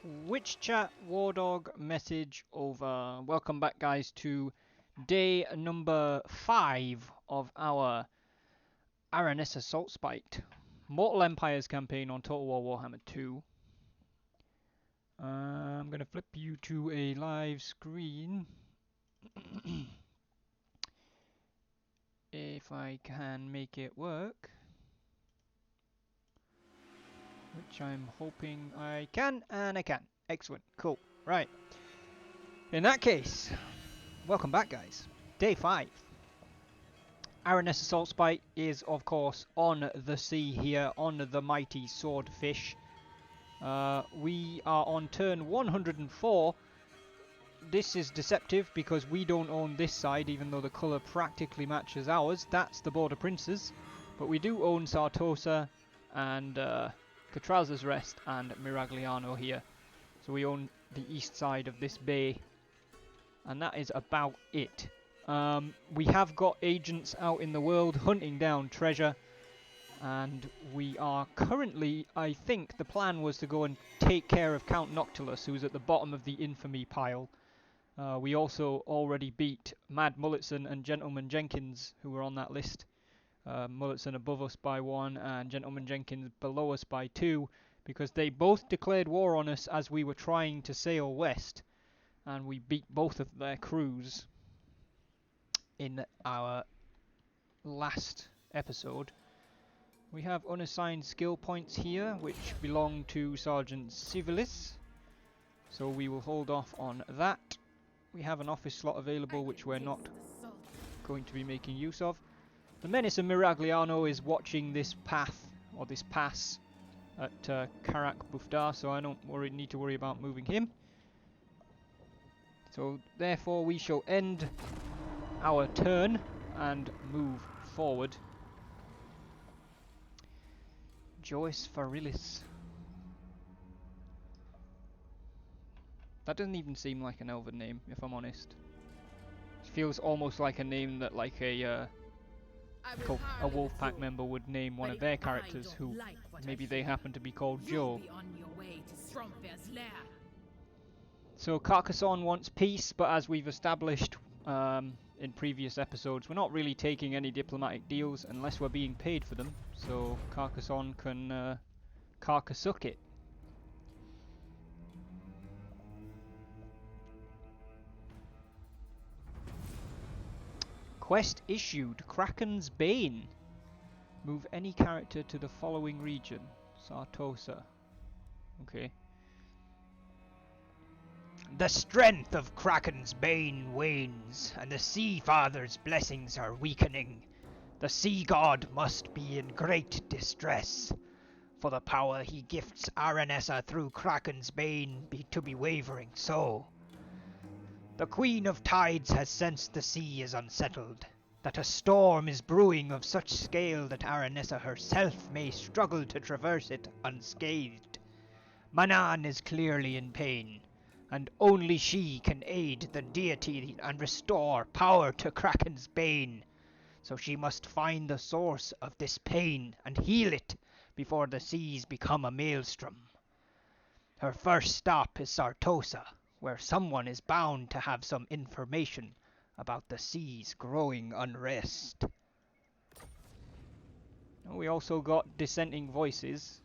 Witch Chat Wardog message over. Welcome back, guys, to day number 5 of our Aranessa Saltspite Mortal Empires campaign on Total War Warhammer 2. I'm going to flip you to a live screen. If I can make it work. Which I'm hoping I can, and I can. Excellent. Cool. Right. In that case, welcome back, guys. Day 5. Aranessa Saltspite is, of course, on the sea here, on the mighty Swordfish. We are on turn 104. This is deceptive because we don't own this side, even though the colour practically matches ours. That's the Border Princes. But we do own Sartosa and Catralza's Rest and Miragliano here. So we own the east side of this bay. And that is about it. We have got agents out in the world hunting down treasure. And we are currently, I think the plan was to go and take care of Count Noctilus, who's at the bottom of the infamy pile. We also already beat Mad Mulletson and Gentleman Jenkins, who were on that list. Mulletson above us by 1 and Gentleman Jenkins below us by 2, because they both declared war on us as we were trying to sail west, and we beat both of their crews in our last episode. We have unassigned skill points here, which belong to Sergeant Civilis, so we will hold off on that. We have an office slot available, which we're not going to be making use of. The Menace of Miragliano is watching this path, or this pass, at Karak Bufdar, so I don't need to worry about moving him. So therefore we shall end our turn and move forward. Joyce Farilis. That doesn't even seem like an elven name, if I'm honest. It feels almost like a name that like a Wolfpack member would name one of their characters, who maybe they happen to be called Joe. So Carcassonne wants peace, but as we've established in previous episodes, we're not really taking any diplomatic deals unless we're being paid for them. So Carcassonne can Carcassuck it. Quest issued, Kraken's Bane. Move any character to the following region. Sartosa. Okay. The strength of Kraken's Bane wanes, and the Sea Father's blessings are weakening. The Sea God must be in great distress, for the power he gifts Aranessa through Kraken's Bane to be wavering so. The Queen of Tides has sensed the sea is unsettled, that a storm is brewing of such scale that Aranessa herself may struggle to traverse it unscathed. Manan is clearly in pain, and only she can aid the deity and restore power to Kraken's Bane. So she must find the source of this pain and heal it before the seas become a maelstrom. Her first stop is Sartosa, where someone is bound to have some information about the sea's growing unrest. We also got dissenting voices.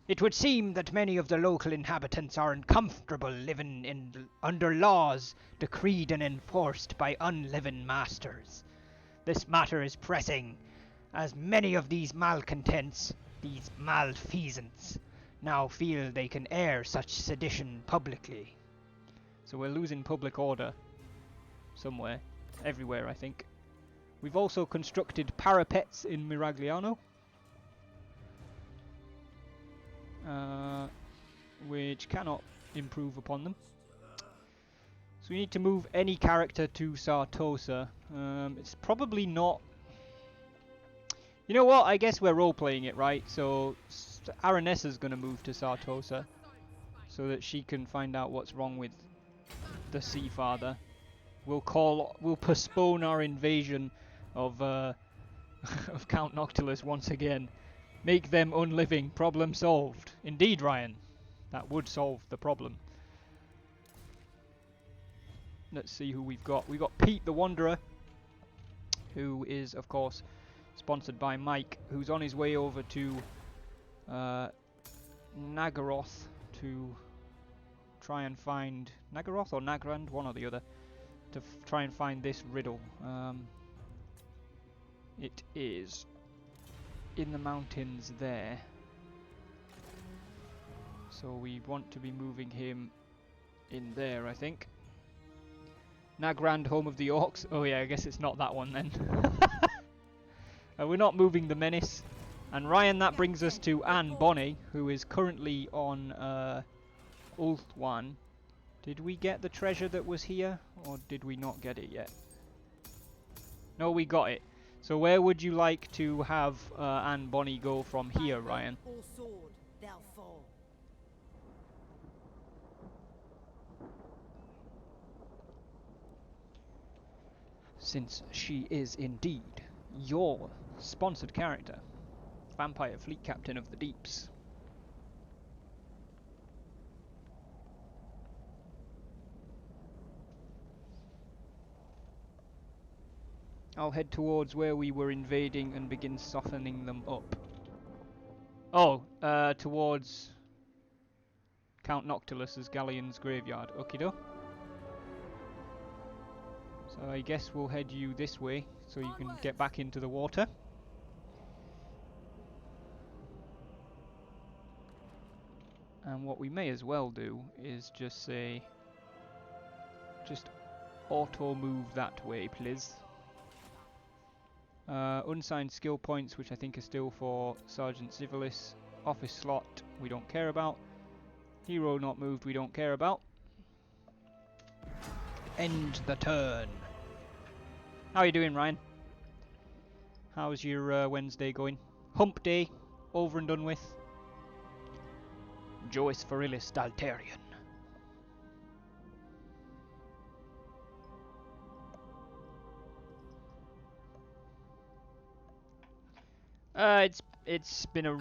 It would seem that many of the local inhabitants are uncomfortable living under laws decreed and enforced by unliving masters. This matter is pressing, as many of these malcontents, these malfeasants, now feel they can air such sedition publicly. So we're losing public order somewhere, everywhere I think. We've also constructed parapets in Miragliano, which cannot improve upon them. So we need to move any character to Sartosa. It's probably not... You know what, I guess we're role-playing it, right? So Aranessa's going to move to Sartosa so that she can find out what's wrong with the Sea Father. We'll postpone our invasion of of Count Noctilus once again. Make them unliving. Problem solved. Indeed, Ryan. That would solve the problem. let's see who we've got. We've got Pete the Wanderer, who is, of course, sponsored by Mike, who's on his way over to Nagaroth to try and find... Nagaroth or Nagrand? One or the other. To try and find this riddle. It is in the mountains there. So we want to be moving him in there, I think. Nagrand, home of the orcs. Oh yeah, I guess it's not that one then. We're not moving the menace. And Ryan, that brings us to Anne Bonny, who is currently on Ulthuan. Did we get the treasure that was here, or did we not get it yet? No, we got it. So where would you like to have Anne Bonny go from here, Ryan? Since she is indeed your sponsored character, Vampire Fleet Captain of the Deeps. I'll head towards where we were invading and begin softening them up. Oh, towards Count Noctilus's Galleon's graveyard. Okido. So I guess we'll head you this way so you can get back into the water. And what we may as well do is just say, just auto move that way, please. Unsigned skill points, which I think are still for Sergeant Civilis. Office slot, we don't care about. Hero not moved, we don't care about. End the turn. How are you doing, Ryan? How's your Wednesday going? Hump day, over and done with. Jois Virilis Dalterian. It's been a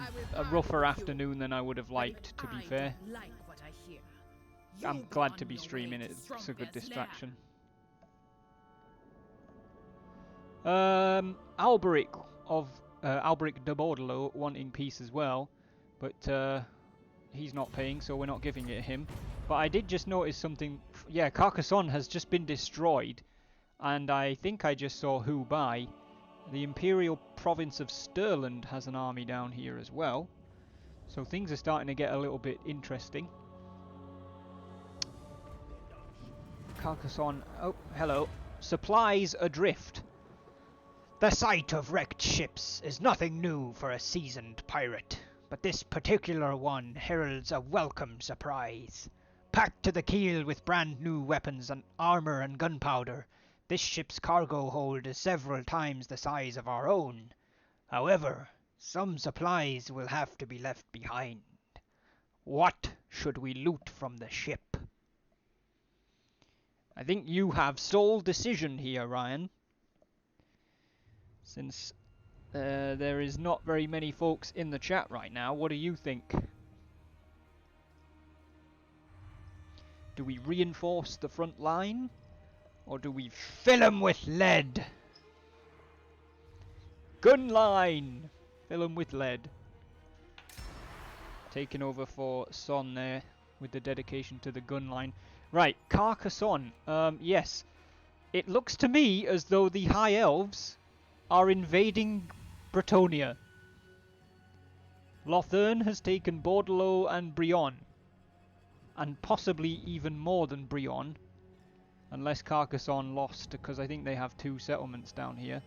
rougher afternoon than I would have liked, to be fair. I'm glad to be streaming it, it's a good distraction. Alberic of Alberic de Bordelot wanting peace as well, but he's not paying, so we're not giving it to him. But I did just notice something. Yeah, Carcassonne has just been destroyed, and I think I just saw who by. The Imperial Province of Stirland has an army down here as well, so things are starting to get a little bit interesting. Carcassonne, oh, hello. Supplies adrift. The sight of wrecked ships is nothing new for a seasoned pirate, but this particular one heralds a welcome surprise. Packed to the keel with brand new weapons and armour and gunpowder, this ship's cargo hold is several times the size of our own. However, some supplies will have to be left behind. What should we loot from the ship? I think you have sole decision here, Ryan. Since there is not very many folks in the chat right now, what do you think? Do we reinforce the front line? Or do we fill 'em with lead? Gun line! Fill 'em with lead. Taking over for Son there with the dedication to the gun line. Right, Carcassonne. Yes. It looks to me as though the High Elves are invading Bretonnia. Lothern has taken Bordelot and Brionne. And possibly even more than Brionne. Unless Carcassonne lost, because I think they have 2 settlements down here.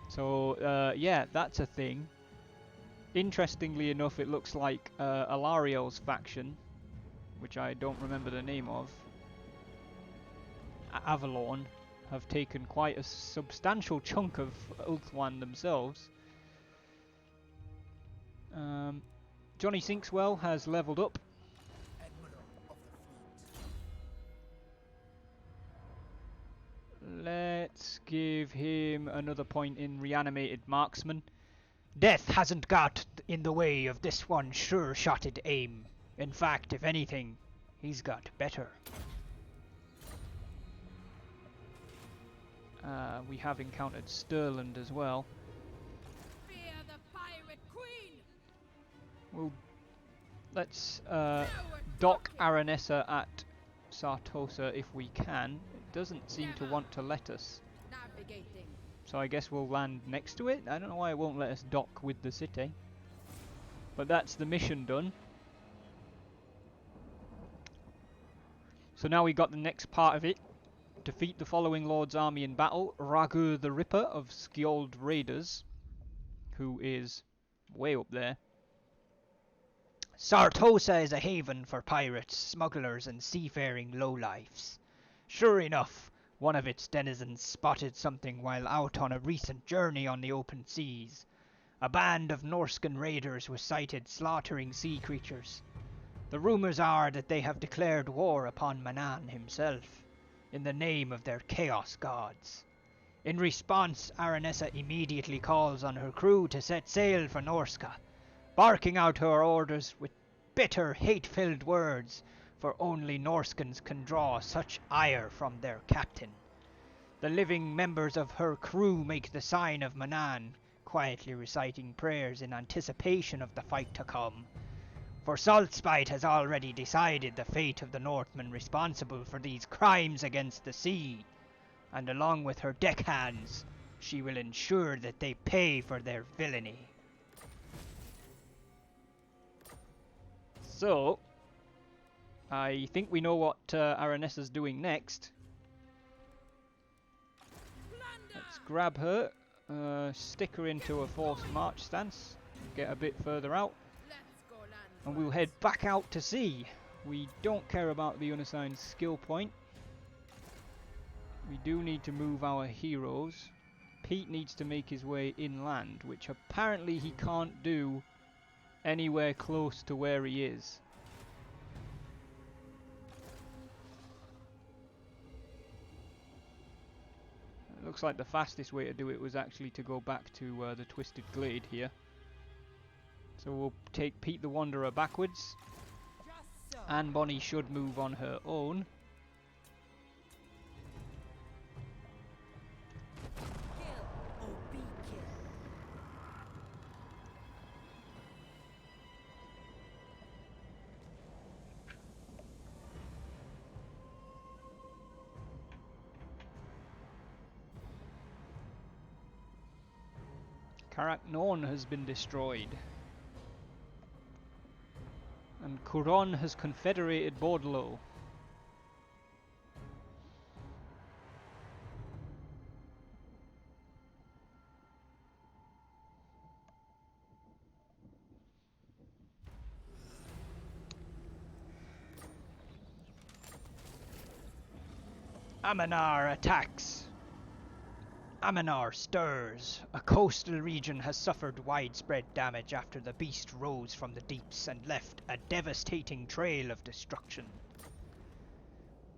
So, yeah, that's a thing. Interestingly enough, it looks like Alariel's faction, which I don't remember the name of, Avalon, have taken quite a substantial chunk of Ulthuan themselves. Johnny Sinkswell has leveled up. Let's give him another point in reanimated marksman. Death hasn't got in the way of this one's sure-shotted aim. In fact, if anything, he's got better. We have encountered Stirland as well. Fear the pirate queen. Let's dock Aranessa at Sartosa if we can. It doesn't seem to want to let us. Navigating. So I guess we'll land next to it. I don't know why it won't let us dock with the city. But that's the mission done. So now we got the next part of it. Defeat the following lord's army in battle. Ragu the Ripper of Skjold Raiders, who is way up there. Sartosa is a haven for pirates, smugglers and seafaring lowlifes. Sure enough, one of its denizens spotted something while out on a recent journey on the open seas. A band of Norscan raiders was sighted slaughtering sea creatures. The rumours are that they have declared war upon Manan himself, in the name of their chaos gods. In response, Aranessa immediately calls on her crew to set sail for Norska, barking out her orders with bitter, hate-filled words, for only Norscans can draw such ire from their captain. The living members of her crew make the sign of Manan, quietly reciting prayers in anticipation of the fight to come. For Saltspite has already decided the fate of the Northmen responsible for these crimes against the sea, and along with her deckhands, she will ensure that they pay for their villainy. So, I think we know what Aranessa's doing next. Let's grab her, stick her into a forced march stance, get a bit further out, and we'll head back out to sea. We don't care about the unassigned skill point. We do need to move our heroes. Pete needs to make his way inland, which apparently he can't do anywhere close to where he is. It looks like the fastest way to do it was actually to go back to the Twisted Glade here. So we'll take Pete the Wanderer backwards. Anne Bonny should move on her own. Karak Norn has been destroyed. And Kuron has confederated Bordello. Amanar attacks. Amanar stirs. A coastal region has suffered widespread damage after the beast rose from the deeps and left a devastating trail of destruction.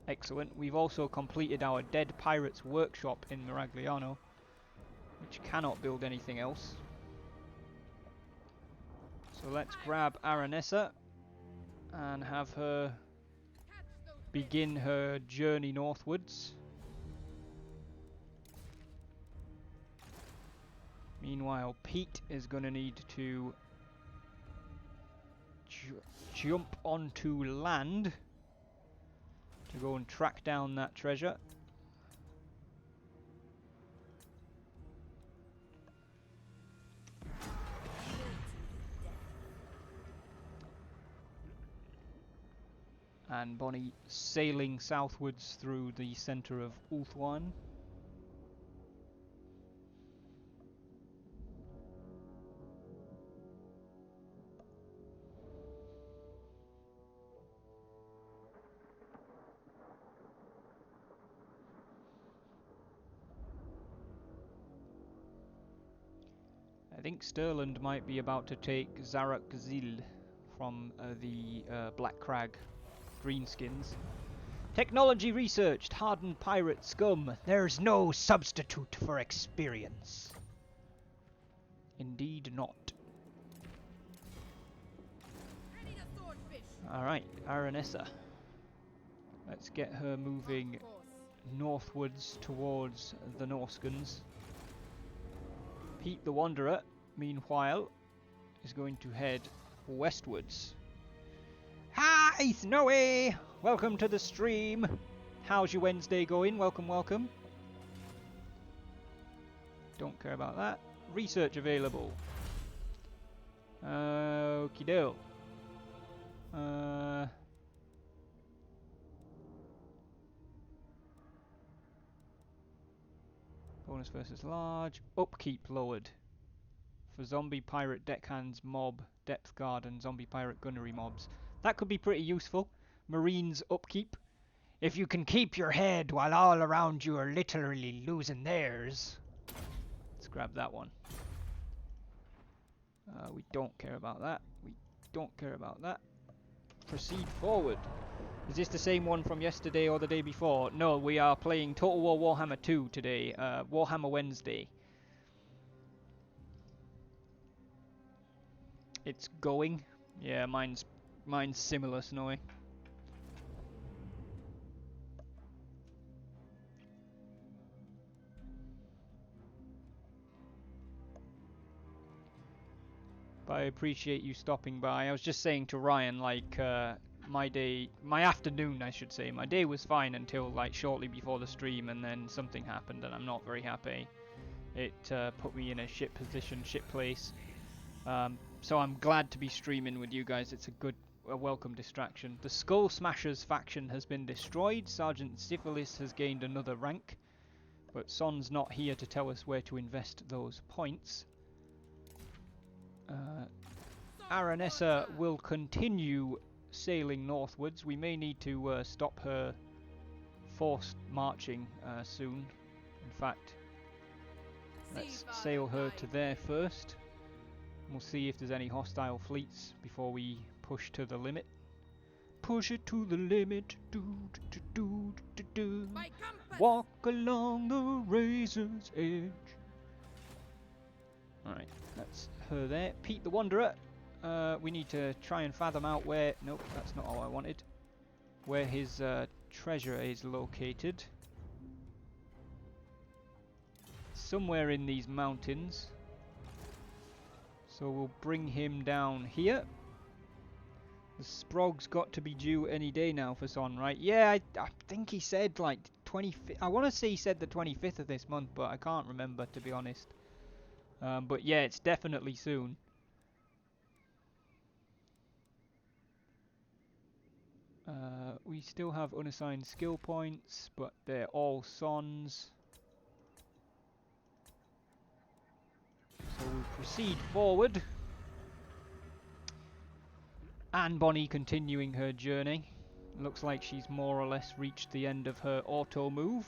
Excellent. We've also completed our Dead Pirates workshop in Miragliano, which cannot build anything else. So let's grab Aranessa and have her begin her journey northwards. Meanwhile, Pete is going to need to jump onto land to go and track down that treasure. And Bonnie sailing southwards through the centre of Ulthuan. I think Stirland might be about to take Zarak Zil from the Black Crag Greenskins. Technology researched, hardened pirate scum. There's no substitute for experience. Indeed not. Alright, Aranessa. Let's get her moving northwards towards the Norskans. Pete the Wanderer, meanwhile, is going to head westwards. Hi, Snowy! Welcome to the stream. How's your Wednesday going? Welcome, welcome. Don't care about that. Research available. Okie doke. Bonus versus large. Upkeep lowered. For zombie pirate deckhands, mob, depth guard, and zombie pirate gunnery mobs. That could be pretty useful. Marines upkeep. If you can keep your head while all around you are literally losing theirs. Let's grab that one. We don't care about that. We don't care about that. Proceed forward. Is this the same one from yesterday or the day before? No, we are playing Total War Warhammer 2 today. Warhammer Wednesday. It's going. Yeah, mine's similar, Snowy. But I appreciate you stopping by. I was just saying to Ryan, like, my afternoon, I should say. My day was fine until, like, shortly before the stream, and then something happened, and I'm not very happy. It put me in a shit position, shit place. So I'm glad to be streaming with you guys. It's a welcome distraction. The Skull Smashers faction has been destroyed. Sergeant Syphilis has gained another rank. But Son's not here to tell us where to invest those points. Aranessa will continue sailing northwards. We may need to stop her forced marching soon. In fact, let's sail her to there first. We'll see if there's any hostile fleets before we push to the limit. Push it to the limit. Do, do, do, do, do. Walk along the razor's edge. Alright, that's her there. Pete the Wanderer. We need to try and fathom out where... Nope, that's not all I wanted. Where his treasure is located. Somewhere in these mountains. So we'll bring him down here. The Sprog's got to be due any day now for Son, right? Yeah, I think he said like 25th. I want to say he said the 25th of this month, but I can't remember, to be honest. But yeah, it's definitely soon. We still have unassigned skill points, but they're all Son's. So we'll proceed forward. Anne Bonny continuing her journey. Looks like she's more or less reached the end of her auto move.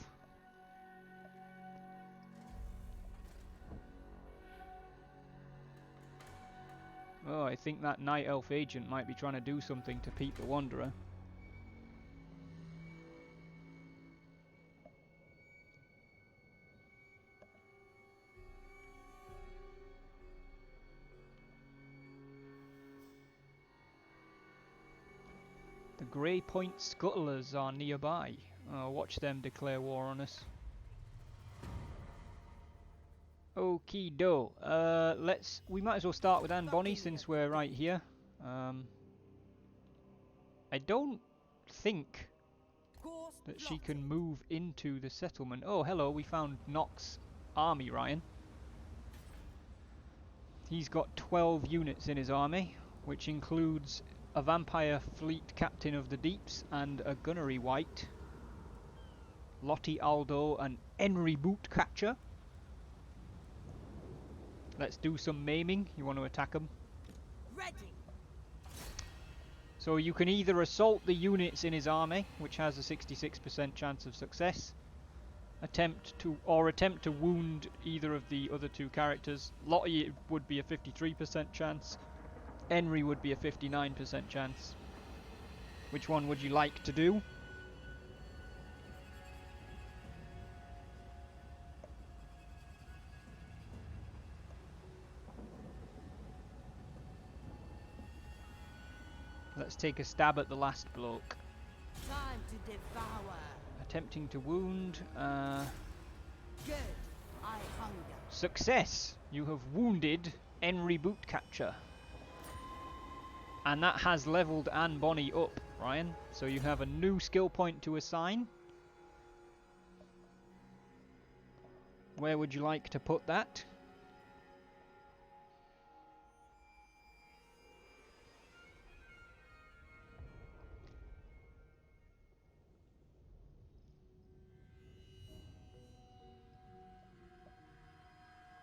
Oh, I think that Night Elf agent might be trying to do something to Pete the Wanderer. The Grey Point Scuttlers are nearby. Watch them declare war on us. Okie do. We might as well start with Anne Bonny since we're right here. I don't think that she can move into the settlement. Oh, hello, we found Nox's army, Ryan. He's got 12 units in his army, which includes a vampire fleet captain of the deeps and a gunnery wight. Lottie Aldo and Henry Bootcatcher. Let's do some maiming. You want to attack them? Ready. So you can either assault the units in his army, which has a 66% chance of success, attempt to wound either of the other two characters. Lottie would be a 53% chance. Henry would be a 59% chance. Which one would you like to do? Let's take a stab at the last bloke. Time to devour. attempting to wound. Good. I hunger. Success! You have wounded Enry Bootcatcher. And that has leveled Anne Bonny up, Ryan. So you have a new skill point to assign. Where would you like to put that?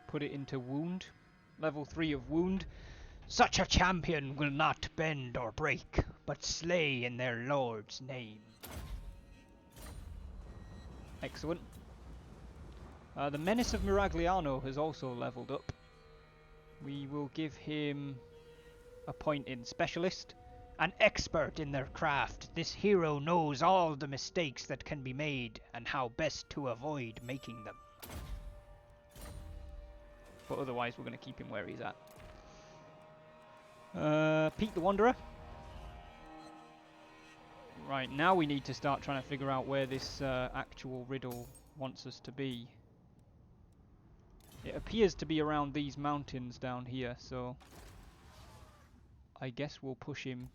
Put it into wound. Level 3 of wound. Such a champion will not bend or break, but slay in their lord's name. Excellent. The Menace of Miragliano has also leveled up. We will give him a point in Specialist. An expert in their craft, this hero knows all the mistakes that can be made and how best to avoid making them. But otherwise we're going to keep him where he's at. Pete the Wanderer. Right, now we need to start trying to figure out where this actual riddle wants us to be. It appears to be around these mountains down here, so I guess we'll push him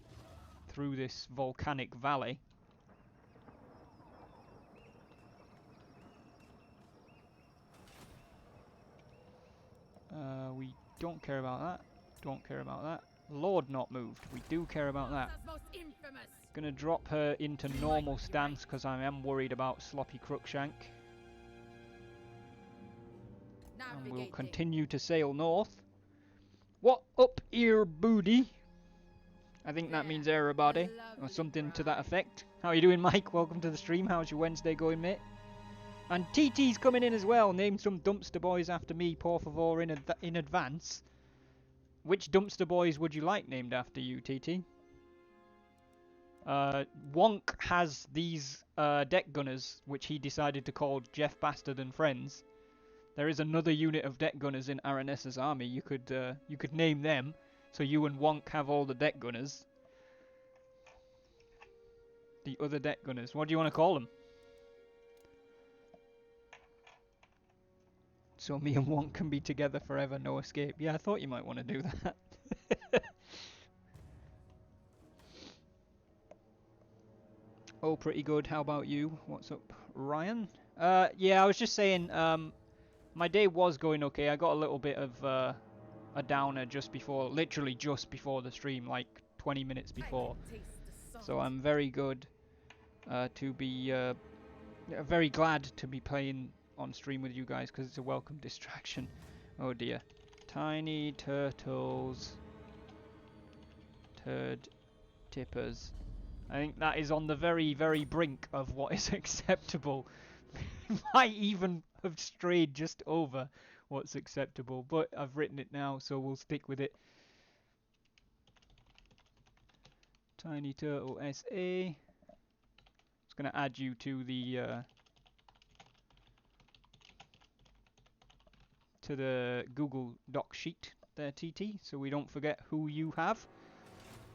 through this volcanic valley. We don't care about that. Don't care about that. Lord not moved. We do care about that. Gonna drop her into normal stance because I am worried about Sloppy Crookshank. And we'll continue to sail north. What up here, booty? I think that means everybody, or something to that effect. How you doing, Mike? Welcome to the stream. How's your Wednesday going, mate? And TT's coming in as well. Name some dumpster boys after me, por favor, in advance. Which dumpster boys would you like named after you, TT? Wonk has these deck gunners, which he decided to call Jeff Bastard and Friends. There is another unit of deck gunners in Aranessa's army. You could name them, so you and Wonk have all the deck gunners. The other deck gunners. What do you want to call them? So me and Wonk can be together forever, no escape. Yeah, I thought you might want to do that. Oh, pretty good. How about you? What's up, Ryan? Yeah, I was just saying, my day was going okay. I got a little bit of a downer just before, literally just before the stream, like 20 minutes before. So I'm very good to be, very glad to be playing on stream with you guys because it's a welcome distraction. Oh dear. Tiny turtles. Turd tippers. I think that is on the very, very brink of what is acceptable. Might even have strayed just over what's acceptable, but I've written it now, so we'll stick with it. Tiny Turtle SA. Just gonna add you to the Google Doc sheet there, TT, so we don't forget who you have.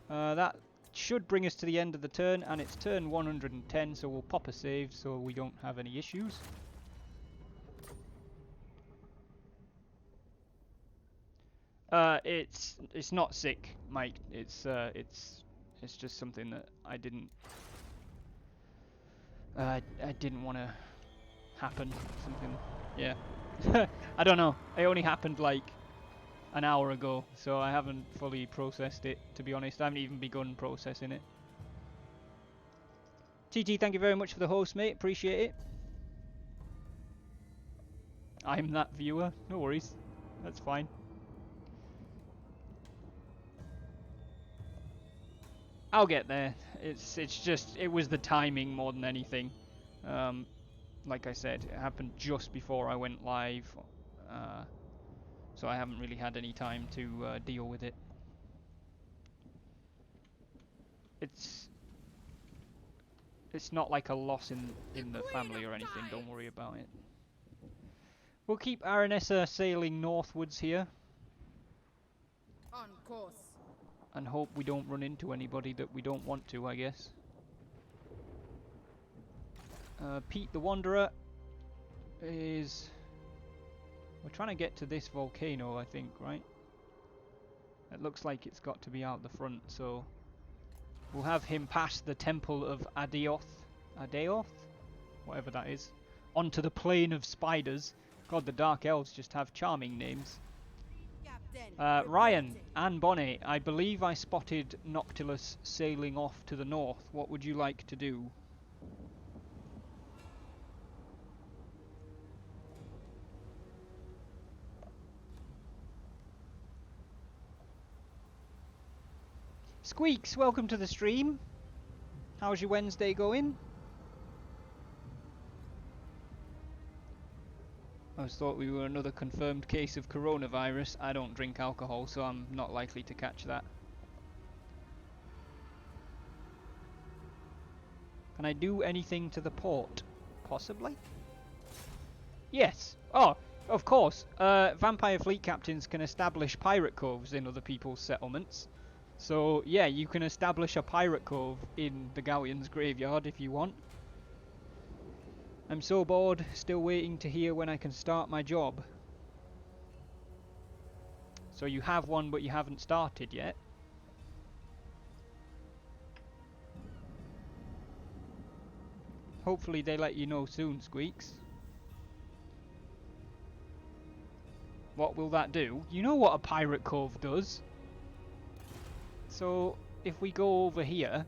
That should bring us to the end of the turn, and it's turn 110, so we'll pop a save so we don't have any issues. It's not sick, Mike. It's just something that I didn't want to happen. Something, yeah. I don't know. It only happened like an hour ago, so I haven't fully processed it, to be honest. I haven't even begun processing it. TT, thank you very much for the host, mate. Appreciate it. I'm that viewer. No worries. That's fine. I'll get there. It's just, it was the timing more than anything. Like I said, it happened just before I went live. So I haven't really had any time to deal with it. It's not like a loss in the family or anything, don't worry about it. We'll keep Aranessa sailing northwards here. On course. And hope we don't run into anybody that we don't want to, I guess. Pete the Wanderer is... We're trying to get to this volcano, I think, right? It looks like it's got to be out the front, so... We'll have him pass the Temple of Adeoth? Whatever that is. Onto the Plain of Spiders. God, the Dark Elves just have charming names. Ryan and Bonnet, I believe I spotted Noctilus sailing off to the north. What would you like to do? Squeaks, welcome to the stream. How's your Wednesday going? I just thought we were another confirmed case of coronavirus. I don't drink alcohol, so I'm not likely to catch that. Can I do anything to the port? Possibly? Yes. Oh, of course. Vampire fleet captains can establish pirate coves in other people's settlements. So, yeah, you can establish a pirate cove in the Galleon's graveyard if you want. I'm so bored, still waiting to hear when I can start my job. So you have one, but you haven't started yet. Hopefully they let you know soon, Squeaks. What will that do? You know what a pirate cove does. So, if we go over here...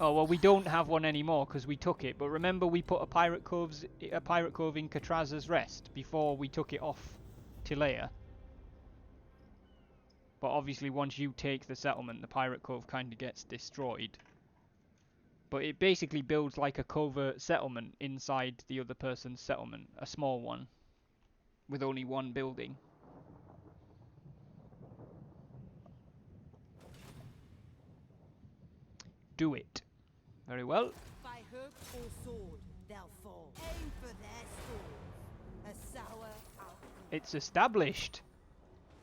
Oh, well, we don't have one anymore because we took it. But remember we put a pirate cove in Katraza's Rest before we took it off Tilea. But obviously once you take the settlement, the pirate cove kind of gets destroyed. But it basically builds like a covert settlement inside the other person's settlement. A small one. With only one building. Do it. Very well. By hook or sword, they'll fall. Aim for their swords. A sour outcome. It's established.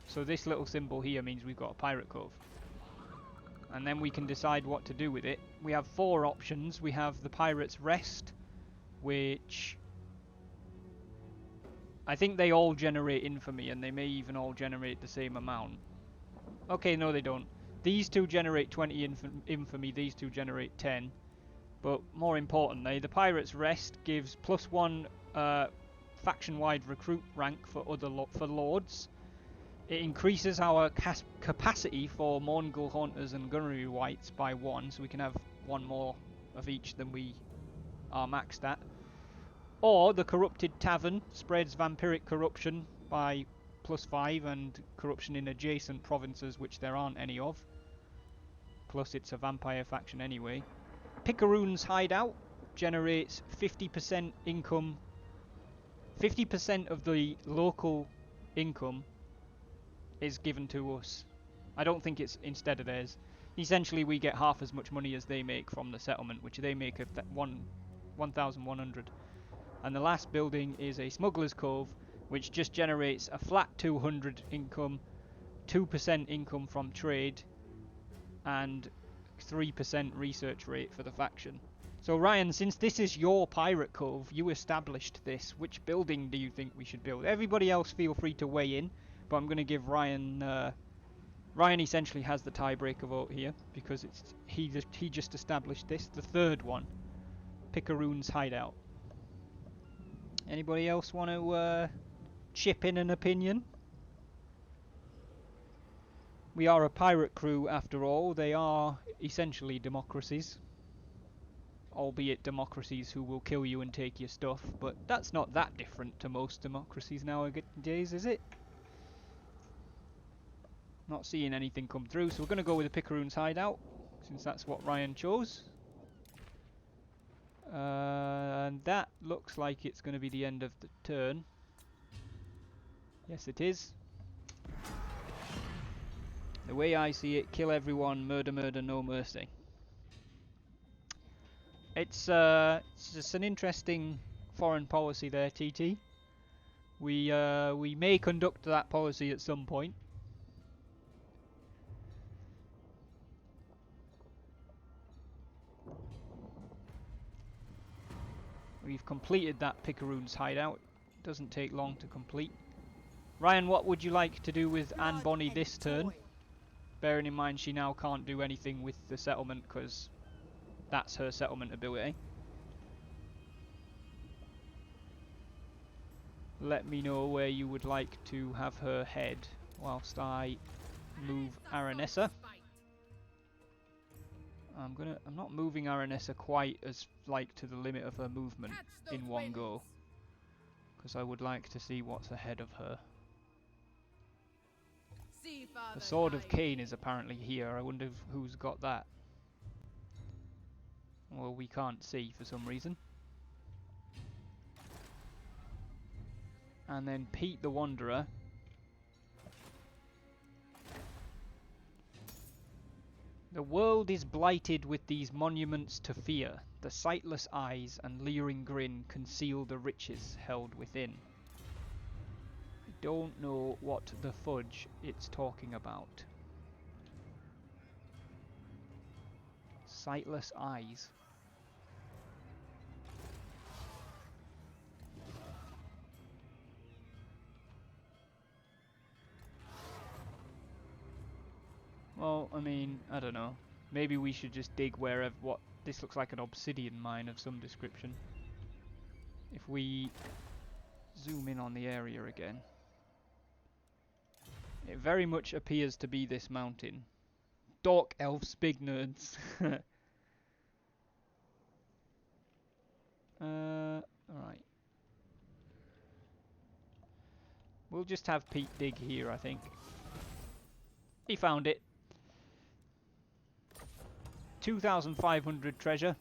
So this little symbol here means we've got a pirate cove. And then we can decide what to do with it. We have 4 options. We have the Pirate's Rest, which... I think they all generate infamy, and they may even all generate the same amount. Okay, no they don't. These 2 generate 20 infamy, these 2 generate 10. But more importantly, the Pirate's Rest gives +1 faction-wide recruit rank for lords. It increases our capacity for Mourngul Haunters and Gunnery Wights by 1, so we can have 1 more of each than we are maxed at. Or the Corrupted Tavern spreads vampiric corruption by +5 and corruption in adjacent provinces, which there aren't any of. Plus it's a vampire faction anyway. Picaroon's Hideout generates 50% income. 50% of the local income is given to us. I don't think it's instead of theirs. Essentially we get half as much money as they make from the settlement, which they make at 1,100. And the last building is a Smuggler's Cove, which just generates a flat 200 income, 2% income from trade, and 3% research rate for the faction. So Ryan, since this is your pirate cove, you established this. Which building do you think we should build? Everybody else feel free to weigh in, but I'm going to give Ryan... Ryan essentially has the tiebreaker vote here, because he just established this. The third one, Picaroon's Hideout. Anybody else want to chip in an opinion? We are a pirate crew after all. They are essentially democracies. Albeit democracies who will kill you and take your stuff, but that's not that different to most democracies nowadays, is it? Not seeing anything come through, so we're going to go with the Picaroon's Hideout, since that's what Ryan chose. And that looks like it's going to be the end of the turn. Yes, it is. The way I see it, kill everyone, murder, murder, no mercy. It's just an interesting foreign policy there, TT. We may conduct that policy at some point. We've completed that Picaroon's hideout. Doesn't take long to complete. Ryan, what would you like to do with Anne Blood Bonny and this turn? toil. Bearing in mind she now can't do anything with the settlement because that's her settlement ability. Let me know where you would like to have her head whilst I move Aranessa. I'm not moving Aranessa quite as like to the limit of her movement in one go, because I would like to see what's ahead of her. The Sword of Cain is apparently here. I wonder who's got that. Well, we can't see for some reason. And then Pete the Wanderer. The world is blighted with these monuments to fear. The sightless eyes and leering grin conceal the riches held within. I don't know what the fudge it's talking about. Sightless eyes. Well, I mean, I don't know. Maybe we should just dig wherever. What this looks like an obsidian mine of some description. If we zoom in on the area again, it very much appears to be this mountain. Dork elves, big nerds. Alright. We'll just have Pete dig here, I think. He found it. 2,500 treasure.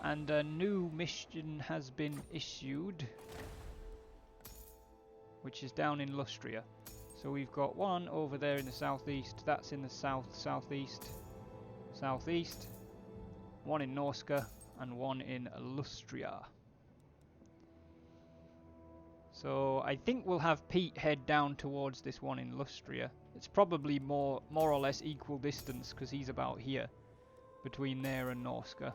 And a new mission has been issued, which is down in Lustria. So we've got one over there in the southeast, that's in the southeast, one in Norska, and one in Lustria. So I think we'll have Pete head down towards this one in Lustria. It's probably more or less equal distance because he's about here, between there and Norska.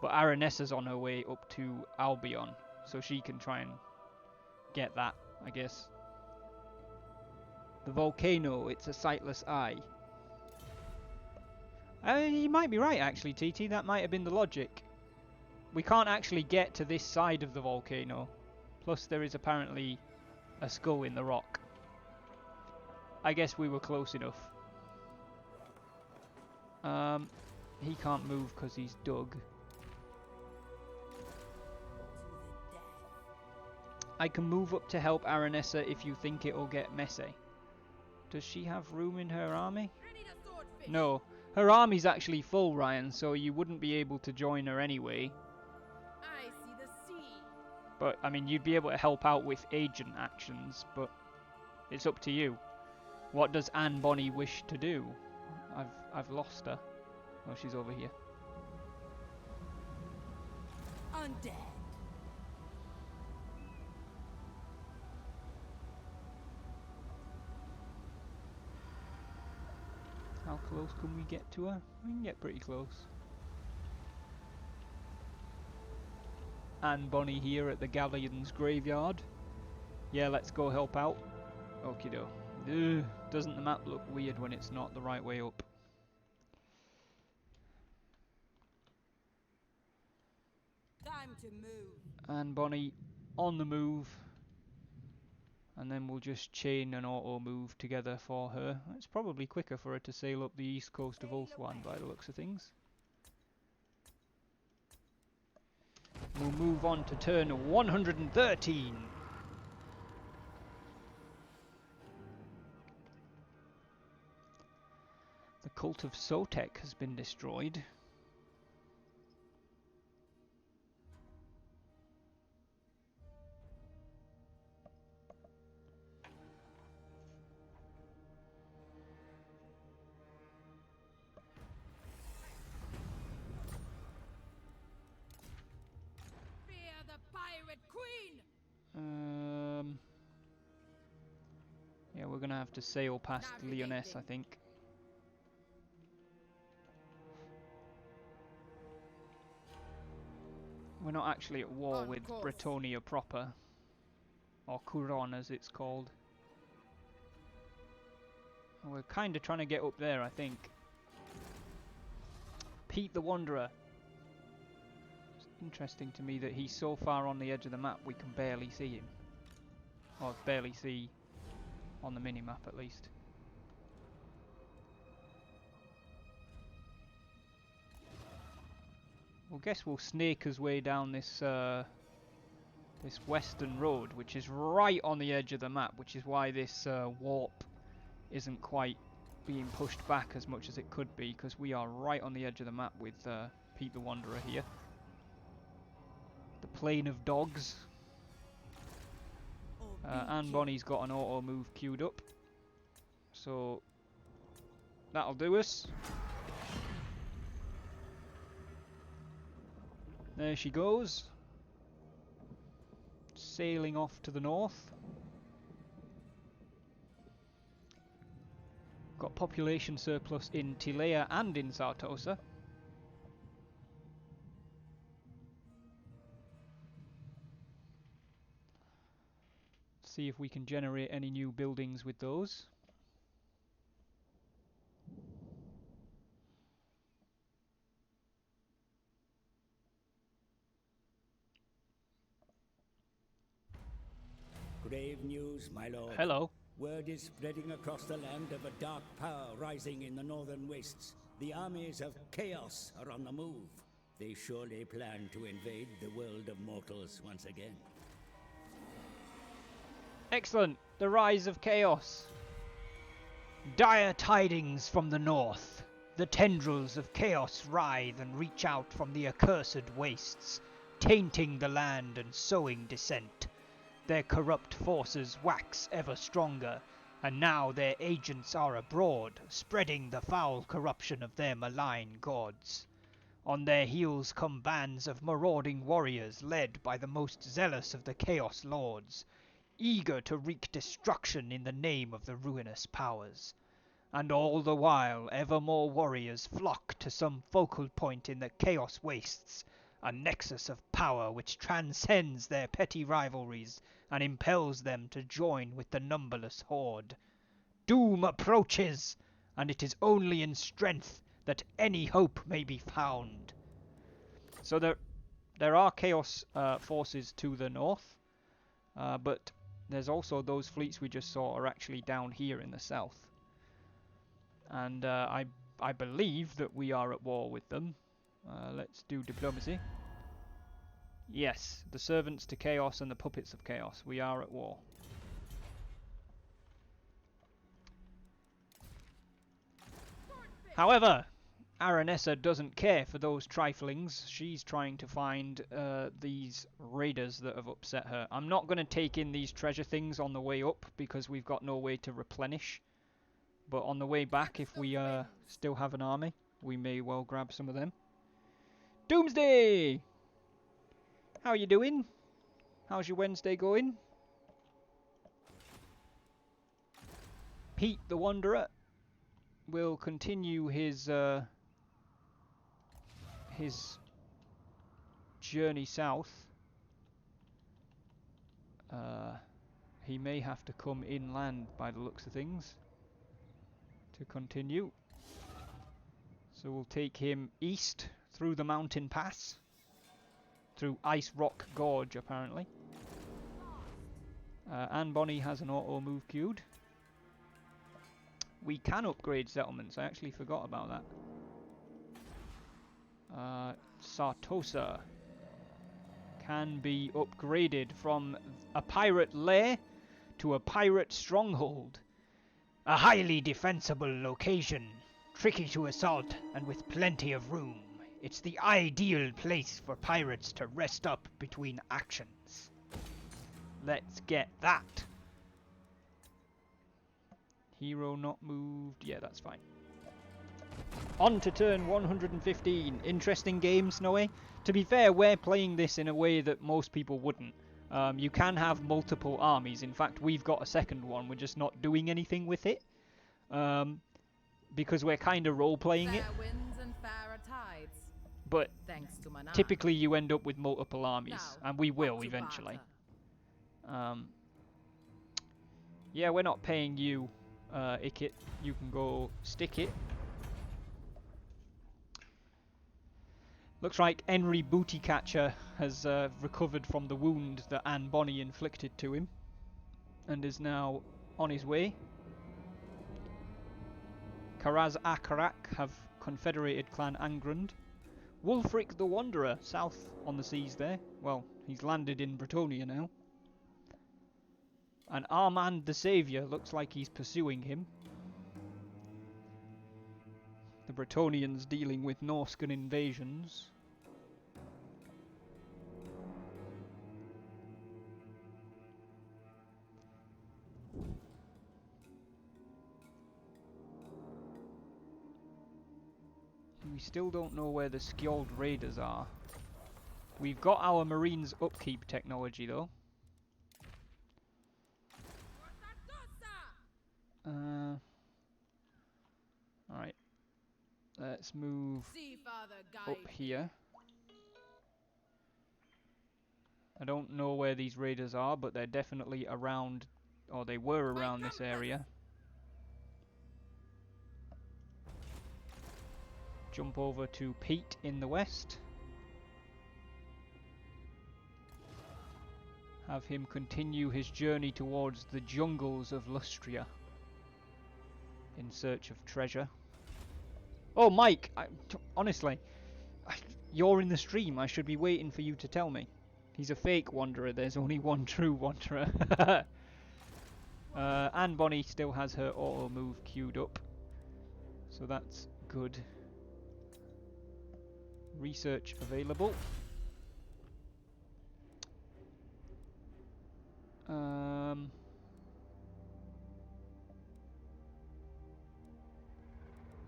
But Aranessa's on her way up to Albion, so she can try and get that, I guess. The volcano, it's a sightless eye. You might be right actually, TT, that might have been the logic. We can't actually get to this side of the volcano. Plus there is apparently a skull in the rock. I guess we were close enough. He can't move because he's dug. I can move up to help Aranessa if you think it'll get messy. Does she have room in her army? No. Her army's actually full, Ryan, so you wouldn't be able to join her anyway. I see the sea. But, I mean, you'd be able to help out with agent actions, but it's up to you. What does Anne Bonny wish to do? I've lost her. Oh, she's over here. Undead. How close can we get to her? We can get pretty close. Anne Bonny here at the Galleon's graveyard. Yeah, let's go help out. Okie doke. Ugh, doesn't the map look weird when it's not the right way up? Time to move. Anne Bonny on the move. And then we'll just chain an auto move together for her. It's probably quicker for her to sail up the east coast of Ulthuan by the looks of things. We'll move on to turn 113. The cult of Sotek has been destroyed. Fear the pirate queen. Yeah, we're gonna have to sail past Lyonesse, I think. We're not actually at war On with course. Bretonia proper. Or Couron as it's called. We're kind of trying to get up there, I think. Pete the Wanderer. It's interesting to me that he's so far on the edge of the map we can barely see him. Or barely see on the mini-map at least. Well, guess we'll snake his way down this this western road, which is right on the edge of the map, which is why this warp isn't quite being pushed back as much as it could be, because we are right on the edge of the map with Pete the Wanderer here. The Plain of Dogs. And Bonnie's got an auto move queued up, so that'll do us. There she goes, sailing off to the north. Got population surplus in Tilea and in Sartosa. See if we can generate any new buildings with those. Grave news, my lord. Hello. Word is spreading across the land of a dark power rising in the northern wastes. The armies of chaos are on the move. They surely plan to invade the world of mortals once again. Excellent. The rise of chaos. Dire tidings from the north. The tendrils of chaos writhe and reach out from the accursed wastes, tainting the land and sowing dissent. Their corrupt forces wax ever stronger, and now their agents are abroad, spreading the foul corruption of their malign gods. On their heels come bands of marauding warriors led by the most zealous of the Chaos Lords, eager to wreak destruction in the name of the ruinous powers. And all the while ever more warriors flock to some focal point in the Chaos Wastes, a nexus of power which transcends their petty rivalries and impels them to join with the numberless horde. Doom approaches, and it is only in strength that any hope may be found. So there are Chaos forces to the north, but there's also those fleets we just saw are actually down here in the south. And I believe that we are at war with them. Let's do diplomacy. Yes, the servants to chaos and the puppets of chaos. We are at war. However, Aranessa doesn't care for those triflings. She's trying to find these raiders that have upset her. I'm not going to take in these treasure things on the way up because we've got no way to replenish. But on the way back, if we still have an army, we may well grab some of them. Doomsday! How are you doing? How's your Wednesday going? Pete the Wanderer will continue his journey south. He may have to come inland by the looks of things to continue. So we'll take him east through the mountain pass. Through Ice Rock Gorge, apparently. Anne Bonny has an auto move queued. We can upgrade settlements. I actually forgot about that. Sartosa can be upgraded from a pirate lair to a pirate stronghold. A highly defensible location, tricky to assault and with plenty of room. It's the ideal place for pirates to rest up between actions. Let's get that. Hero not moved. Yeah, that's fine. On to turn 115. Interesting game, Snowy. To be fair, we're playing this in a way that most people wouldn't. You can have multiple armies. In fact, we've got a second one. We're just not doing anything with it. Because we're kind of role-playing it. Fair winds and fairer tides. but Thanks to Manan. typically you end up with multiple armies, Now, and we will up to eventually. Barter. Yeah, we're not paying you, Ikit. You can go stick it. Looks like Henry Bootycatcher has recovered from the wound that Anne Bonny inflicted to him, and is now on his way. Karaz Akarak have confederated Clan Angrund. Wulfric the Wanderer, south on the seas there. Well, he's landed in Bretonnia now. And Armand the Saviour looks like he's pursuing him. The Bretonians dealing with Norscan invasions. We still don't know where the Skjold Raiders are. We've got our Marines upkeep technology though. Alright. Let's move up here. I don't know where these raiders are, but they're definitely around, or they were around this area. Jump over to Pete in the west. Have him continue his journey towards the jungles of Lustria in search of treasure. Oh, Mike! Honestly, you're in the stream. I should be waiting for you to tell me. He's a fake wanderer. There's only one true wanderer. Anne Bonny still has her auto move queued up, so that's good. Research available.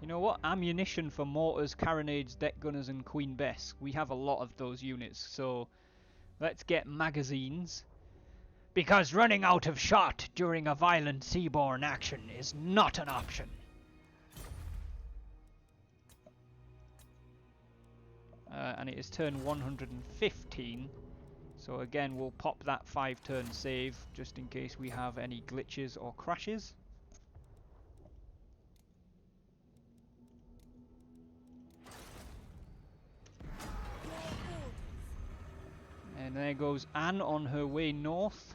You know what? Ammunition for mortars, carronades, deck gunners and Queen Bess. We have a lot of those units, so let's get magazines. Because running out of shot during a violent seaborne action is not an option. And it is turn 115. So again, we'll pop that 5-turn save just in case we have any glitches or crashes. And there goes Anne on her way north.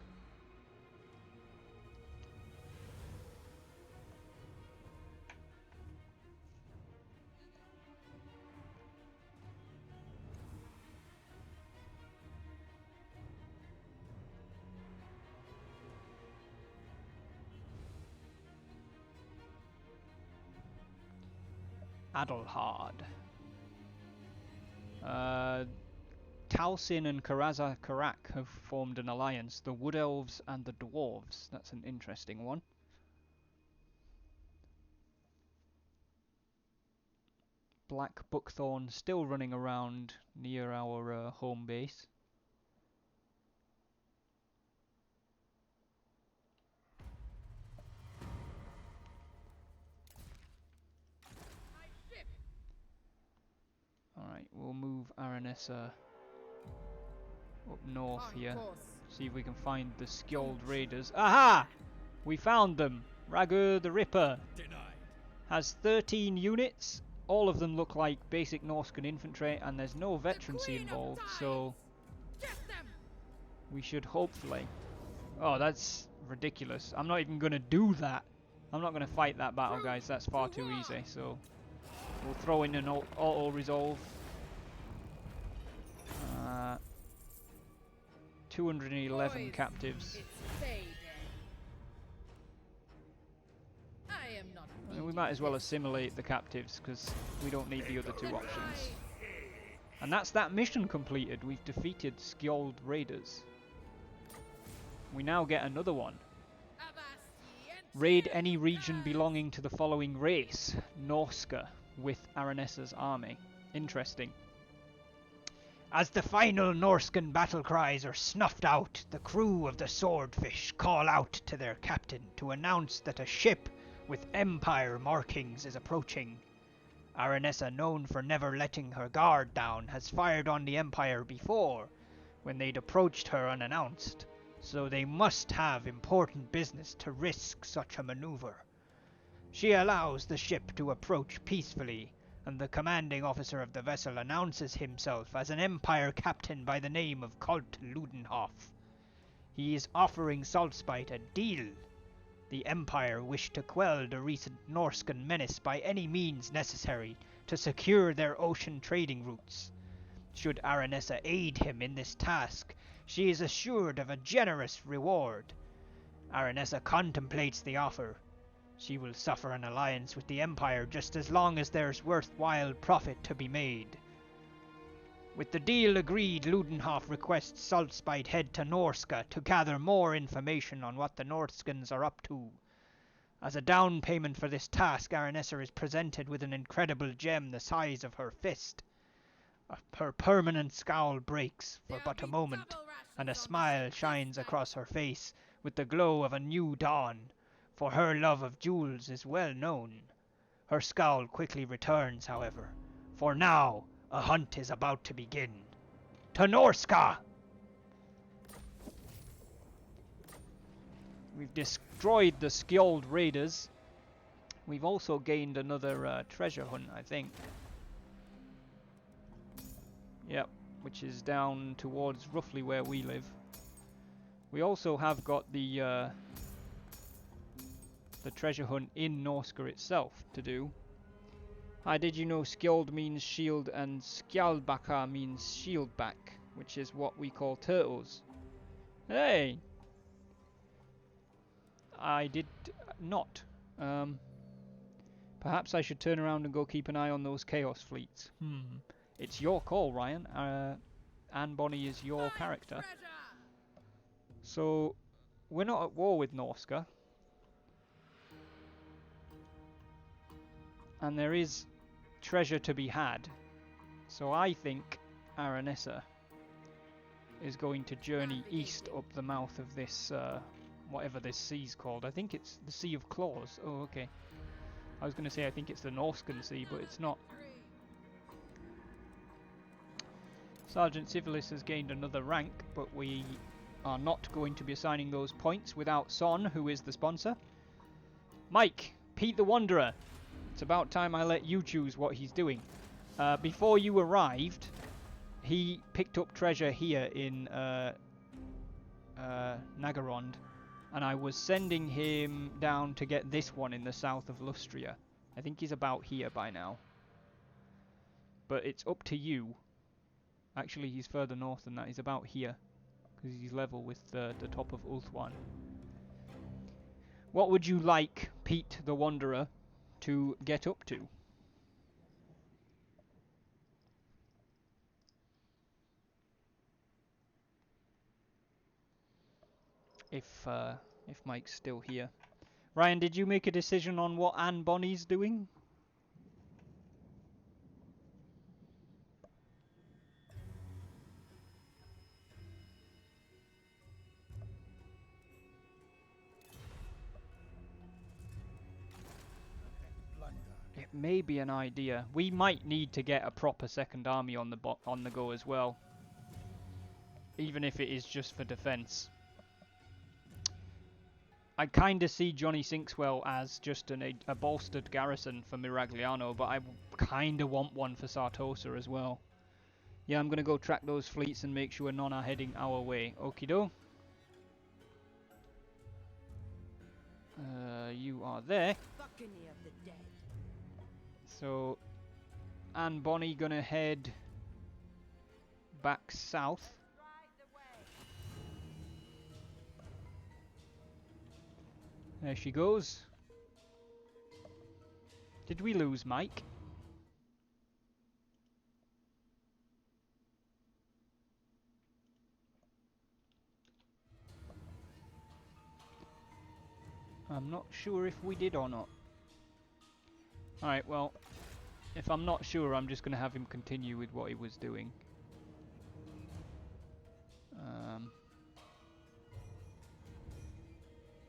Adelhard. Talsin and Karaza Karak have formed an alliance. The Wood Elves and the Dwarves. That's an interesting one. Black Buckthorn still running around near our home base. Alright, we'll move Aranessa up north here. See if we can find the Skjold Raiders. Aha! We found them! Ragur the Ripper has 13 units. All of them look like basic Norscan infantry, and there's no veterancy involved, so we should hopefully... Oh, that's ridiculous. I'm not even going to do that. I'm not going to fight that battle, guys. That's far too easy, so we'll throw in an auto-resolve. 211 captives. And we might as well assimilate the captives, because we don't need the other two options. And that's that mission completed. We've defeated Skjold Raiders. We now get another one. Raid any region belonging to the following race. Norska, with Aranessa's army. Interesting. As the final Norscan battle cries are snuffed out, the crew of the Swordfish call out to their captain to announce that a ship with Empire markings is approaching. Aranessa, known for never letting her guard down, has fired on the Empire before, when they'd approached her unannounced, so they must have important business to risk such a maneuver. She allows the ship to approach peacefully, and the commanding officer of the vessel announces himself as an Empire captain by the name of Colt Ludenhoff. He is offering Saltspite a deal. The Empire wish to quell the recent Norscan menace by any means necessary to secure their ocean trading routes. Should Aranessa aid him in this task, she is assured of a generous reward. Aranessa contemplates the offer. She will suffer an alliance with the Empire just as long as there's worthwhile profit to be made. With the deal agreed, Ludenhoff requests Saltspite head to Norska to gather more information on what the Norskans are up to. As a down payment for this task, Aranessa is presented with an incredible gem the size of her fist. Her permanent scowl breaks for but a moment, and a smile shines across her face with the glow of a new dawn, for her love of jewels is well known. Her scowl quickly returns, however, for now a hunt is about to begin. To Norska! We've destroyed the Skjold raiders. We've also gained another treasure hunt, I think. Yep, which is down towards roughly where we live. We also have got the treasure hunt in Norska itself to do. Hi, did you know Skjold means shield and Skjaldbaka means shieldback, which is what we call turtles? Hey! I did not. Perhaps I should turn around and go keep an eye on those Chaos fleets. It's your call, Ryan. Anne Bonny is your character. So, we're not at war with Norska. And there is treasure to be had. So I think Aranessa is going to journey east up the mouth of this, whatever this sea's called. I think it's the Sea of Claws. Oh, okay. I was going to say I think it's the Norscan Sea, but it's not. Sergeant Civilis has gained another rank, but we are not going to be assigning those points without Son, who is the sponsor. Mike, Pete the Wanderer. It's about time I let you choose what he's doing. Before you arrived, he picked up treasure here in Nagarond, and I was sending him down to get this one in the south of Lustria. I think he's about here by now. But it's up to you. Actually, he's further north than that. He's about here, because he's level with the top of Ulthuan. What would you like Pete the Wanderer to get up to? If Mike's still here. Ryan, did you make a decision on what Anne Bonny's doing? It may be an idea. We might need to get a proper second army on the go as well, even if it is just for defense. I kind of see Johnny Sinkswell as just a bolstered garrison for Miragliano, but I kind of want one for Sartosa as well. Yeah, I'm going to go track those fleets and make sure none are heading our way. Okie doke. You are there. So, Anne Bonny gonna head back south. There she goes. Did we lose Mike? I'm not sure if we did or not. Alright, well, if I'm not sure, I'm just going to have him continue with what he was doing.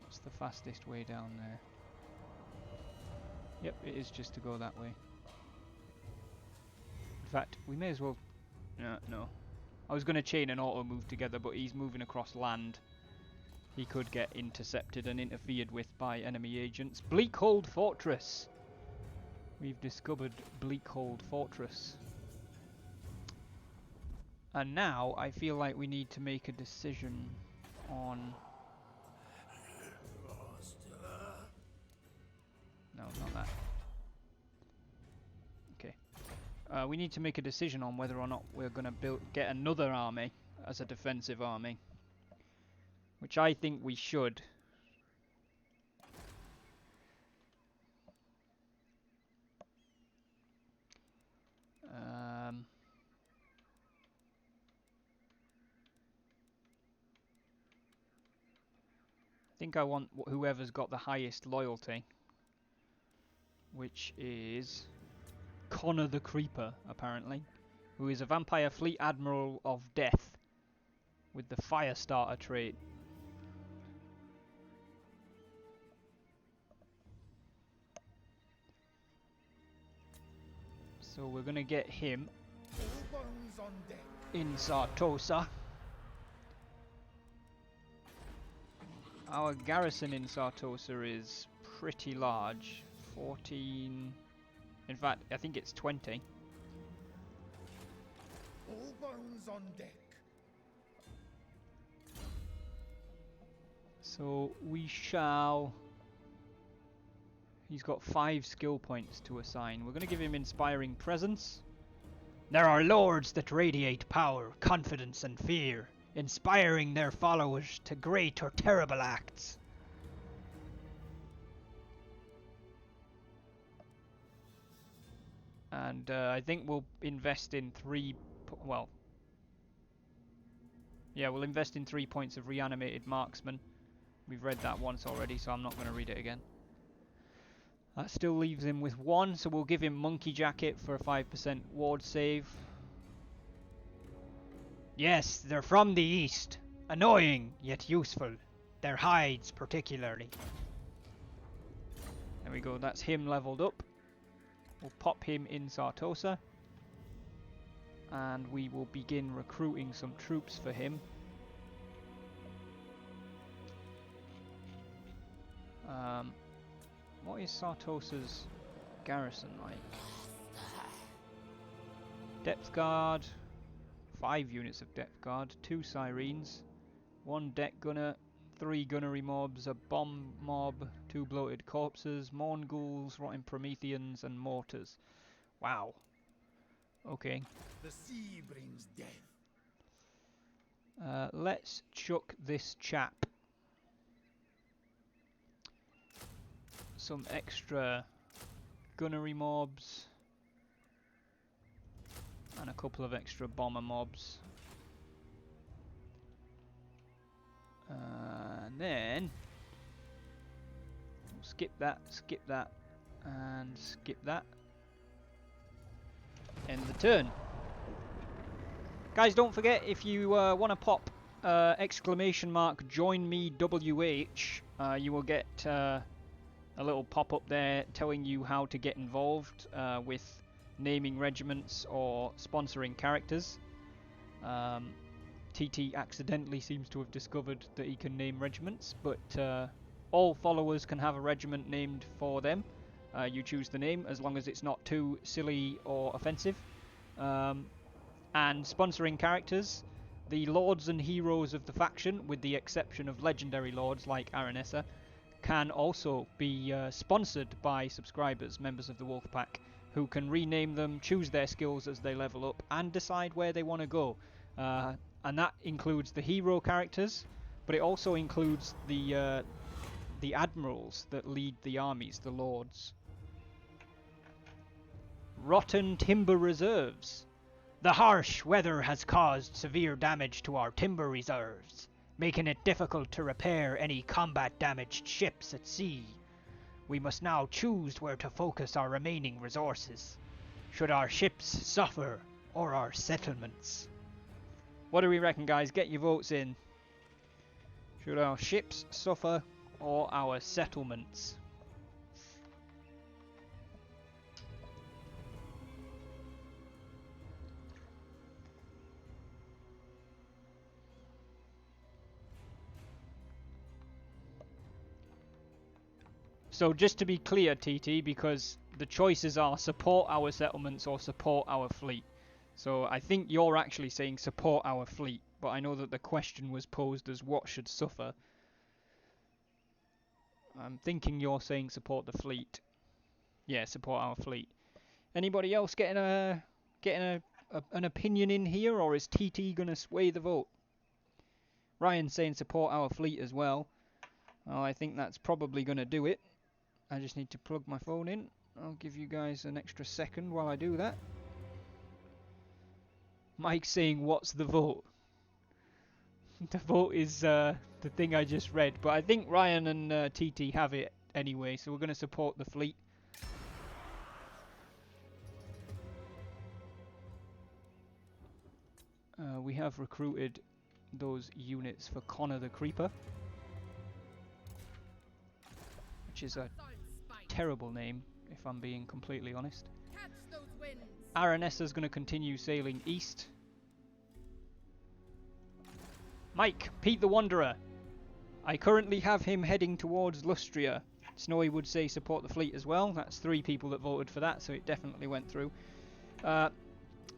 What's the fastest way down there? Yep, it is just to go that way. fact, we may as well... no. I was going to chain an auto move together, but he's moving across land. He could get intercepted and interfered with by enemy agents. Bleakhold Fortress! We've discovered Bleakhold Fortress. And now I feel like we need to make a decision on... No, not that. Okay. We need to make a decision on whether or not we're going to get another army as a defensive army. Which I think we should. I think I want whoever's got the highest loyalty. Which is Connor the Creeper, apparently. Who is a vampire fleet admiral of death. With the Firestarter trait. So we're going to get him in Sartosa. Our garrison in Sartosa is pretty large. 14... In fact, I think it's 20. All bones on deck. So we shall... He's got 5 skill points to assign. We're going to give him Inspiring Presence. There are lords that radiate power, confidence and fear, inspiring their followers to great or terrible acts. And I think we'll invest in 3... Well... Yeah, we'll invest in 3 points of Reanimated Marksman. We've read that once already, so I'm not going to read it again. That still leaves him with 1, so we'll give him Monkey Jacket for a 5% ward save. Yes, they're from the east. Annoying, yet useful. Their hides particularly. There we go, that's him leveled up. We'll pop him in Sartosa. And we will begin recruiting some troops for him. What is Sartosa's garrison like? Depth guard, 5 units of depth guard, 2 sirens, 1 deck gunner, 3 gunnery mobs, a bomb mob, 2 bloated corpses, morn ghouls, rotting prometheans, and mortars. Wow. Okay. The sea brings death. Let's chuck this chap some extra gunnery mobs and a couple of extra bomber mobs. And then we'll skip that, and skip that. End the turn. Guys, don't forget, if you want to pop exclamation mark join me WH, you will get a little pop-up there telling you how to get involved with naming regiments or sponsoring characters. TT accidentally seems to have discovered that he can name regiments, but all followers can have a regiment named for them. You choose the name as long as it's not too silly or offensive. And sponsoring characters, the lords and heroes of the faction, with the exception of legendary lords like Aranessa, can also be sponsored by subscribers, members of the Wolfpack, who can rename them, choose their skills as they level up, and decide where they want to go. And that includes the hero characters, but it also includes the admirals that lead the armies, the lords. Rotten timber reserves. The harsh weather has caused severe damage to our timber reserves, making it difficult to repair any combat-damaged ships at sea. We must now choose where to focus our remaining resources. Should our ships suffer, or our settlements? What do we reckon, guys? Get your votes in. Should our ships suffer, or our settlements? So just to be clear, TT, because the choices are support our settlements or support our fleet. So I think you're actually saying support our fleet, but I know that the question was posed as what should suffer. I'm thinking you're saying support the fleet. Yeah, support our fleet. Anybody else getting an opinion in here, or is TT gonna sway the vote? Ryan's saying support our fleet as well. Well, I think that's probably gonna do it. I just need to plug my phone in. I'll give you guys an extra second while I do that. Mike's saying, what's the vote? The vote is the thing I just read, but I think Ryan and TT have it anyway, so we're going to support the fleet. We have recruited those units for Connor the Creeper, which is a terrible name, if I'm being completely honest. Aranessa's going to continue sailing east. Mike, Pete the Wanderer. I currently have him heading towards Lustria. Snowy would say support the fleet as well. That's 3 people that voted for that, so it definitely went through.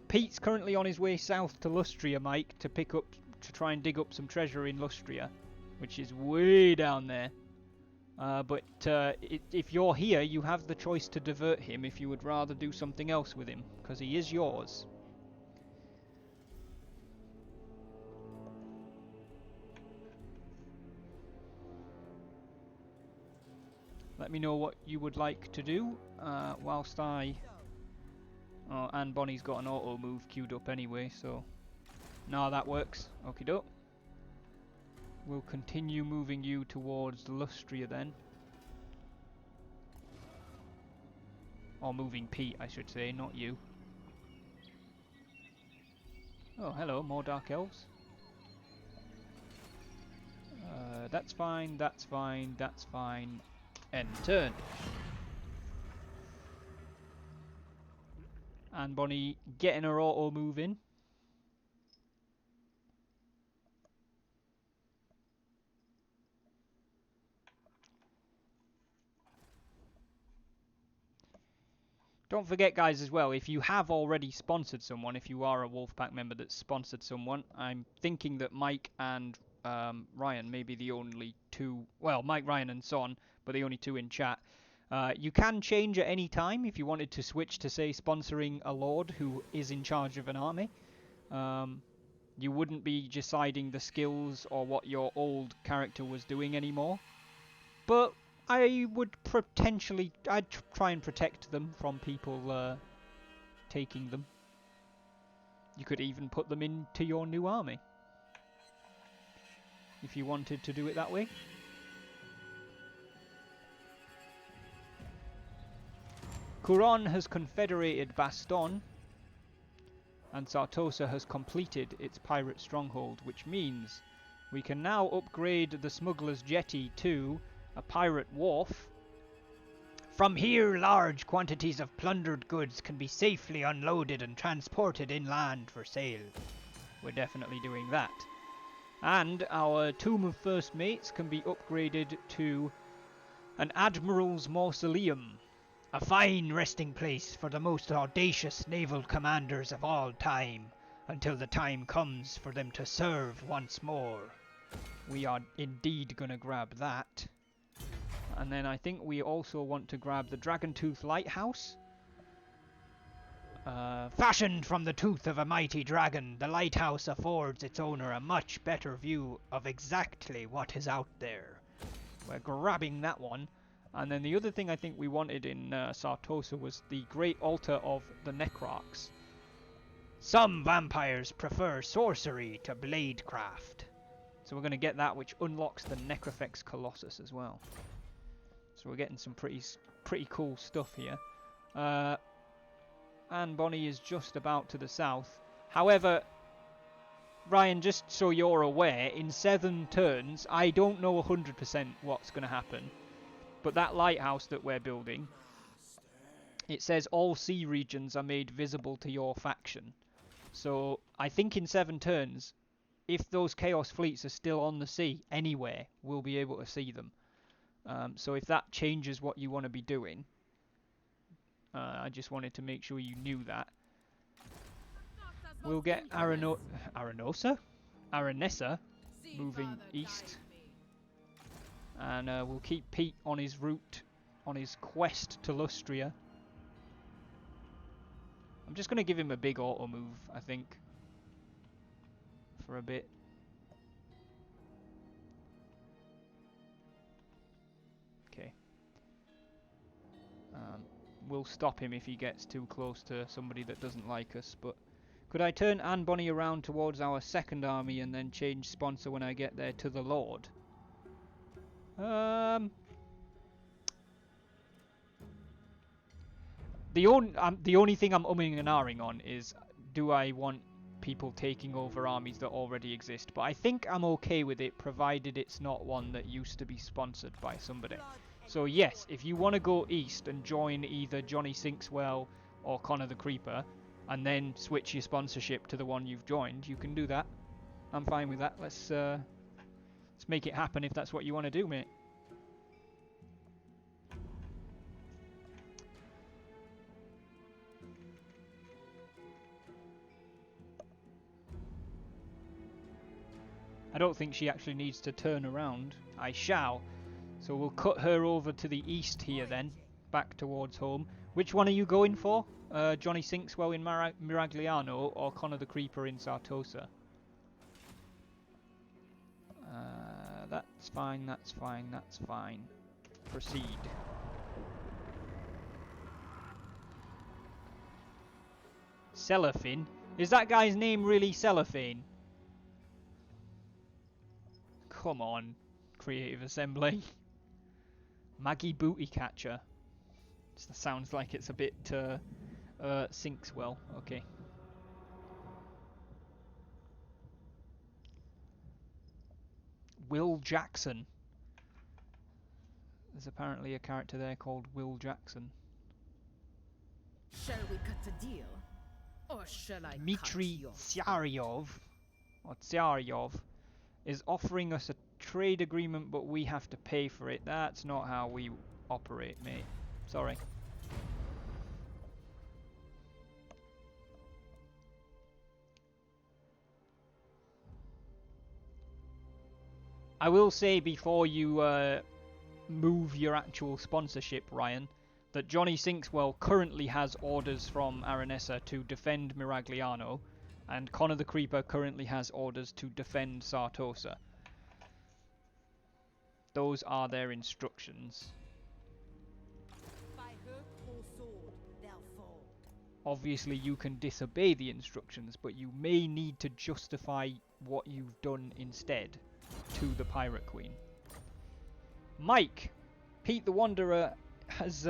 Pete's currently on his way south to Lustria, Mike, to try and dig up some treasure in Lustria, which is way down there. But if you're here, you have the choice to divert him if you would rather do something else with him, because he is yours. Let me know what you would like to do, whilst I... Oh, and Bonnie's got an auto move queued up anyway, so... No, that works. Okie doke. We'll continue moving you towards Lustria then. Or moving Pete, I should say, not you. Oh, hello, more Dark Elves. That's fine, that's fine, that's fine. End turn. And Bonnie getting her auto move in. Don't forget, guys, as well, if you have already sponsored someone, if you are a Wolfpack member that's sponsored someone, I'm thinking that Mike and Ryan may be the only 2, well, Mike, Ryan and Son, but the only 2 in chat. You can change at any time if you wanted to switch to, say, sponsoring a Lord who is in charge of an army. You wouldn't be deciding the skills or what your old character was doing anymore. But I would potentially... I'd try and protect them from people taking them. You could even put them into your new army, if you wanted to do it that way. Couron has confederated Baston, and Sartosa has completed its pirate stronghold, which means we can now upgrade the smuggler's jetty to a pirate wharf. From here, large quantities of plundered goods can be safely unloaded and transported inland for sale. We're definitely doing that. And our Tomb of First Mates can be upgraded to an Admiral's Mausoleum, a fine resting place for the most audacious naval commanders of all time, until the time comes for them to serve once more. We are indeed going to grab that. And then I think we also want to grab the Dragontooth Lighthouse. Fashioned from the tooth of a mighty dragon, the lighthouse affords its owner a much better view of exactly what is out there. We're grabbing that one. And then the other thing I think we wanted in Sartosa was the Great Altar of the Necrarchs. Some vampires prefer sorcery to bladecraft. So we're going to get that, which unlocks the Necrofex Colossus as well. So we're getting some pretty cool stuff here. And Bonnie is just about to the south. However, Ryan, just so you're aware, in 7 turns, I don't know 100% what's going to happen. But that lighthouse that we're building, it says all sea regions are made visible to your faction. So I think in 7 turns, if those Chaos fleets are still on the sea anywhere, we'll be able to see them. So if that changes what you want to be doing, I just wanted to make sure you knew that. We'll get Aranessa moving east. And we'll keep Pete on his route, on his quest to Lustria. I'm just going to give him a big auto move, I think, for a bit. Okay. We'll stop him if he gets too close to somebody that doesn't like us, but could I turn Anne Bonny around towards our second army and then change sponsor when I get there to the Lord? The only thing I'm umming and ahhing on is, do I want people taking over armies that already exist? But I think I'm okay with it, provided it's not one that used to be sponsored by somebody. So yes, if you want to go east and join either Johnny Sinkswell or Connor the Creeper, and then switch your sponsorship to the one you've joined, you can do that. I'm fine with that. Let's make it happen if that's what you want to do, mate. I don't think she actually needs to turn around. I shall. So we'll cut her over to the east here then, back towards home. Which one are you going for? Johnny Sinkswell in Miragliano or Connor the Creeper in Sartosa? That's fine, that's fine, that's fine. Proceed. Cellophane? Is that guy's name really Cellophane? Come on, Creative Assembly. Maggie Booty Catcher. That sounds like it's a bit Sinkswell. Okay. Will Jackson. There's apparently a character there called Will Jackson. Shall we cut the deal? Or shall I Dmitry Tsaryov, or Tsaryov, is offering us a trade agreement, but we have to pay for it. That's not how we operate, mate. Sorry. I will say before you move your actual sponsorship, Ryan, that Johnny Sinkswell currently has orders from Aranessa to defend Miragliano, and Connor the Creeper currently has orders to defend Sartosa. Those are their instructions. By hook or sword, they'll fall. Obviously you can disobey the instructions, but you may need to justify what you've done instead to the Pirate Queen. Mike! Pete the Wanderer has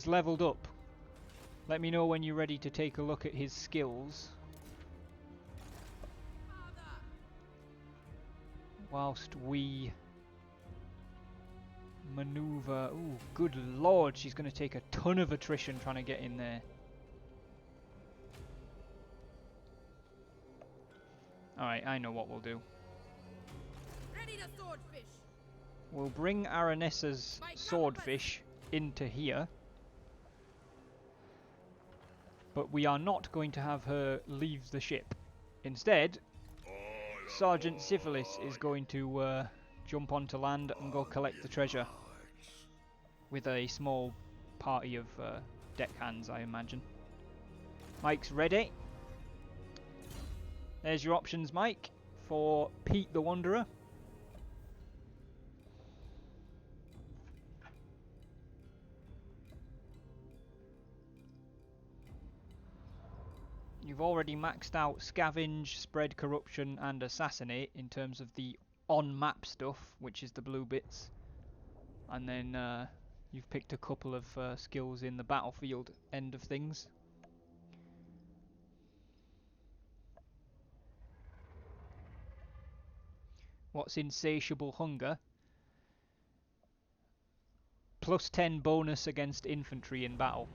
leveled up. Let me know when you're ready to take a look at his skills. Whilst we maneuver. Ooh, good lord, she's going to take a ton of attrition trying to get in there. Alright, I know what we'll do. Ready to swordfish. We'll bring Aranessa's swordfish into here. But we are not going to have her leave the ship. Instead, Sergeant Syphilis is going to jump onto land and go collect the treasure. With a small party of deckhands, I imagine. Mike's ready. There's your options, Mike, for Pete the Wanderer. You've already maxed out Scavenge, Spread Corruption and Assassinate in terms of the on-map stuff, which is the blue bits. And then you've picked a couple of skills in the battlefield end of things. What's Insatiable Hunger? Plus 10 bonus against infantry in battle.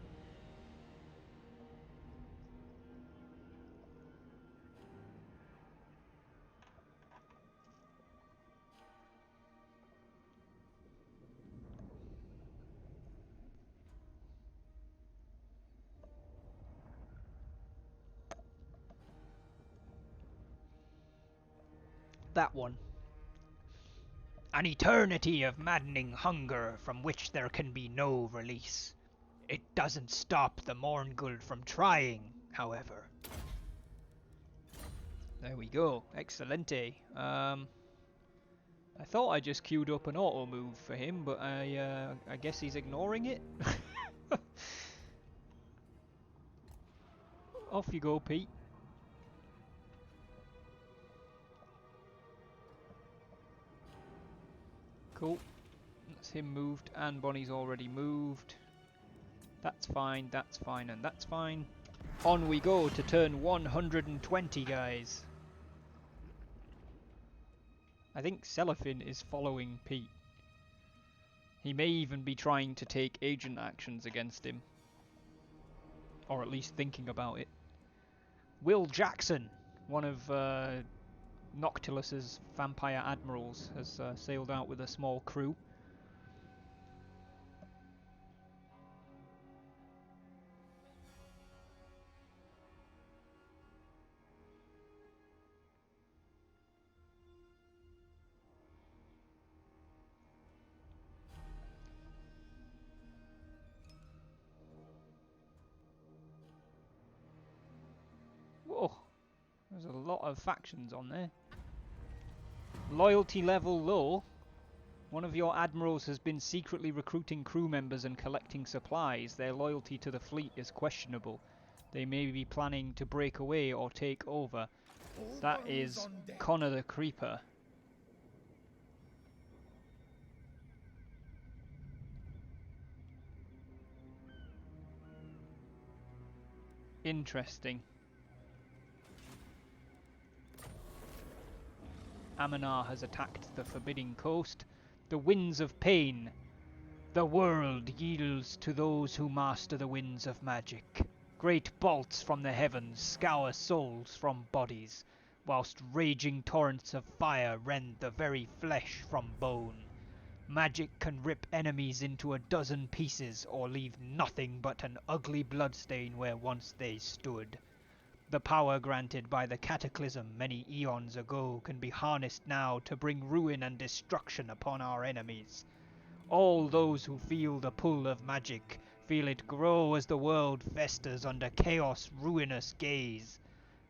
that one. An eternity of maddening hunger from which there can be no release. It doesn't stop the Morngul from trying, however. There we go. Excelente. I thought I just queued up an auto move for him, but I guess he's ignoring it. Off you go, Pete. Cool. That's him moved, and Bonnie's already moved. That's fine, and that's fine. On we go to turn 120, guys. I think Cellophane is following Pete. He may even be trying to take agent actions against him. Or at least thinking about it. Will Jackson, one of Noctilus's vampire admirals, has sailed out with a small crew. Whoa, there's a lot of factions on there. Loyalty level low. One of your admirals has been secretly recruiting crew members and collecting supplies. Their loyalty to the fleet is questionable. They may be planning to break away or take over. That is Connor the Creeper. Interesting. Amanar has attacked the Forbidding Coast. The winds of pain. The world yields to those who master the winds of magic. Great bolts from the heavens scour souls from bodies, whilst raging torrents of fire rend the very flesh from bone. Magic can rip enemies into a dozen pieces or leave nothing but an ugly bloodstain where once they stood. The power granted by the cataclysm many eons ago can be harnessed now to bring ruin and destruction upon our enemies. All those who feel the pull of magic feel it grow as the world festers under chaos' ruinous gaze.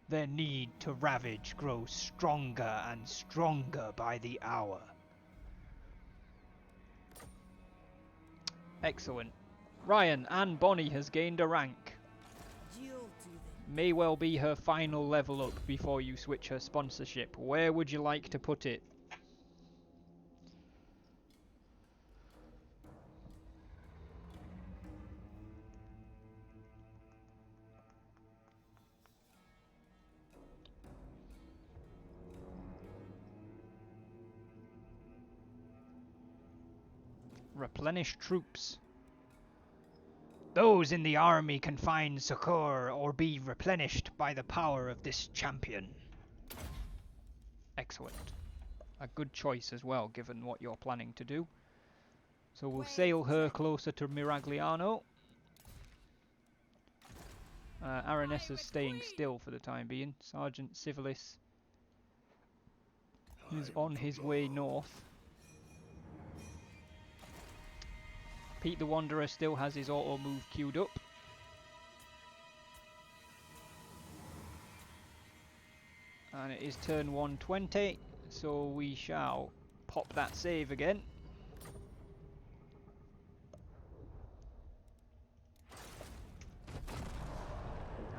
Their need to ravage grows stronger and stronger by the hour. Excellent. Ryan, Anne Bonny has gained a rank. May well be her final level up before you switch her sponsorship. Where would you like to put it? Replenish troops. Those in the army can find succor or be replenished by the power of this champion. Excellent. A good choice as well, given what you're planning to do. So we'll sail her closer to Miragliano. Aranessa's staying still for the time being. Sergeant Civilis is on his way north. Pete the Wanderer still has his auto move queued up. And it is turn 120, so we shall pop that save again.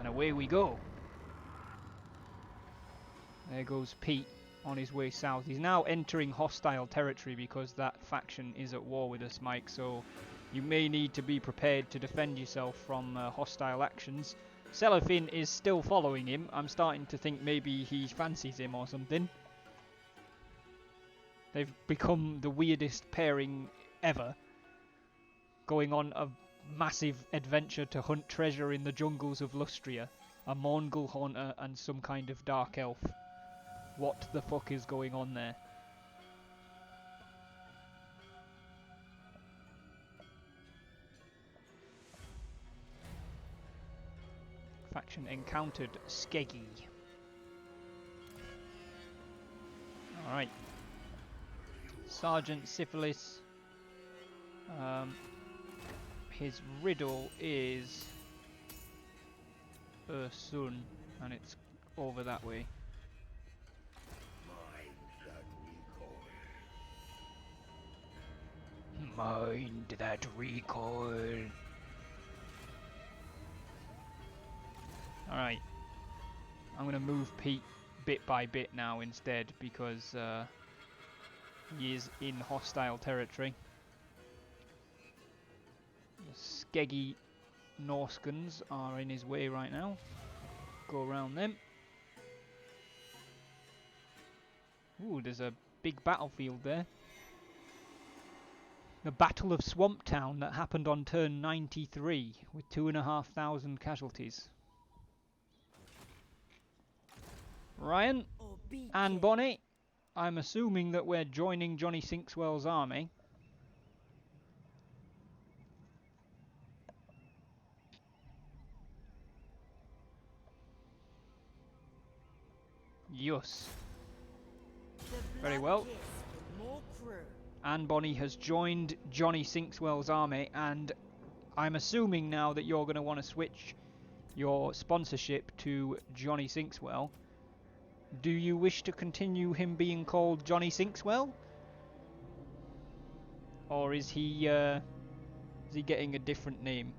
And away we go. There goes Pete on his way south. He's now entering hostile territory because that faction is at war with us, Mike, so you may need to be prepared to defend yourself from hostile actions. Cellophane is still following him. I'm starting to think maybe he fancies him or something. They've become the weirdest pairing ever, going on a massive adventure to hunt treasure in the jungles of Lustria. A Morngul haunter and some kind of dark elf. What the fuck is going on there? Faction encountered Skeggy. Alright. Sergeant Syphilis. His riddle is son, and it's over that way. Mind that recoil. Alright. I'm gonna move Pete bit by bit now instead, because he is in hostile territory. The skeggy Norskans are in his way right now. Go around them. Ooh, there's a big battlefield there. The Battle of Swamptown that happened on turn 93 with 2,500 casualties. Ryan and Bonnie, I'm assuming that we're joining Johnny Sinkswell's army. Yes. Very well. Anne Bonny has joined Johnny Sinkswell's army, and I'm assuming now that you're going to want to switch your sponsorship to Johnny Sinkswell. Do you wish to continue him being called Johnny Sinkswell? Or is he getting a different name?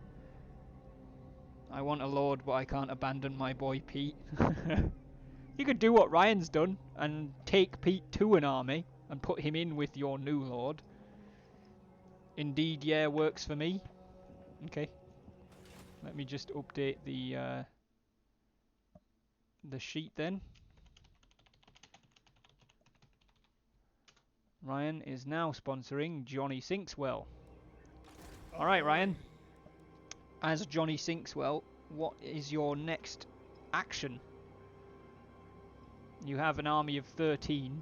I want a lord, but I can't abandon my boy Pete. You could do what Ryan's done and take Pete to an army and put him in with your new lord. Indeed, yeah, works for me. Okay. Let me just update the sheet then. Ryan is now sponsoring Johnny Sinkswell. Alright, Ryan. As Johnny Sinkswell, what is your next action? You have an army of 13.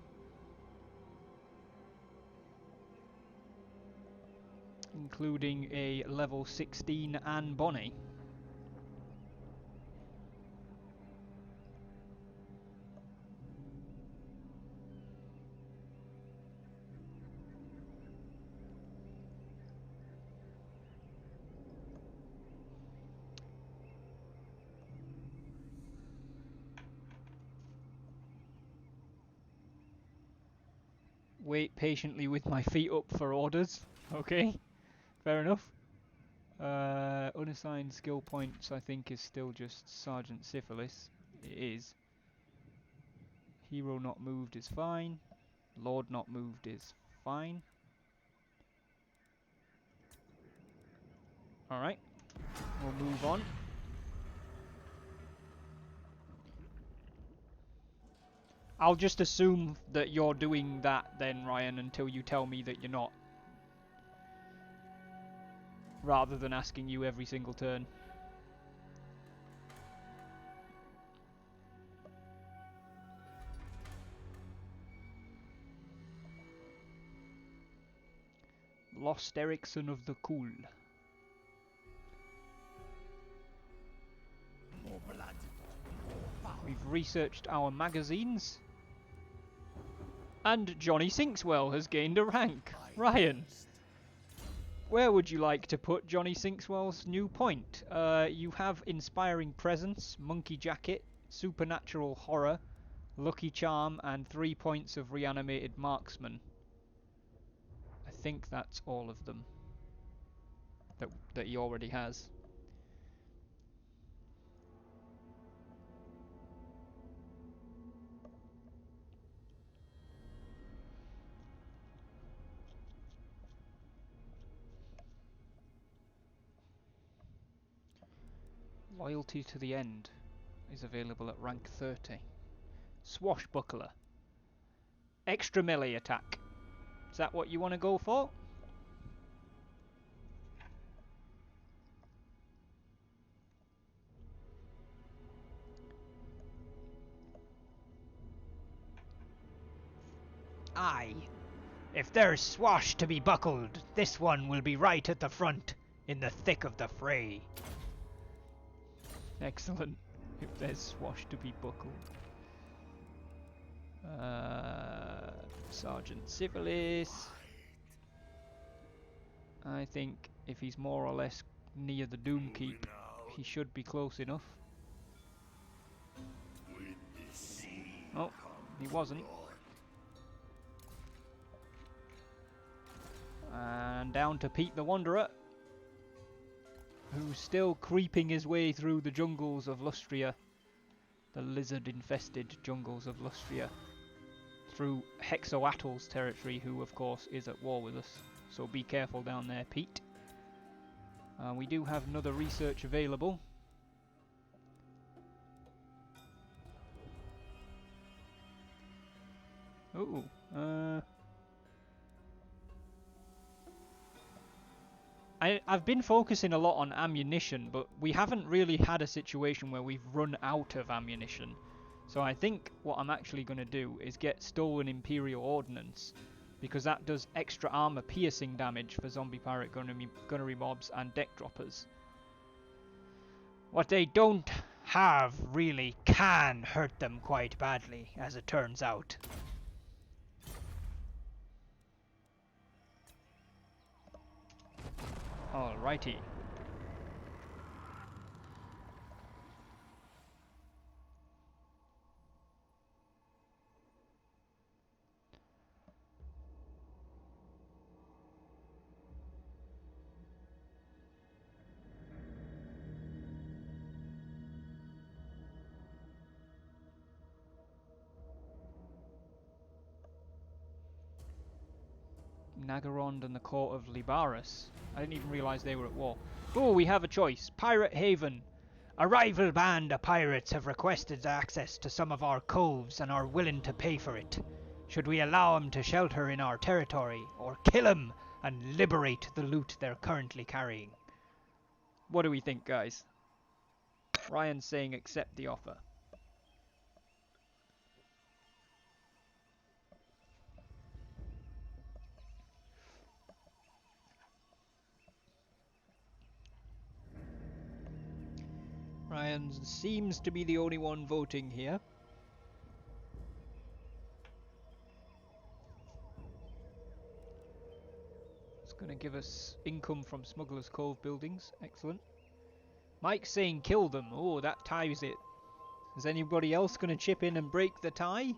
Including a level 16 Anne Bonny. Wait patiently with my feet up for orders. Okay, fair enough. Unassigned skill points, I think, is still just Sergeant Syphilis. It is. Hero not moved is fine. Lord not moved is fine. Alright, we'll move on. I'll just assume that you're doing that then, Ryan, until you tell me that you're not. Rather than asking you every single turn. Lost Ericsson of the Cool. More blood, more power. We've researched our magazines. And Johnny Sinkswell has gained a rank. Ryan, where would you like to put Johnny Sinkswell's new point? You have Inspiring Presence, Monkey Jacket, Supernatural Horror, Lucky Charm, and 3 points of Reanimated Marksman. I think that's all of them that he already has. Loyalty to the End is available at rank 30. Swashbuckler. Extra melee attack. Is that what you want to go for? Aye. If there's swash to be buckled, this one will be right at the front, in the thick of the fray. Excellent. If there's swash to be buckled. Sergeant Civilis. I think if he's more or less near the Doom Keep, he should be close enough. Oh, he wasn't. And down to Pete the Wanderer, who's still creeping his way through the jungles of Lustria, the lizard-infested jungles of Lustria, through Hexoatl's territory, who of course is at war with us. So be careful down there, Pete. We do have another research available. Ooh, I've been focusing a lot on ammunition, but we haven't really had a situation where we've run out of ammunition. So I think what I'm actually going to do is get stolen Imperial Ordnance, because that does extra armor piercing damage for zombie pirate gunnery mobs and deck droppers. What they don't have really can hurt them quite badly, as it turns out. Alrighty. Nagarond and the court of Libaris. I didn't even realise they were at war. Oh, we have a choice. Pirate Haven. A rival band of pirates have requested access to some of our coves and are willing to pay for it. Should we allow them to shelter in our territory, or kill them and liberate the loot they're currently carrying? What do we think, guys? Ryan's saying accept the offer. Ryan seems to be the only one voting here. It's going to give us income from Smuggler's Cove buildings. Excellent. Mike's saying kill them. Oh, that ties it. Is anybody else going to chip in and break the tie?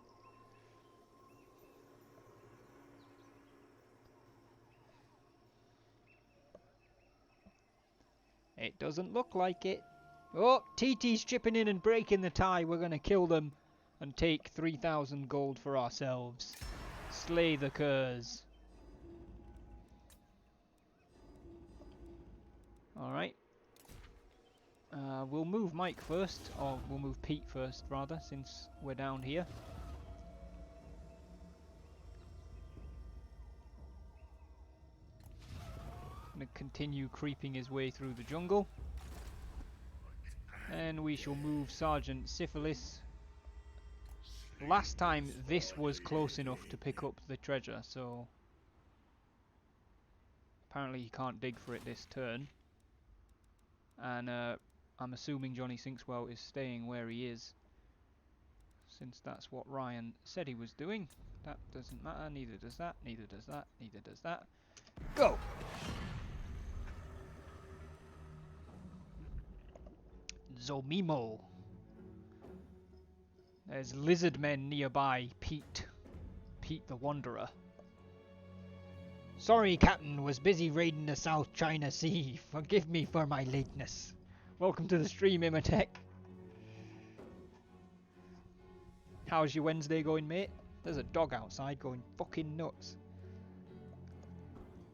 It doesn't look like it. Oh, TT's chipping in and breaking the tie. We're going to kill them and take 3,000 gold for ourselves. Slay the curs. Alright. We'll move Mike first, or we'll move Pete first rather, since we're down here. Gonna continue creeping his way through the jungle. And we shall move Sergeant Syphilis. Last time this was close enough to pick up the treasure, so apparently he can't dig for it this turn. And I'm assuming Johnny Sinkswell is staying where he is, since that's what Ryan said he was doing. That doesn't matter, neither does that, neither does that, neither does that. Go! Zomimo. There's lizard men nearby. Pete the Wanderer. Sorry, Captain, was busy raiding the South China Sea. Forgive me for my lateness. Welcome to the stream, Imatech. How's your Wednesday going, mate? There's a dog outside going fucking nuts.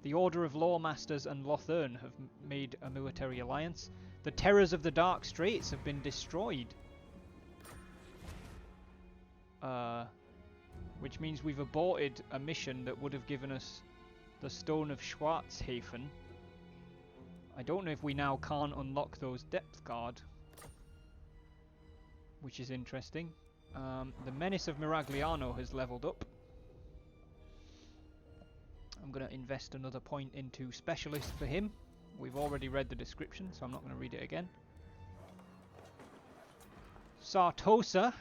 The Order of Lawmasters and Lothern have made a military alliance. The Terrors of the Dark Straits have been destroyed. Which means we've aborted a mission that would have given us the Stone of Schwarzhafen. I don't know if we now can't unlock those Depth Guard, which is interesting. The Menace of Miragliano has leveled up. I'm going to invest another point into Specialist for him. We've already read the description, so I'm not going to read it again. Sartosa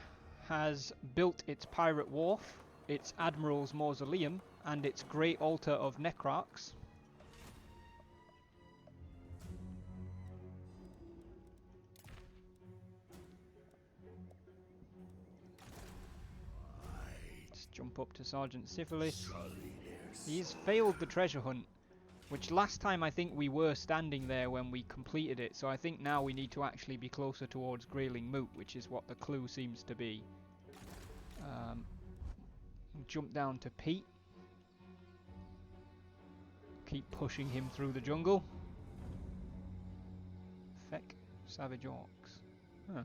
has built its pirate wharf, its admiral's mausoleum, and its great altar of necrarchs. Let's jump up to Sergeant Syphilis. He's failed the treasure hunt, which last time I think we were standing there when we completed it, so I think now we need to actually be closer towards Grayling Moot, which is what the clue seems to be. Jump down to Pete. Keep pushing him through the jungle. Feck, savage orcs. Huh.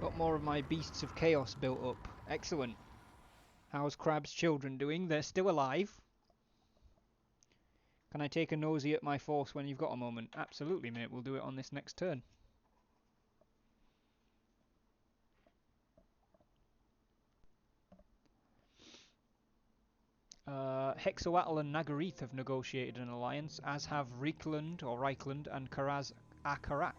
Got more of my Beasts of Chaos built up. Excellent. How's Crab's children doing? They're still alive. Can I take a nosy at my force when you've got a moment? Absolutely, mate. We'll do it on this next turn. Hexoatl and Nagareeth have negotiated an alliance, as have Reikland and Karaz Akarak.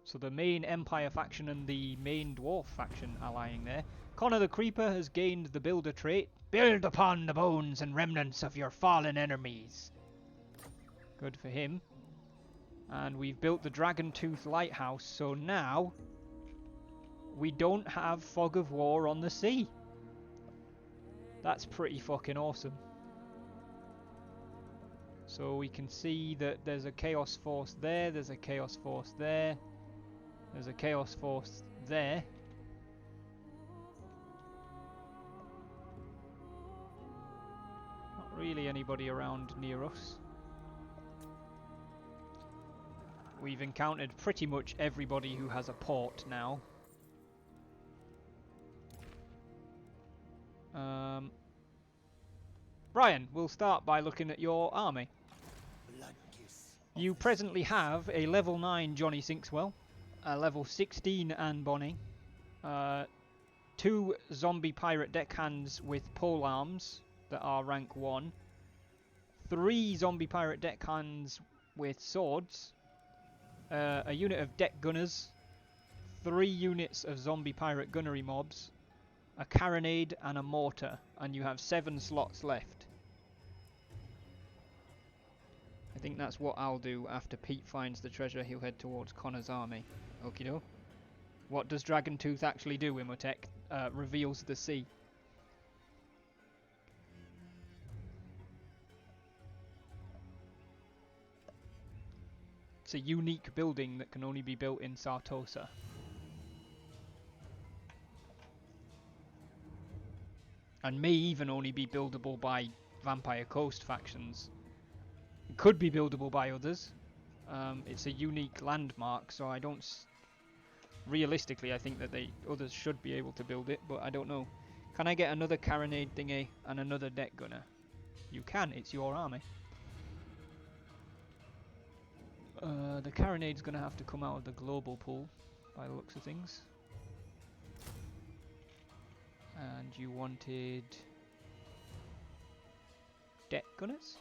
So the main Empire faction and the main Dwarf faction allying there. Connor the Creeper has gained the Builder trait. Build upon the bones and remnants of your fallen enemies. Good for him. And we've built the Dragon Tooth Lighthouse, so now we don't have Fog of War on the sea. That's pretty fucking awesome. So we can see that there's a Chaos Force there, there's a Chaos Force there, there's a Chaos Force there. Not really anybody around near us. We've encountered pretty much everybody who has a port now. Brian, we'll start by looking at your army. You presently have a level 9 Johnny Sinkswell, a level 16 Anne Bonny, 2 zombie pirate deckhands with pole arms that are rank 1, 3 zombie pirate deckhands with swords, a unit of deck gunners, 3 units of zombie pirate gunnery mobs, a carronade and a mortar, and you have 7 slots left. I think that's what I'll do after Pete finds the treasure. He'll head towards Connor's army. Okie doke. What does Dragon Tooth actually do, Imhotep? Reveals the sea. It's a unique building that can only be built in Sartosa. And may even only be buildable by Vampire Coast factions. It could be buildable by others. It's a unique landmark, so I don't... Realistically, I think that others should be able to build it, but I don't know. Can I get another carronade thingy and another deck gunner? You can, it's your army. The carronade's going to have to come out of the global pool, by the looks of things. And you wanted deck gunners,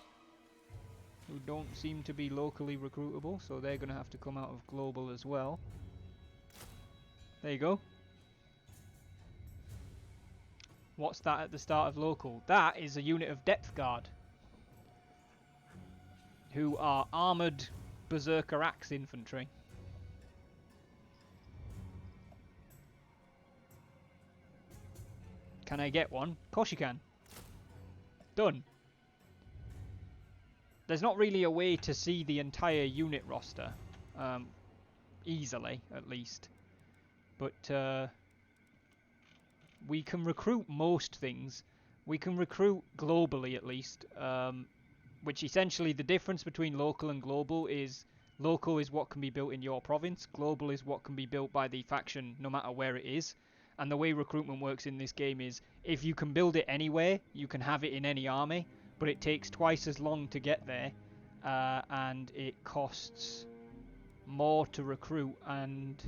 who don't seem to be locally recruitable, so they're going to have to come out of global as well. There you go. What's that at the start of local? That is a unit of depth guard, who are armoured berserker axe infantry. Can I get one? Of course you can. Done. There's not really a way to see the entire unit roster, easily at least, but we can recruit most things. We can recruit globally at least, which essentially the difference between local and global is local is what can be built in your province, global is what can be built by the faction no matter where it is. And the way recruitment works in this game is if you can build it anywhere, you can have it in any army, but it takes twice as long to get there, and it costs more to recruit, and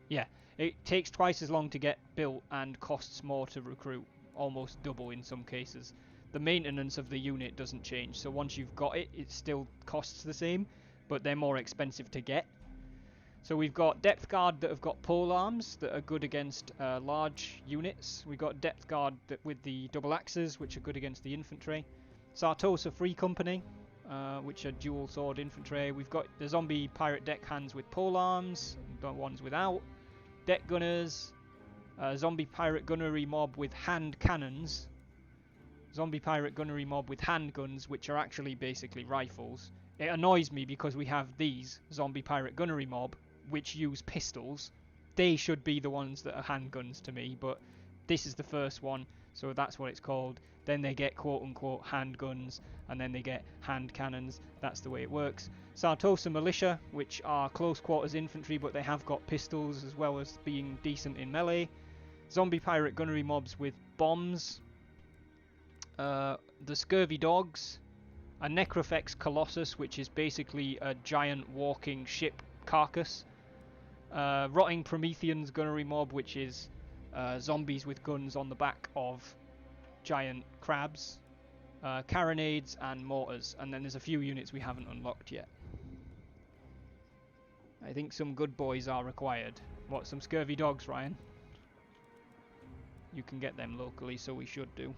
yeah, it takes twice as long to get built and costs more to recruit, almost double in some cases. the maintenance of the unit doesn't change. So once you've got it, it still costs the same, but they're more expensive to get. So we've got Depth Guard that have got pole arms that are good against large units. We've got Depth Guard with the double axes, which are good against the infantry. Sartosa Free Company, which are dual sword infantry. We've got the zombie pirate deckhands with pole arms, the ones without. Deck gunners, zombie pirate gunnery mob with hand cannons. Zombie pirate gunnery mob with handguns, which are actually basically rifles. It annoys me because we have these zombie pirate gunnery mob, which use pistols. They should be the ones that are handguns to me, but this is the first one, so that's what it's called. Then they get quote-unquote handguns, and then they get hand cannons. That's the way it works. Sartosa Militia, which are close-quarters infantry, but they have got pistols as well as being decent in melee. Zombie pirate gunnery mobs with bombs. The Scurvy Dogs. A Necrofex Colossus, which is basically a giant walking ship carcass. Rotting Prometheans gunnery mob, which is zombies with guns on the back of giant crabs. Carronades and mortars, and then there's a few units we haven't unlocked yet. I think some good boys are required. What, some Scurvy Dogs, Ryan? You can get them locally, so we should do.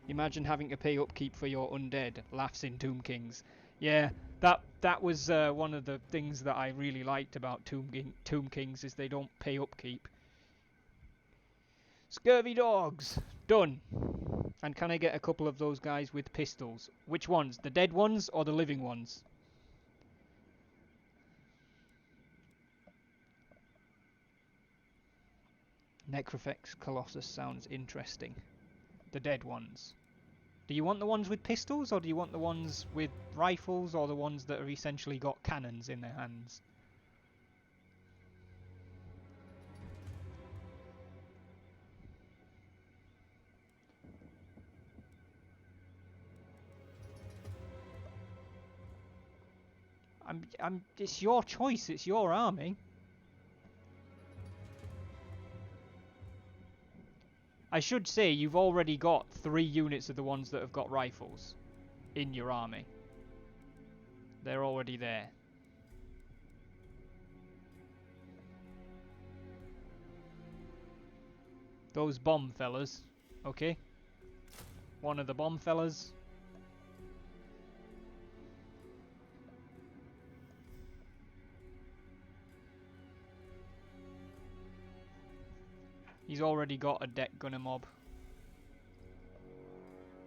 Imagine having to pay upkeep for your undead, laughs in Tomb Kings. Yeah, that was one of the things that I really liked about Tomb Kings, is they don't pay upkeep. Scurvy Dogs! Done! And can I get a couple of those guys with pistols? Which ones? The dead ones or the living ones? Necrofex Colossus sounds interesting. The dead ones. Do you want the ones with pistols, or do you want the ones with rifles, or the ones that have essentially got cannons in their hands? It's your choice, it's your army. I should say you've already got 3 units of the ones that have got rifles in your army. They're already there. Those bomb fellas, okay? One of the bomb fellas. He's already got a deck gunner mob.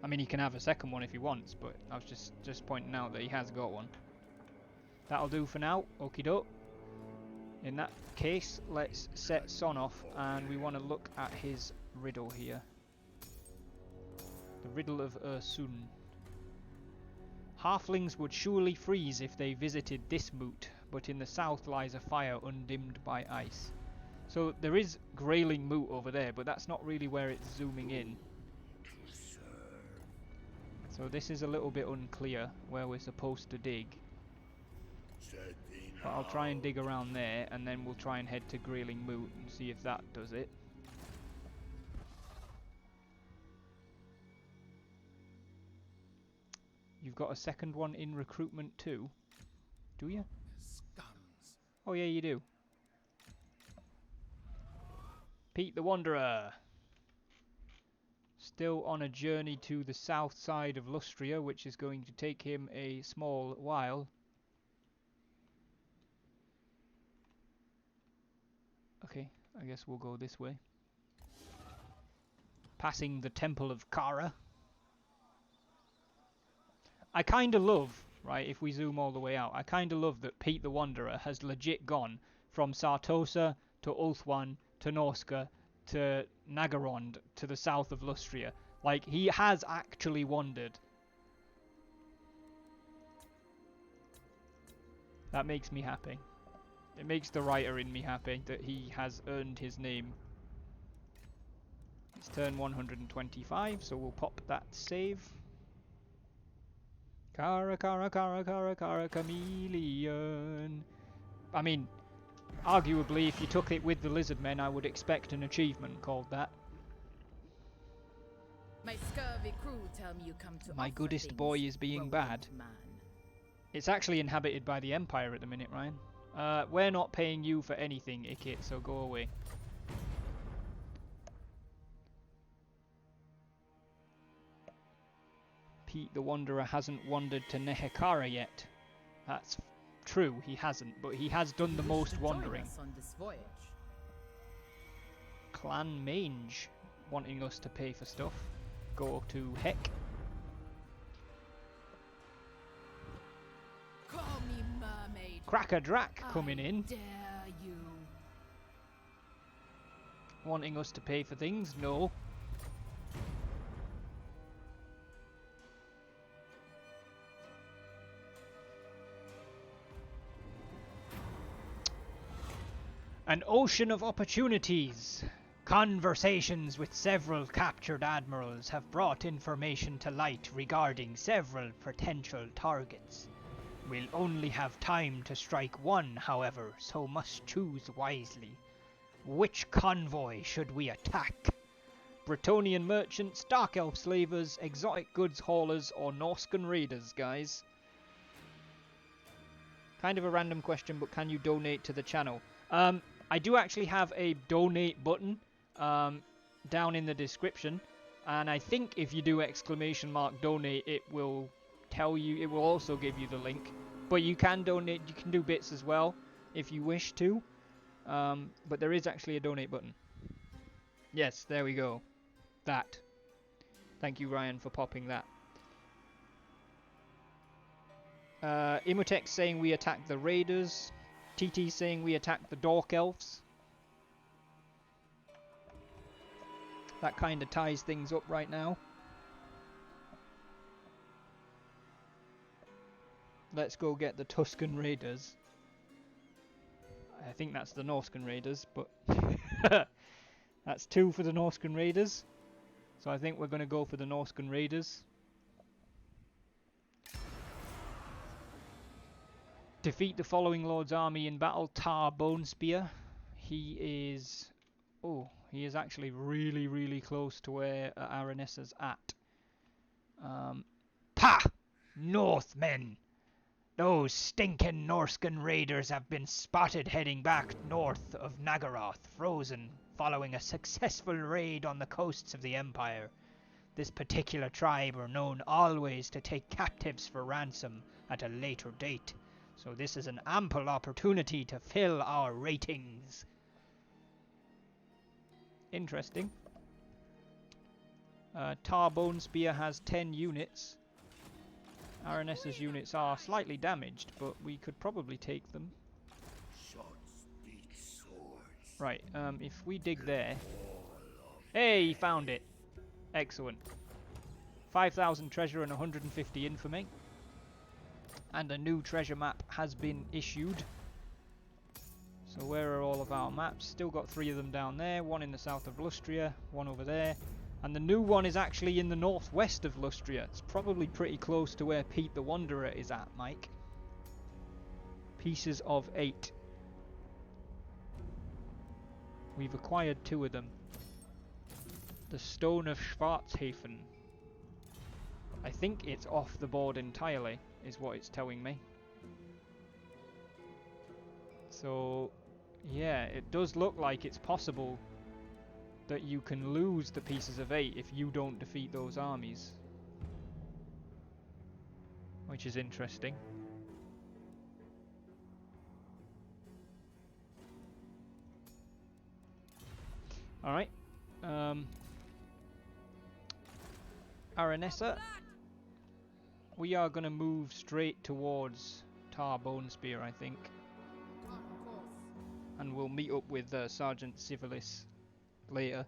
I mean, he can have a second one if he wants, but I was just pointing out that he has got one. That'll do for now. Okie doke. In that case, let's set Son off, and we want to look at his riddle here. The riddle of Ursun. Halflings would surely freeze if they visited this moot, but in the south lies a fire undimmed by ice. So there is Grayling Moot over there, but that's not really where it's zooming in. So this is a little bit unclear where we're supposed to dig. But I'll try and dig around there, and then we'll try and head to Grayling Moot and see if that does it. You've got a second one in recruitment too, do you? Oh yeah, you do. Pete the Wanderer. Still on a journey to the south side of Lustria, which is going to take him a small while. Okay, I guess we'll go this way. Passing the Temple of Kara. I kinda love, right, if we zoom all the way out, I kinda love that Pete the Wanderer has legit gone from Sartosa to Ulthuan to Norska to Nagarond to the south of Lustria. Like, he has actually wandered. That makes me happy. It makes the writer in me happy that he has earned his name. It's turn 125, so we'll pop that save. Kara, Kara, Kara, Kara, Kara, Chameleon. I mean, arguably, if you took it with the Lizardmen, I would expect an achievement called that. My scurvy crew tell me you come to My offer goodest things, boy is being bad. rodent man. It's actually inhabited by the Empire at the minute, Ryan. We're not paying you for anything, Ikit, so go away. Pete the Wanderer hasn't wandered to Nehekara yet. That's true, he hasn't, but he has done the Wish most to join wandering. us on this voyage. Clan Mange wanting us to pay for stuff. Go to heck. Call me mermaid. Cracker Drac coming in, Dare you? wanting us to pay for things. No. An ocean of opportunities. Conversations with several captured admirals have brought information to light regarding several potential targets. We'll only have time to strike one, however, so must choose wisely. Which convoy should we attack? Bretonnian merchants, Dark Elf slavers, exotic goods haulers, or Norscan raiders, guys? Kind of a random question, but can you donate to the channel? I do actually have a donate button down in the description, and I think if you do !donate, it will tell you, it will also give you the link. But you can donate, you can do bits as well if you wish to, but there is actually a donate button. Yes, there we go. That. Thank you, Ryan, for popping that. Imhotep saying we attack the raiders. TT saying we attack the Dork Elves. That kind of ties things up right now. Let's go get the Tuscan Raiders. I think that's the Norscan Raiders, but that's 2 for the Norscan Raiders. So I think we're going to go for the Norscan Raiders. Defeat the following Lord's army in battle. Tar Bonespear. He is... Oh, he is actually really, really close to where Aranessa's at. Pah! Northmen! Those stinking Norscan raiders have been spotted heading back north of Nagaroth, frozen, following a successful raid on the coasts of the Empire. This particular tribe are known always to take captives for ransom at a later date, so this is an ample opportunity to fill our ratings. Interesting. Tar Bonespear has 10 units. Aranessa's units are slightly damaged, but we could probably take them. Right, if we dig there... Hey, he found it! Excellent. 5,000 treasure and 150 infamy. And a new treasure map has been issued. So where are all of our maps? Still got 3 of them down there. 1 in the south of Lustria, 1 over there. And the new one is actually in the northwest of Lustria. It's probably pretty close to where Pete the Wanderer is at, Mike. Pieces of 8. We've acquired 2 of them. The Stone of Schwarzhafen. I think it's off the board entirely, is what it's telling me. So, yeah, it does look like it's possible that you can lose the pieces of 8 if you don't defeat those armies. Which is interesting. Alright. Aranessa. We are going to move straight towards Tar Bonespear, I think. And we'll meet up with Sergeant Civilis later.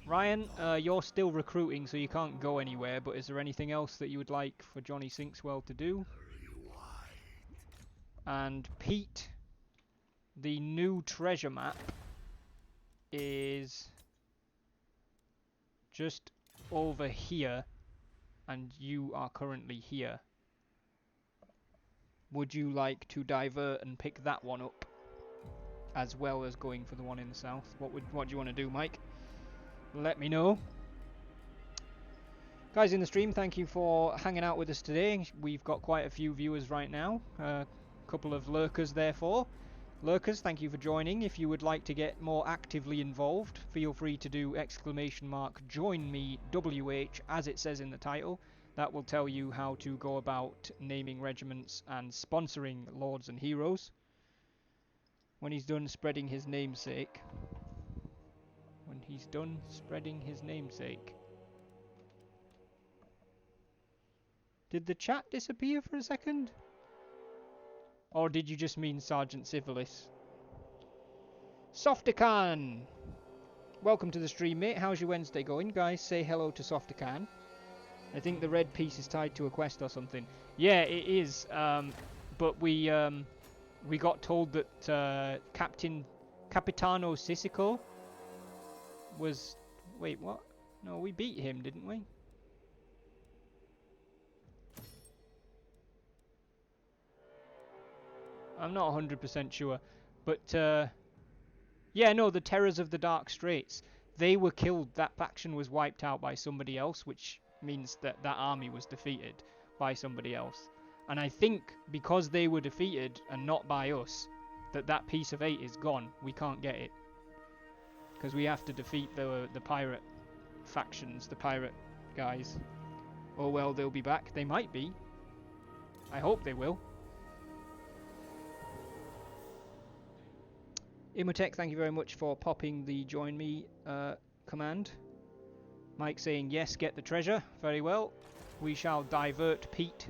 Ryan, you're still recruiting, so you can't go anywhere, but is there anything else that you would like for Johnny Sinkswell to do? And Pete, the new treasure map is just over here, and you are currently here. would you like to divert and pick that one up, as well as going for the one in the south? What do you want to do, Mike? Let me know. Guys in the stream, thank you for hanging out with us today. We've got quite a few viewers right now. A couple of lurkers, therefore. Lurkers, thank you for joining. If you would like to get more actively involved, feel free to do !join me WH as it says in the title. That will tell you how to go about naming regiments and sponsoring lords and heroes. When he's done spreading his namesake. When he's done spreading his namesake. Did the chat disappear for a second? Or did you just mean Sergeant Civilis? Softican! Welcome to the stream, mate. How's your Wednesday going? Guys, say hello to Softican. I think the red piece is tied to a quest or something. Yeah, it is. But we got told that Capitano Sisico was... Wait, what? No, we beat him, didn't we? I'm not 100% sure, but yeah, no, the Terrors of the Dark Straits, they were killed. That faction was wiped out by somebody else, which means that that army was defeated by somebody else. And I think because they were defeated and not by us, that piece of 8 is gone. We can't get it because we have to defeat the pirate factions, the pirate guys. Oh well, they'll be back. They might be. I hope they will. Imotech, thank you very much for popping the join me command. Mike saying yes, get the treasure. Very well. We shall divert Pete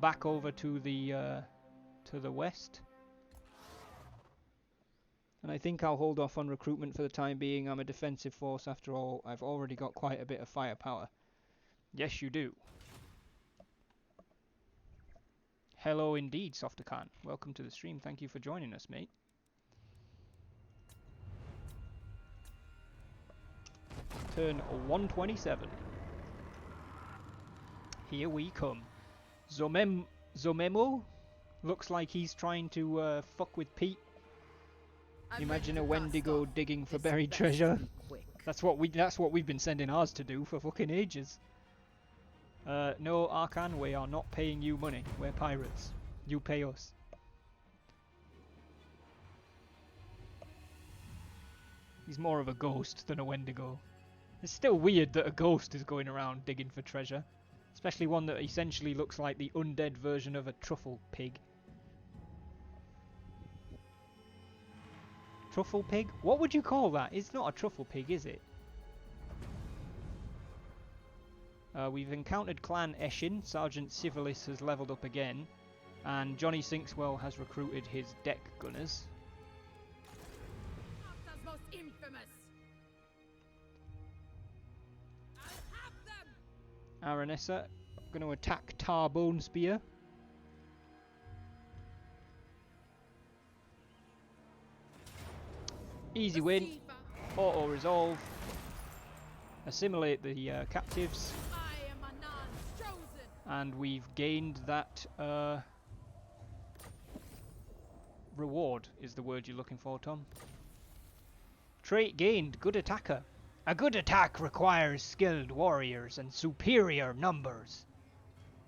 back over to the west. And I think I'll hold off on recruitment for the time being. I'm a defensive force after all. I've already got quite a bit of firepower. Yes, you do. Hello indeed, Softakan. Welcome to the stream. Thank you for joining us, mate. Turn 127. Here we come. Zomemo looks like he's trying to fuck with Pete. Imagine a Wendigo digging for buried treasure. That's what we've been sending ours to do for fucking ages. No, Arkan, we are not paying you money. We're pirates. You pay us. He's more of a ghost than a Wendigo. It's still weird that a ghost is going around digging for treasure. Especially one that essentially looks like the undead version of a truffle pig. Truffle pig? What would you call that? It's not a truffle pig, is it? We've encountered Clan Eshin. Sergeant Civilis has leveled up again. And Johnny Sinkswell has recruited his deck gunners. Most infamous. Aranessa going to attack Tarbone Spear. Easy win. Auto resolve. Assimilate the captives. And we've gained that reward is the word you're looking for, Tom. Trait gained, good attacker. A good attack requires skilled warriors and superior numbers.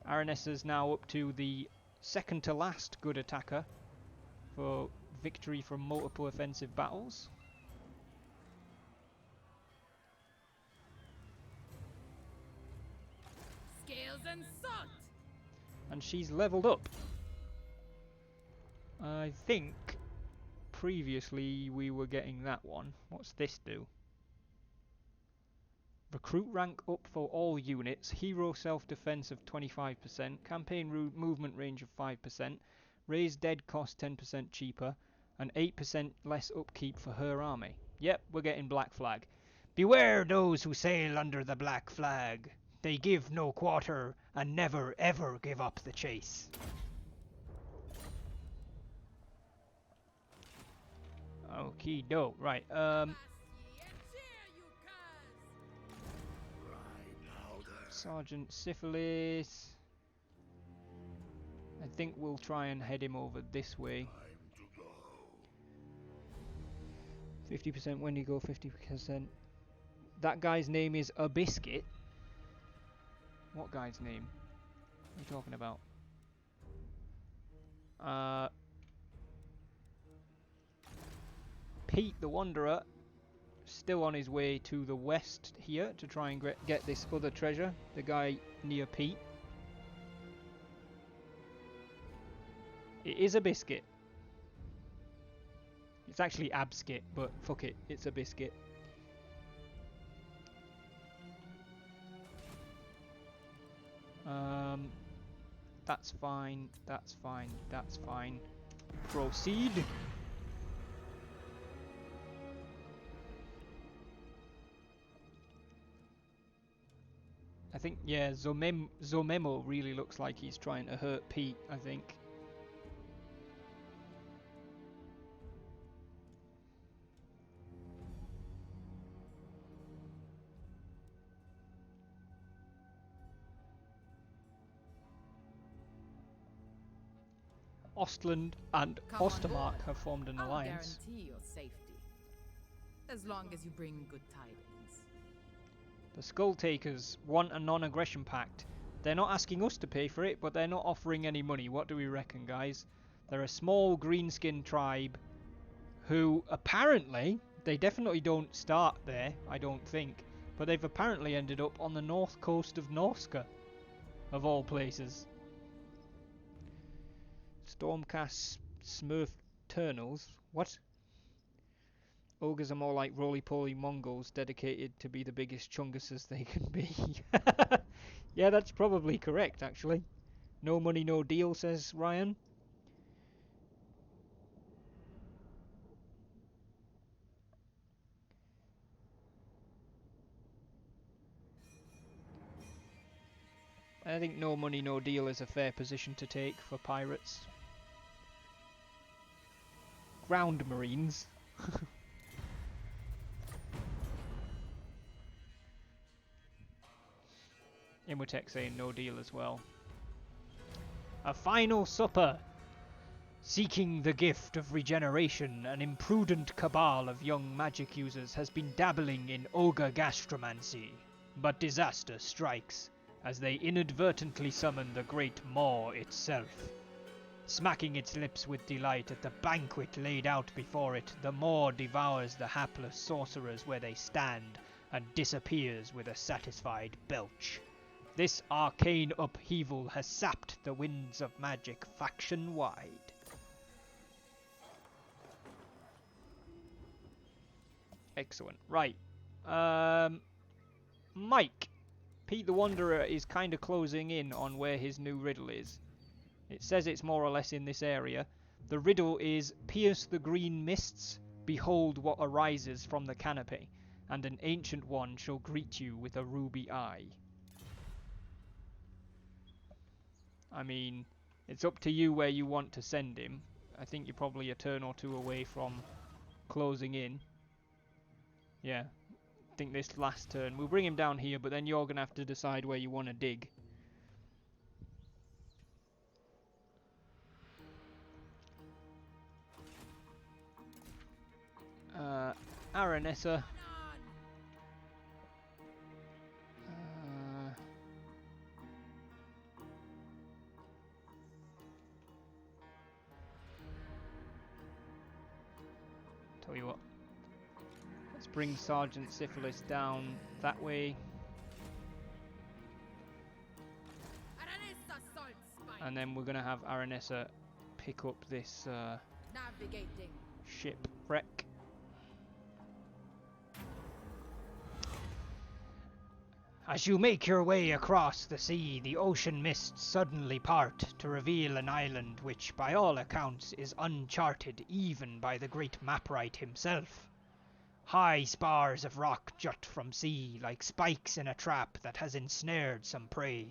Aranessa's now up to the second to last good attacker for victory from multiple offensive battles. Scales and salt. And she's leveled up. I think previously we were getting that one. What's this do? Recruit rank up for all units, hero self-defense of 25%, campaign movement range of 5%, raise dead cost 10% cheaper, and 8% less upkeep for her army. Yep, we're getting black flag. Beware those who sail under the black flag. They give no quarter and never ever give up the chase. Okie doke, right, Sergeant Syphilis. I think we'll try and head him over this way. 50% Wendigo, 50%. That guy's name is A Biscuit. What guy's name? What are you talking about? Pete the Wanderer, still on his way to the west here to try and get this other treasure. The guy near Pete. It is a biscuit. It's actually Abskit, but fuck it, it's a biscuit. That's fine, that's fine, that's fine. Proceed. I think, yeah, Zomemo really looks like he's trying to hurt Pete, I think. Ostland and Come on Ostermark board. have formed an I'll alliance. guarantee your safety. As long as you bring good tidings. The Skull Takers want a non-aggression pact. They're not asking us to pay for it, but they're not offering any money. What do we reckon, guys? They're a small green-skinned tribe who apparently, they definitely don't start there, I don't think, but they've apparently ended up on the north coast of Norska, of all places. Stormcast Smurf Turnals? What? Ogres are more like roly-poly Mongols dedicated to be the biggest chunguses they can be. Yeah, that's probably correct, actually. No money, no deal, says Ryan. I think no money, no deal is a fair position to take for pirates. Ground Marines. Imhotep saying no deal as well. A final supper! Seeking the gift of regeneration, an imprudent cabal of young magic users has been dabbling in ogre gastromancy. But disaster strikes, as they inadvertently summon the great Maw itself. Smacking its lips with delight at the banquet laid out before it, the Maw devours the hapless sorcerers where they stand, and disappears with a satisfied belch. This arcane upheaval has sapped the winds of magic faction-wide. Excellent. Right. Mike. Pete the Wanderer is kind of closing in on where his new riddle is. It says it's more or less in this area. The riddle is, pierce the green mists, behold what arises from the canopy, and an ancient one shall greet you with a ruby eye. I mean, it's up to you where you want to send him. I think you're probably a turn or two away from closing in. Yeah, I think this last turn. We'll bring him down here, but then you're going to have to decide where you want to dig. Aranessa. Tell you what. Let's bring Sergeant Syphilis down that way. Aranessa, Saltspite. And then we're going to have Aranessa pick up this Navigating. shipwreck. As you make your way across the sea, the ocean mists suddenly part to reveal an island which, by all accounts, is uncharted even by the great Mapwright himself. High spars of rock jut from sea like spikes in a trap that has ensnared some prey.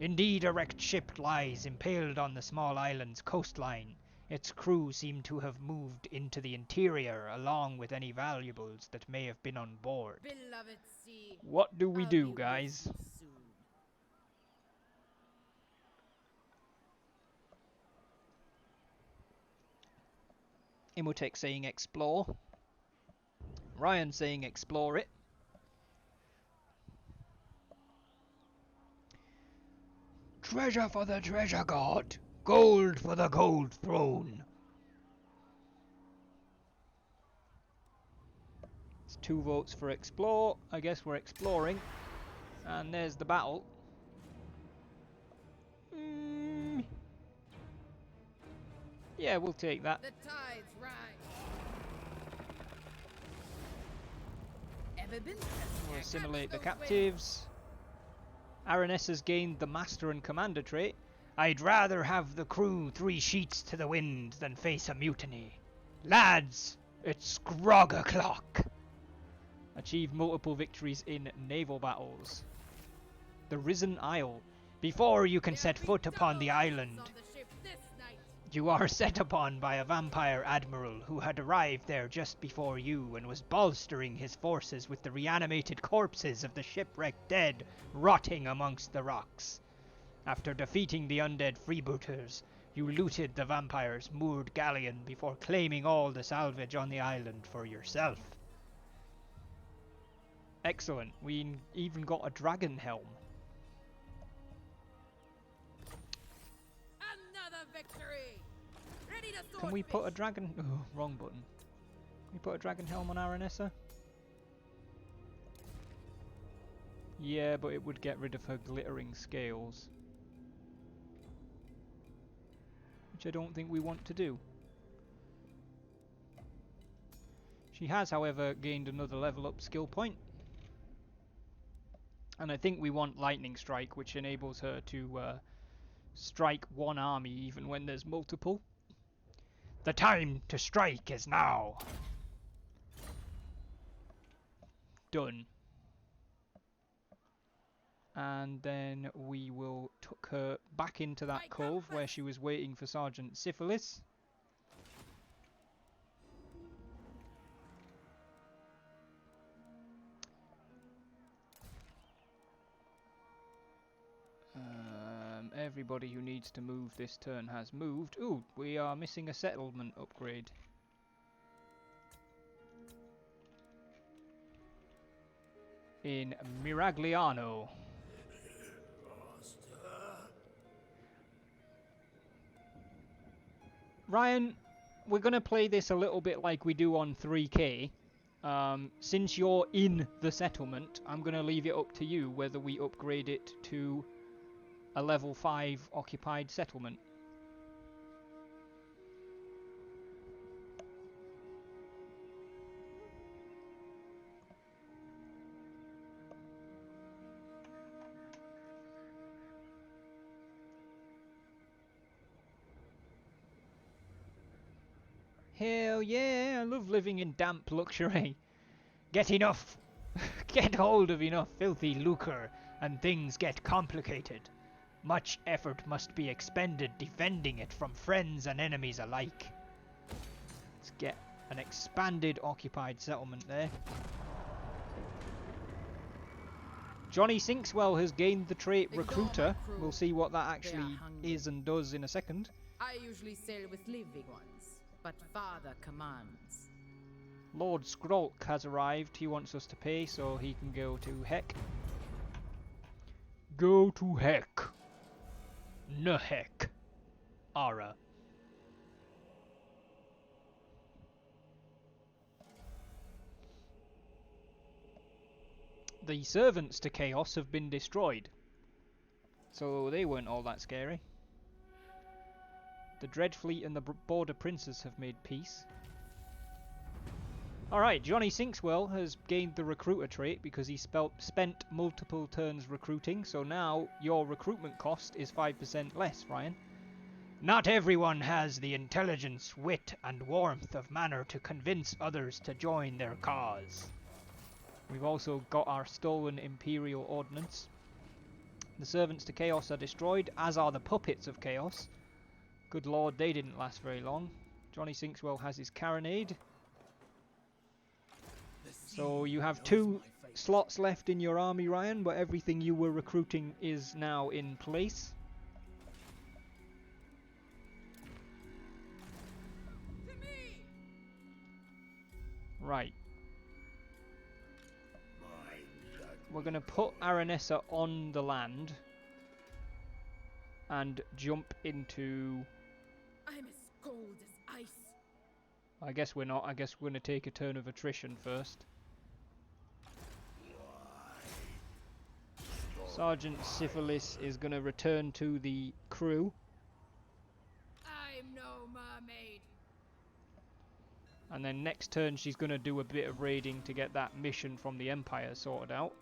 Indeed, a wrecked ship lies impaled on the small island's coastline. Its crew seem to have moved into the interior along with any valuables that may have been on board. Beloved sea. What do we I'll do, be with guys? you soon. Imotek saying explore. Ryan saying explore it. Treasure for the treasure god. Gold for the gold throne. It's 2 votes for explore. I guess we're exploring. And there's the battle. Yeah, we'll take that. The tides rise. Ever been We'll assimilate the captives. Aranessa's gained the Master and Commander trait. I'd rather have the crew 3 sheets to the wind than face a mutiny. Lads, it's grog o'clock. Achieved multiple victories in naval battles. The Risen Isle. Before you can set foot upon the island, you are set upon by a vampire admiral who had arrived there just before you and was bolstering his forces with the reanimated corpses of the shipwrecked dead rotting amongst the rocks. After defeating the undead freebooters, you looted the vampire's moored galleon before claiming all the salvage on the island for yourself. Excellent. We even got a dragon helm. Another victory. Ready to Can we put a dragon... Oh, wrong button. Can we put a dragon helm on Aranessa? Yeah, but it would get rid of her glittering scales. Which I don't think we want to do. She has, however, gained another level up skill point. And I think we want Lightning Strike, which enables her to strike one army even when there's multiple. The time to strike is now. Done. And then we will tuck her back into that cove where she was waiting for Sergeant Syphilis. Everybody who needs to move this turn has moved. Ooh, we are missing a settlement upgrade. In Miragliano. Ryan, we're going to play this a little bit like we do on 3K. Since you're in the settlement, I'm going to leave it up to you whether we upgrade it to a level 5 occupied settlement. Hell yeah, I love living in damp luxury. Get enough, get hold of enough filthy lucre and things get complicated. Much effort must be expended defending it from friends and enemies alike. Let's get an expanded occupied settlement there. Johnny Sinkswell has gained the trait Recruiter. We'll see what that actually is and does in a second. I usually sail with living ones, but Father commands. Lord Skrolk has arrived. He wants us to pay, so he can go to heck. Go to heck. Heck. Ara. The servants to Chaos have been destroyed, so they weren't all that scary. The Dreadfleet and the Border Princes have made peace. Alright, Johnny Sinkswell has gained the Recruiter trait because he spent multiple turns recruiting, so now your recruitment cost is 5% less, Ryan. Not everyone has the intelligence, wit, and warmth of manner to convince others to join their cause. We've also got our stolen Imperial Ordnance. The Servants to Chaos are destroyed, as are the Puppets of Chaos. Good lord, they didn't last very long. Johnny Sinkswell has his Carronade. So you have 2 slots left in your army, Ryan, but everything you were recruiting is now in place. To me! Right. We're going to put Aranessa on the land and jump into... I'm as cold as ice. I guess we're not. I guess we're going to take a turn of attrition first. Sergeant Syphilis is going to return to the crew. I'm no mermaid. And then next turn she's going to do a bit of raiding to get that mission from the Empire sorted out.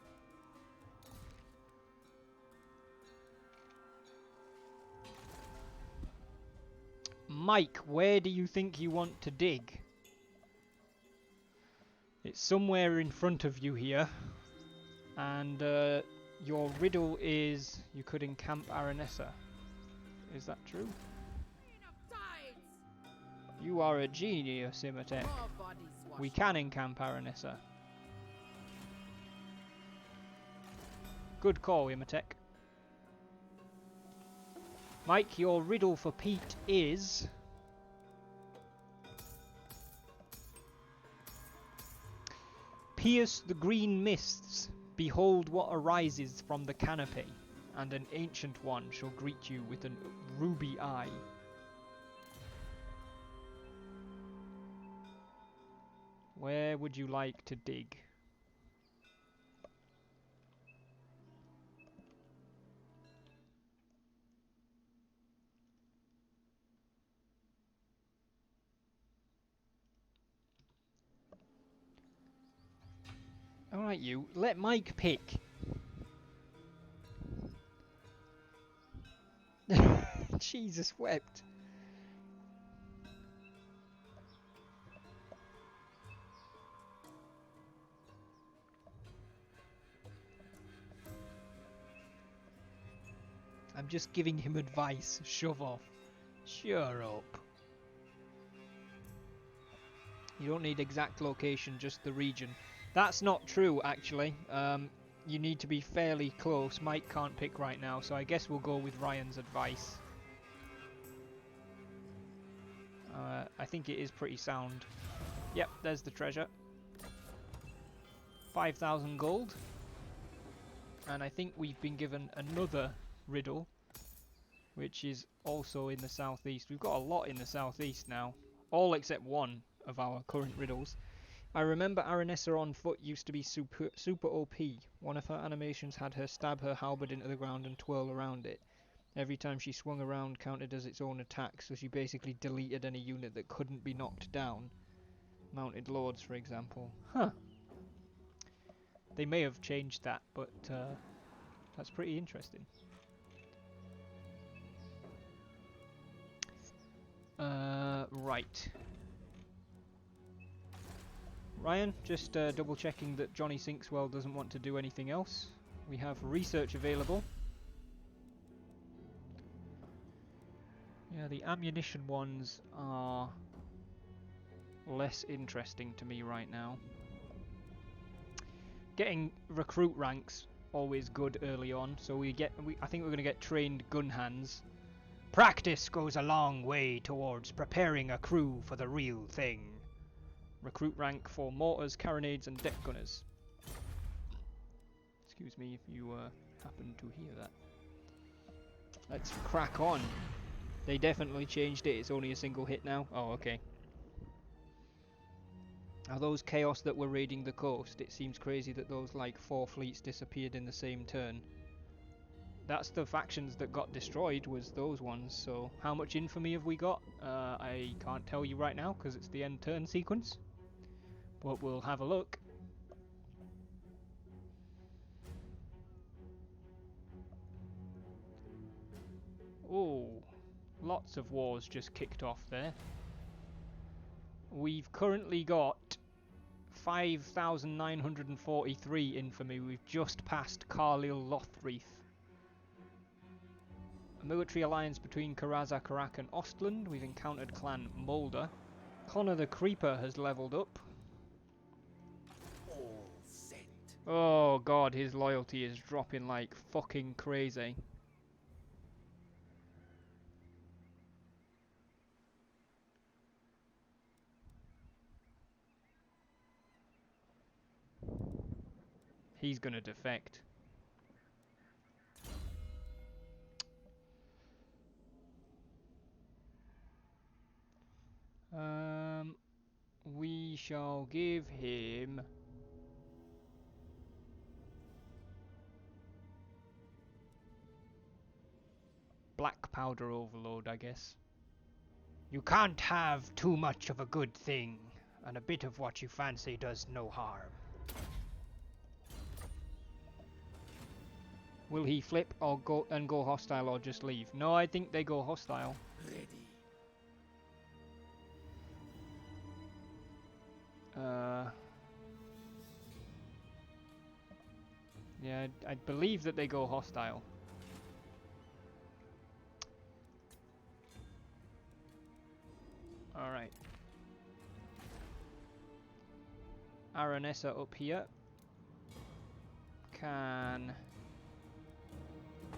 Mike, where do you think you want to dig? It's somewhere in front of you here. And your riddle is you could encamp Aranessa. Is that true? You are a genius, Imhotep. We can encamp Aranessa. Good call, Imhotep. Mike, your riddle for Pete is... Pierce the green mists, behold what arises from the canopy, and an ancient one shall greet you with a ruby eye. Where would you like to dig? Alright you, let Mike pick. Jesus wept. I'm just giving him advice. Shove off. Shut up. You don't need exact location, just the region. That's not true, actually. You need to be fairly close. Mike can't pick right now, so I guess we'll go with Ryan's advice. I think it is pretty sound. Yep, there's the treasure. 5,000 gold. And I think we've been given another riddle, which is also in the southeast. We've got a lot in the southeast now. All except one of our current riddles. I remember Aranessa on foot used to be super OP. One of her animations had her stab her halberd into the ground and twirl around it. Every time she swung around counted as its own attack, so she basically deleted any unit that couldn't be knocked down. Mounted lords, for example. Huh. They may have changed that, but that's pretty interesting. Right. Ryan, just double checking that Johnny Sinkswell doesn't want to do anything else. We have research available. Yeah, the ammunition ones are less interesting to me right now. Getting recruit ranks always good early on, so I think we're going to get trained gun hands. Practice goes a long way towards preparing a crew for the real thing. Recruit rank for mortars, carronades and deck gunners. Excuse me if you happen to hear that. Let's crack on. They definitely changed it. It's only a single hit now. Oh, okay. Are those chaos that were raiding the coast? It seems crazy that those like 4 fleets disappeared in the same turn. That's the factions that got destroyed, was those ones. So how much infamy have we got? I can't tell you right now because it's the end turn sequence. But we'll have a look. Oh, lots of wars just kicked off there. We've currently got 5,943 infamy. We've just passed Carlil Lothreath. A military alliance between Karaza, Karak and Ostland. We've encountered Clan Moulder. Connor the Creeper has leveled up. All set. Oh god, his loyalty is dropping like fucking crazy. He's gonna defect. We shall give him black powder overload, I guess. You can't have too much of a good thing, and a bit of what you fancy does no harm. Will he flip or go hostile or just leave? No, I think they go hostile. Ready. Yeah, I believe that they go hostile. Alright. Aranessa up here can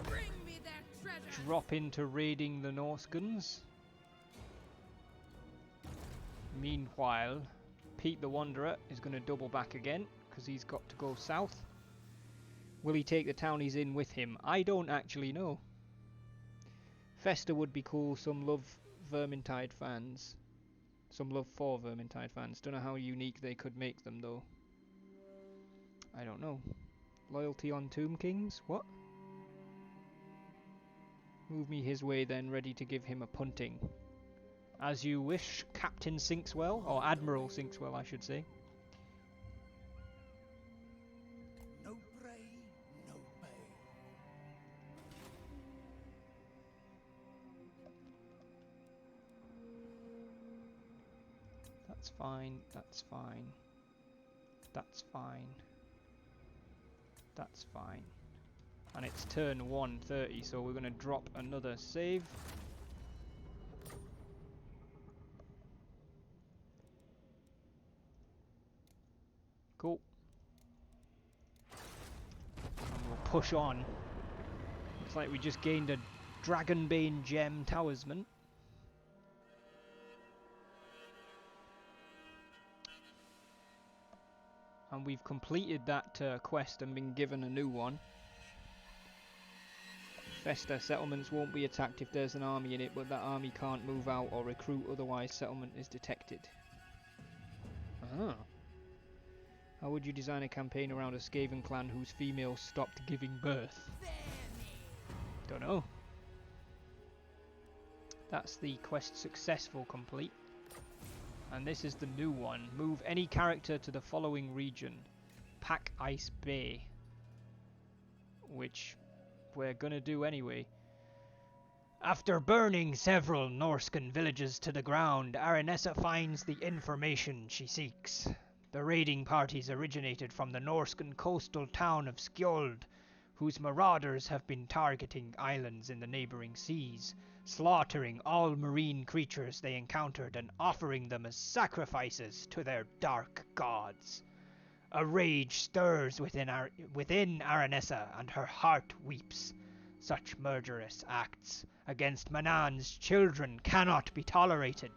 Bring me their treasure. drop into raiding the Norskens. Meanwhile, Pete the Wanderer is going to double back again because he's got to go south. Will he take the town he's in with him? I don't actually know. Festa would be cool. Some love Vermintide fans. Some love for Vermintide fans. Don't know how unique they could make them though. I don't know. Loyalty on Tomb Kings? What? Move me his way then, ready to give him a punting. As you wish, Captain Sinkswell, or Admiral Sinkswell I should say. No prey, no pay. That's fine, that's fine. That's fine. That's fine. And it's turn 1:30, so we're going to drop another save. Cool. And we'll push on. Looks like we just gained a Dragonbane Gem Towersman. And we've completed that quest and been given a new one. Festa settlements won't be attacked if there's an army in it, but that army can't move out or recruit, otherwise settlement is detected. Ah. How would you design a campaign around a Skaven clan whose females stopped giving birth? Don't know. That's the quest successful complete. And this is the new one. Move any character to the following region. Pack Ice Bay. Which we're gonna do anyway. After burning several Norscan villages to the ground, Aranessa finds the information she seeks. The raiding parties originated from the Norscan coastal town of Skjold, whose marauders have been targeting islands in the neighbouring seas, slaughtering all marine creatures they encountered and offering them as sacrifices to their dark gods. A rage stirs within Aranessa, and her heart weeps. Such murderous acts against Manan's children cannot be tolerated.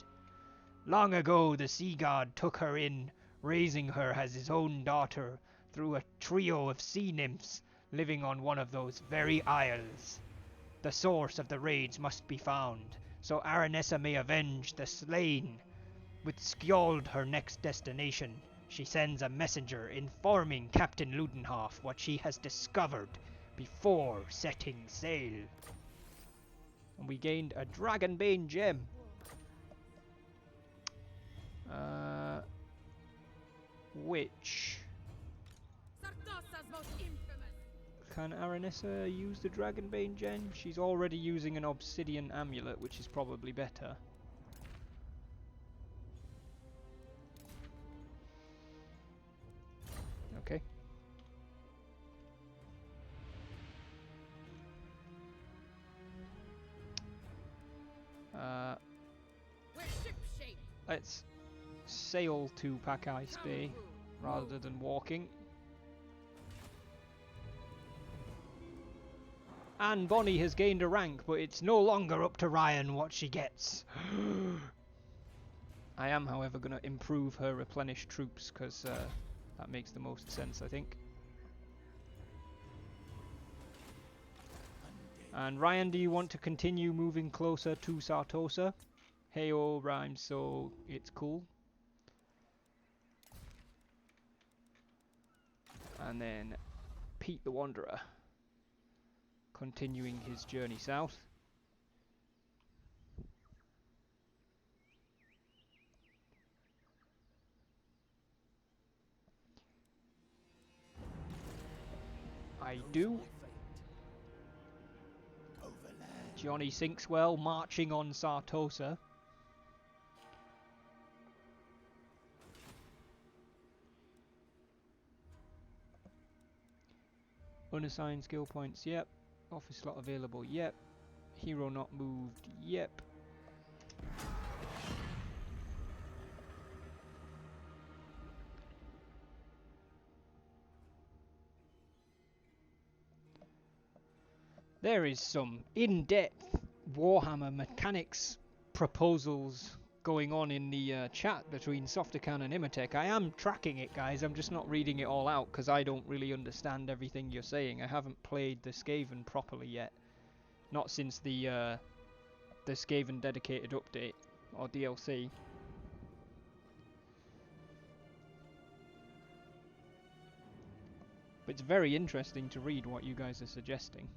Long ago the sea god took her in, raising her as his own daughter through a trio of sea nymphs living on one of those very isles. The source of the raids must be found, so Aranessa may avenge the slain. With Skjold her next destination, she sends a messenger informing Captain Ludenhoff what she has discovered before setting sail. And we gained a Dragonbane gem. Which... Sartosa's most infamous. Can Aranessa use the Dragonbane gem? She's already using an obsidian amulet, which is probably better. Okay. We're shipshape. Let's sail to Pack Ice Bay rather than walking. Anne Bonny has gained a rank, but it's no longer up to Ryan what she gets. I am, however, going to improve her replenished troops, because that makes the most sense, I think. And Ryan, do you want to continue moving closer to Sartosa? Heyo rhymes, so it's cool. And then Pete the Wanderer, continuing his journey south. I do. Johnny Sinkswell marching on Sartosa. Unassigned skill points, yep. Office slot available, yep. Hero not moved, yep. There is some in-depth Warhammer mechanics proposals going on in the chat between Softacan and Imatech. I am tracking it, guys. I'm just not reading it all out because I don't really understand everything you're saying. I haven't played the Skaven properly yet. Not since the Skaven dedicated update or DLC. But it's very interesting to read what you guys are suggesting.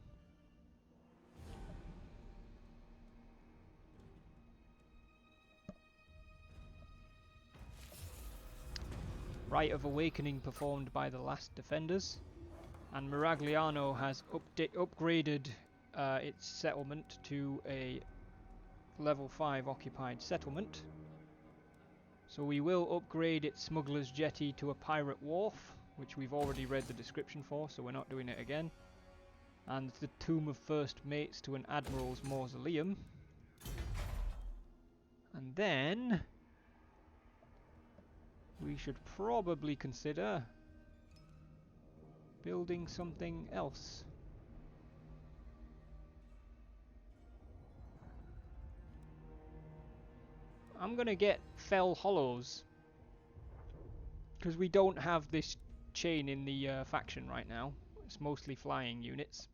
Rite of Awakening performed by the last defenders, and Miragliano has upgraded its settlement to a level 5 occupied settlement. So we will upgrade its Smuggler's Jetty to a Pirate Wharf, which we've already read the description for, so we're not doing it again. And the Tomb of First Mates to an Admiral's Mausoleum. And then we should probably consider building something else. I'm gonna get Fell Hollows, because we don't have this chain in the faction right now. It's mostly flying units.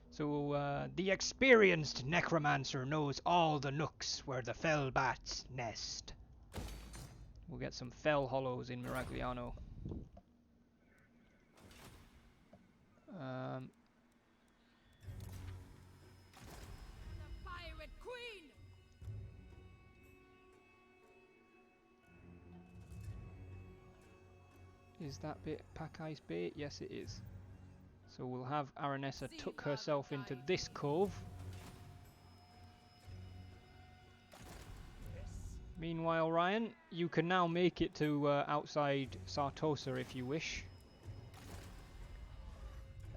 So the experienced necromancer knows all the nooks where the fell bats nest. We'll get some Fell Hollows in Miragliano. The Pirate Queen! Is that bit pack ice bait? Yes, it is. So we'll have Aranessa tuck herself into this cove. Meanwhile, Ryan, you can now make it to outside Sartosa if you wish.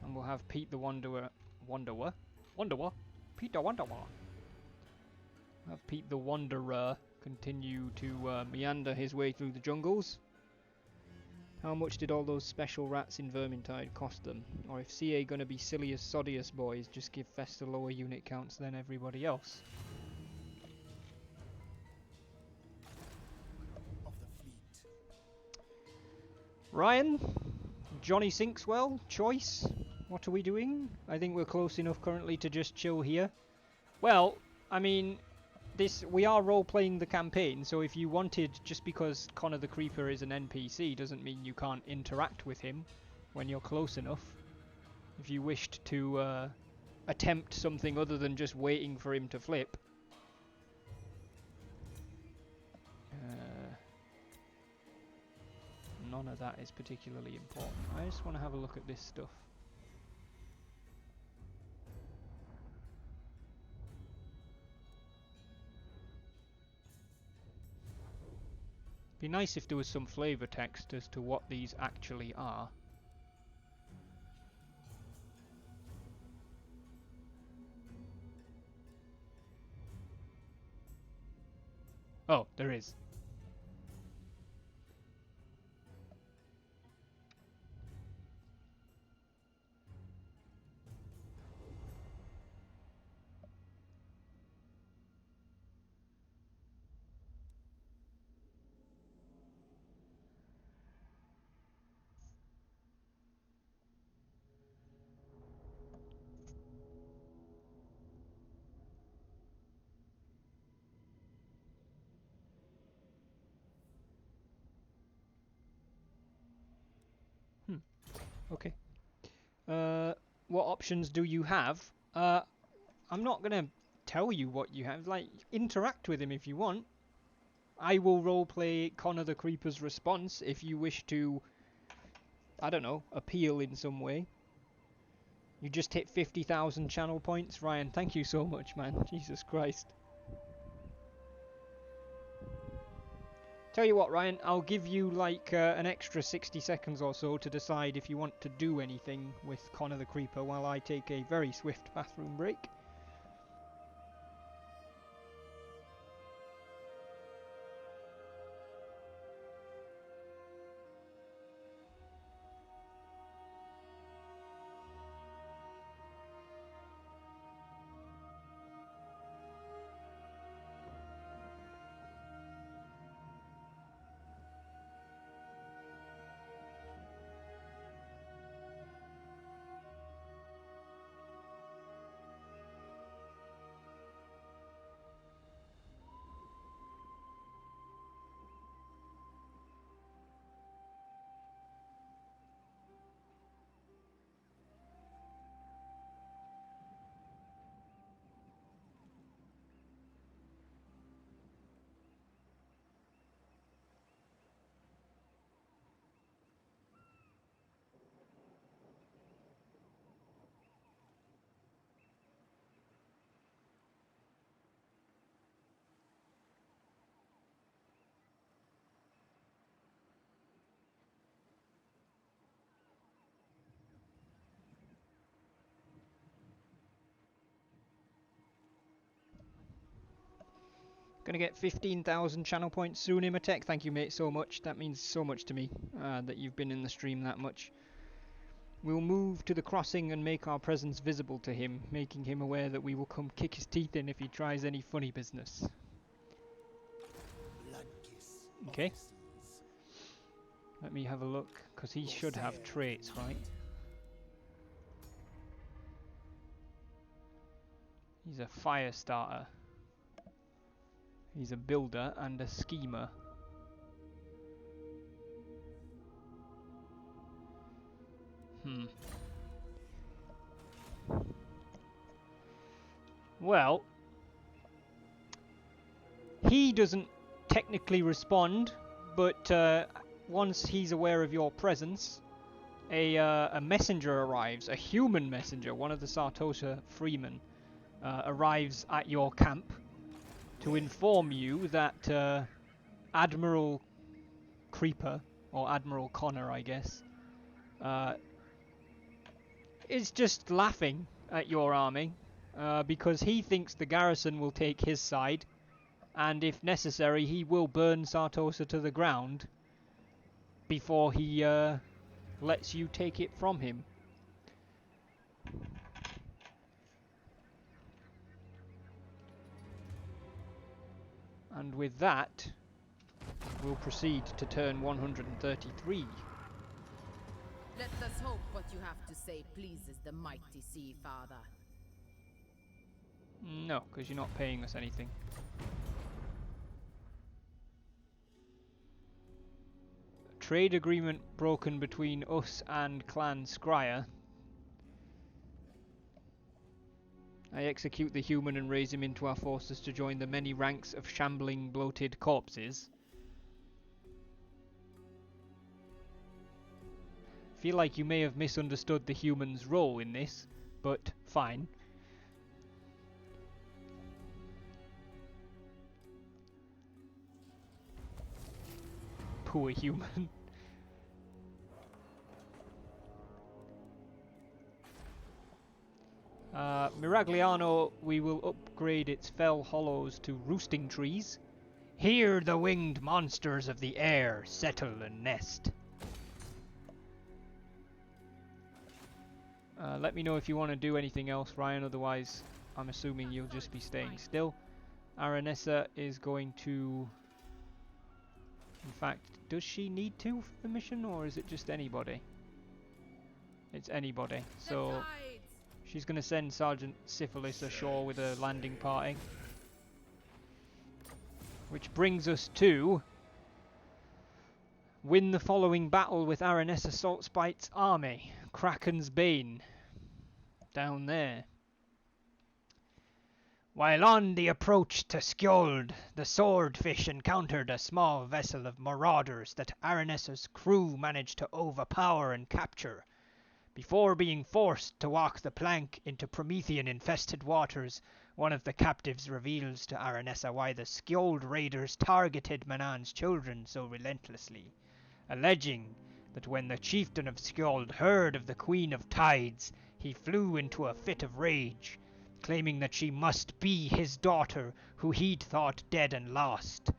And we'll have Pete the Wanderer. Pete the Wanderer. Have Pete the Wanderer continue to meander his way through the jungles. How much did all those special rats in Vermintide cost them? Or if CA gonna be silly as Sodius boys, just give Festa lower unit counts than everybody else. Of the fleet. Ryan? Johnny Sinkswell? Choice? What are we doing? I think we're close enough currently to just chill here. Well, I mean, we are role-playing the campaign, so if you wanted, just because Connor the Creeper is an NPC doesn't mean you can't interact with him when you're close enough. If you wished to attempt something other than just waiting for him to flip. None of that is particularly important. I just want to have a look at this stuff. Be nice if there was some flavor text as to what these actually are. Oh, there is. Okay. What options do you have? I'm not gonna tell you what you have. Like, interact with him if you want. I will roleplay Connor the Creeper's response if you wish to, I don't know, appeal in some way. You just hit 50,000 channel points, Ryan. Thank you so much, man. Jesus Christ. Tell you what, Ryan, I'll give you like an extra 60 seconds or so to decide if you want to do anything with Connor the Creeper while I take a very swift bathroom break. Gonna get 15,000 channel points soon, Imatech. Thank you, mate, so much. That means so much to me, that you've been in the stream that much. We'll move to the crossing and make our presence visible to him, making him aware that we will come kick his teeth in if he tries any funny business. Okay. Let me have a look, because he should have traits, right? He's a fire starter. He's a builder and a schemer. Well, he doesn't technically respond, but once he's aware of your presence, a messenger arrives, a human messenger, one of the Sartosa freemen, arrives at your camp to inform you that Admiral Creeper, or Admiral Connor, I guess, is just laughing at your army because he thinks the garrison will take his side, and if necessary he will burn Sartosa to the ground before he lets you take it from him. And with that, we'll proceed to turn 133. Let us hope what you have to say pleases the mighty Sea Father. No, because you're not paying us anything. Trade agreement broken between us and Clan Scryer. I execute the human and raise him into our forces to join the many ranks of shambling, bloated corpses. Feel like you may have misunderstood the human's role in this, but fine. Poor human. Miragliano, we will upgrade its fell hollows to roosting trees. Here the winged monsters of the air settle and nest. Let me know if you want to do anything else, Ryan, otherwise I'm assuming you'll just be staying still. Aranessa is going to... In fact, does she need to for the mission, or is it just anybody? It's anybody, so... She's going to send Sergeant Syphilis ashore with a landing party. Which brings us to Win the following battle with Aranessa Saltspite's army. Kraken's Bane. Down there. While on the approach to Skjold, the swordfish encountered a small vessel of marauders that Aranessa's crew managed to overpower and capture. Before being forced to walk the plank into Promethean-infested waters, one of the captives reveals to Aranessa why the Skjold raiders targeted Manan's children so relentlessly, alleging that when the chieftain of Skjold heard of the Queen of Tides, he flew into a fit of rage, claiming that she must be his daughter, who he'd thought dead and lost.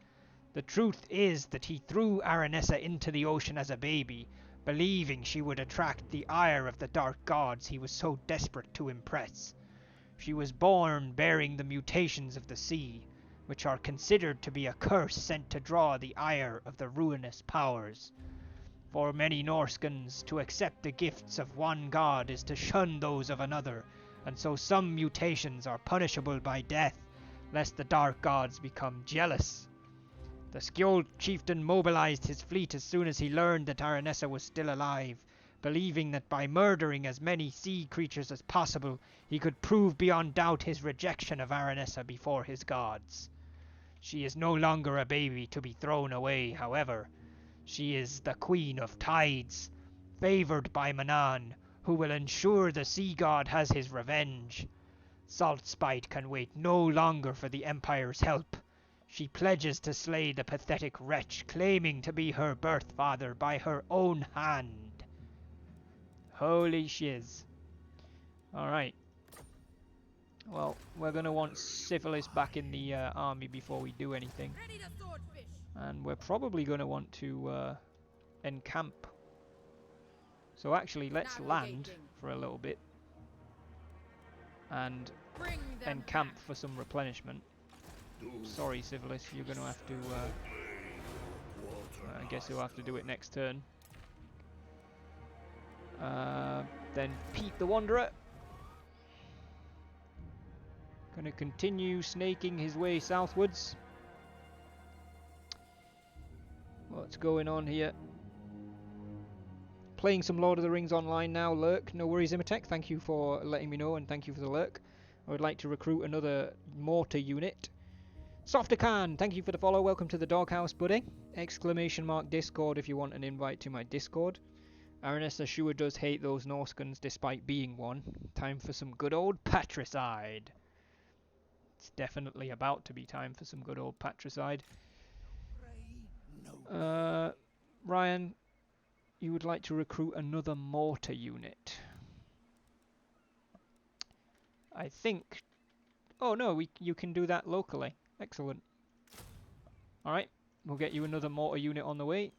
The truth is that he threw Aranessa into the ocean as a baby, believing she would attract the ire of the dark gods he was so desperate to impress. She was born bearing the mutations of the sea, which are considered to be a curse sent to draw the ire of the ruinous powers. For many Norskans, to accept the gifts of one god is to shun those of another, and so some mutations are punishable by death, lest the dark gods become jealous. The Skjold chieftain mobilized his fleet as soon as he learned that Aranessa was still alive, believing that by murdering as many sea creatures as possible, he could prove beyond doubt his rejection of Aranessa before his gods. She is no longer a baby to be thrown away, however. She is the Queen of Tides, favored by Manan, who will ensure the sea god has his revenge. Saltspite can wait no longer for the Empire's help. She pledges to slay the pathetic wretch claiming to be her birth father by her own hand. Holy shiz. Alright. Well, we're going to want Syphilis back in the army before we do anything. Ready the swordfish. And we're probably going to want to encamp. So actually, let's land for a little bit. And encamp for some replenishment. Sorry, Syphilis, you're going to have to... I guess you'll have to do it next turn. Then Pete the Wanderer. Going to continue snaking his way southwards. What's going on here? Playing some Lord of the Rings online now, Lurk. No worries, Imatech. Thank you for letting me know, and thank you for the lurk. I would like to recruit another mortar unit. Softacan, thank you for the follow. Welcome to the doghouse, buddy. Exclamation mark Discord if you want an invite to my Discord. Aranessa sure does hate those Norskans despite being one. Time for some good old patricide. It's definitely about to be time for some good old patricide. Ryan, you would like to recruit another mortar unit. I think... Oh no, you can do that locally. Excellent. Alright, we'll get you another mortar unit on the way.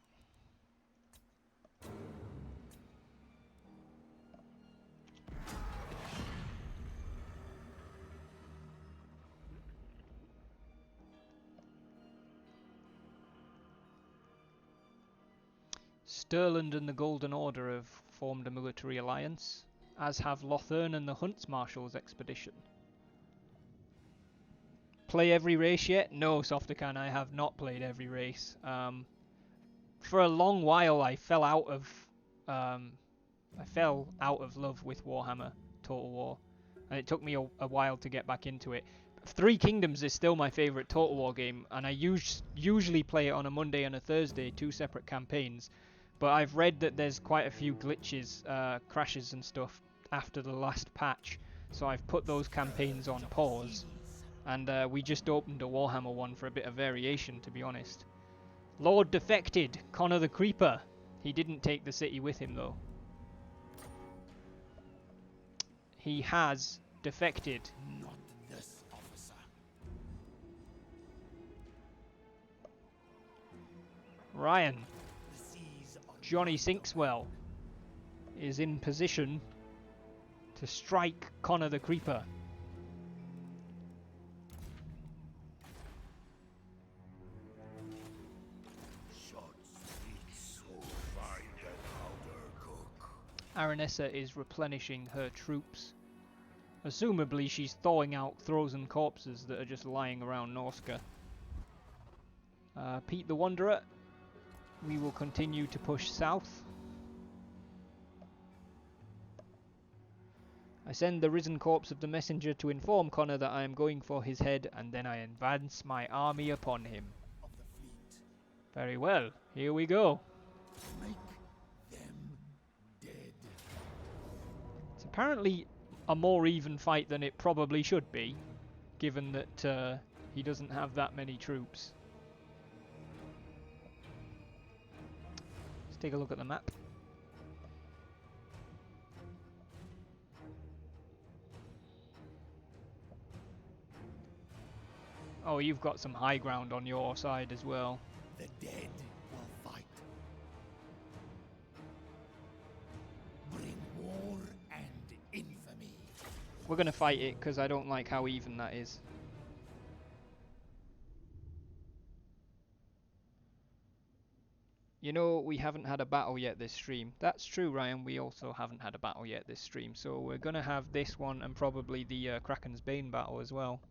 Stirland and the Golden Order have formed a military alliance, as have Lothern and the Hunts Marshals expedition. Play every race yet? No, Softacan, I have not played every race. For a long while I fell out of love with Warhammer Total War, and it took me a while to get back into it. Three Kingdoms is still my favourite Total War game, and I usually play it on a Monday and a Thursday, 2 separate campaigns. But I've read that there's quite a few glitches, crashes and stuff after the last patch, so I've put those campaigns on pause. And we just opened a Warhammer one for a bit of variation, to be honest. Lord defected, Connor the Creeper. He didn't take the city with him, though. He has defected. Not this officer. Ryan. Johnny Sinkswell is in position to strike Connor the Creeper. Aranessa is replenishing her troops. Assumably she's thawing out frozen corpses that are just lying around Norska. Pete the Wanderer. we will continue to push south. I send the risen corpse of the messenger to inform Connor that I am going for his head, and then I advance my army upon him. Of the fleet. Very well, here we go. Make them dead. It's apparently a more even fight than it probably should be, given that he doesn't have that many troops. Let's take a look at the map. Oh, you've got some high ground on your side as well. The dead will fight. Bring war and infamy. We're going to fight it because I don't like how even that is. You know, we haven't had a battle yet this stream. That's true, Ryan. We also haven't had a battle yet this stream. So we're going to have this one and probably the Kraken's Bane battle as well.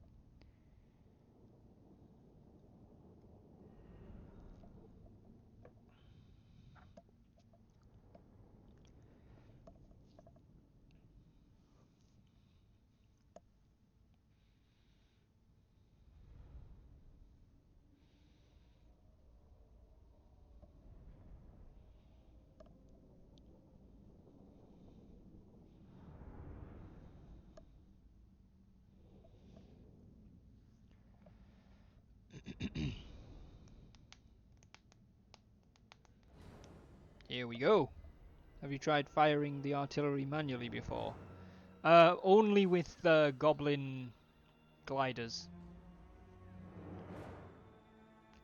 Here we go. Have you tried firing the artillery manually before? Only with the goblin gliders.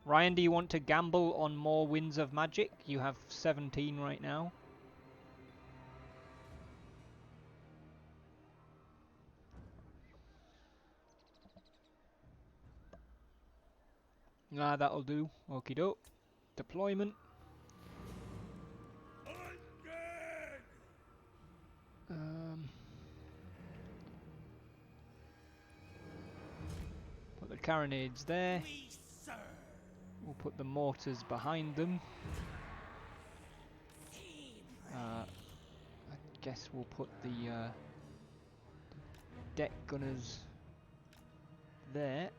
Ryan, do you want to gamble on more winds of magic? You have 17 right now. Ah, that'll do. Okie doke. Deployment. Put the carronades there. We'll put the mortars behind them. I guess we'll put the deck gunners there.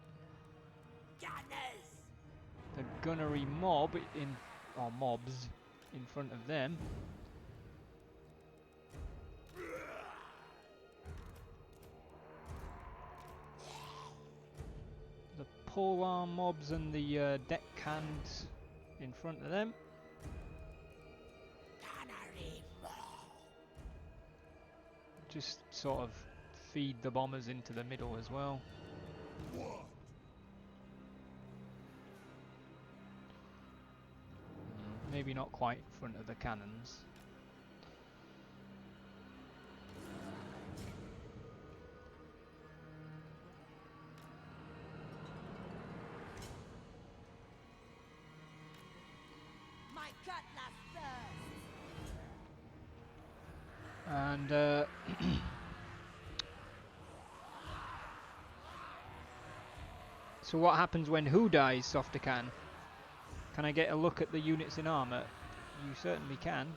The gunnery mob in, or mobs in front of them. The polearm mobs and the deck hands in front of them. Just sort of feed the bombers into the middle as well. Maybe not quite in front of the cannons. My cutlass thirsts. And so what happens when who dies, Softacan? Can I get a look at the units in armour? You certainly can.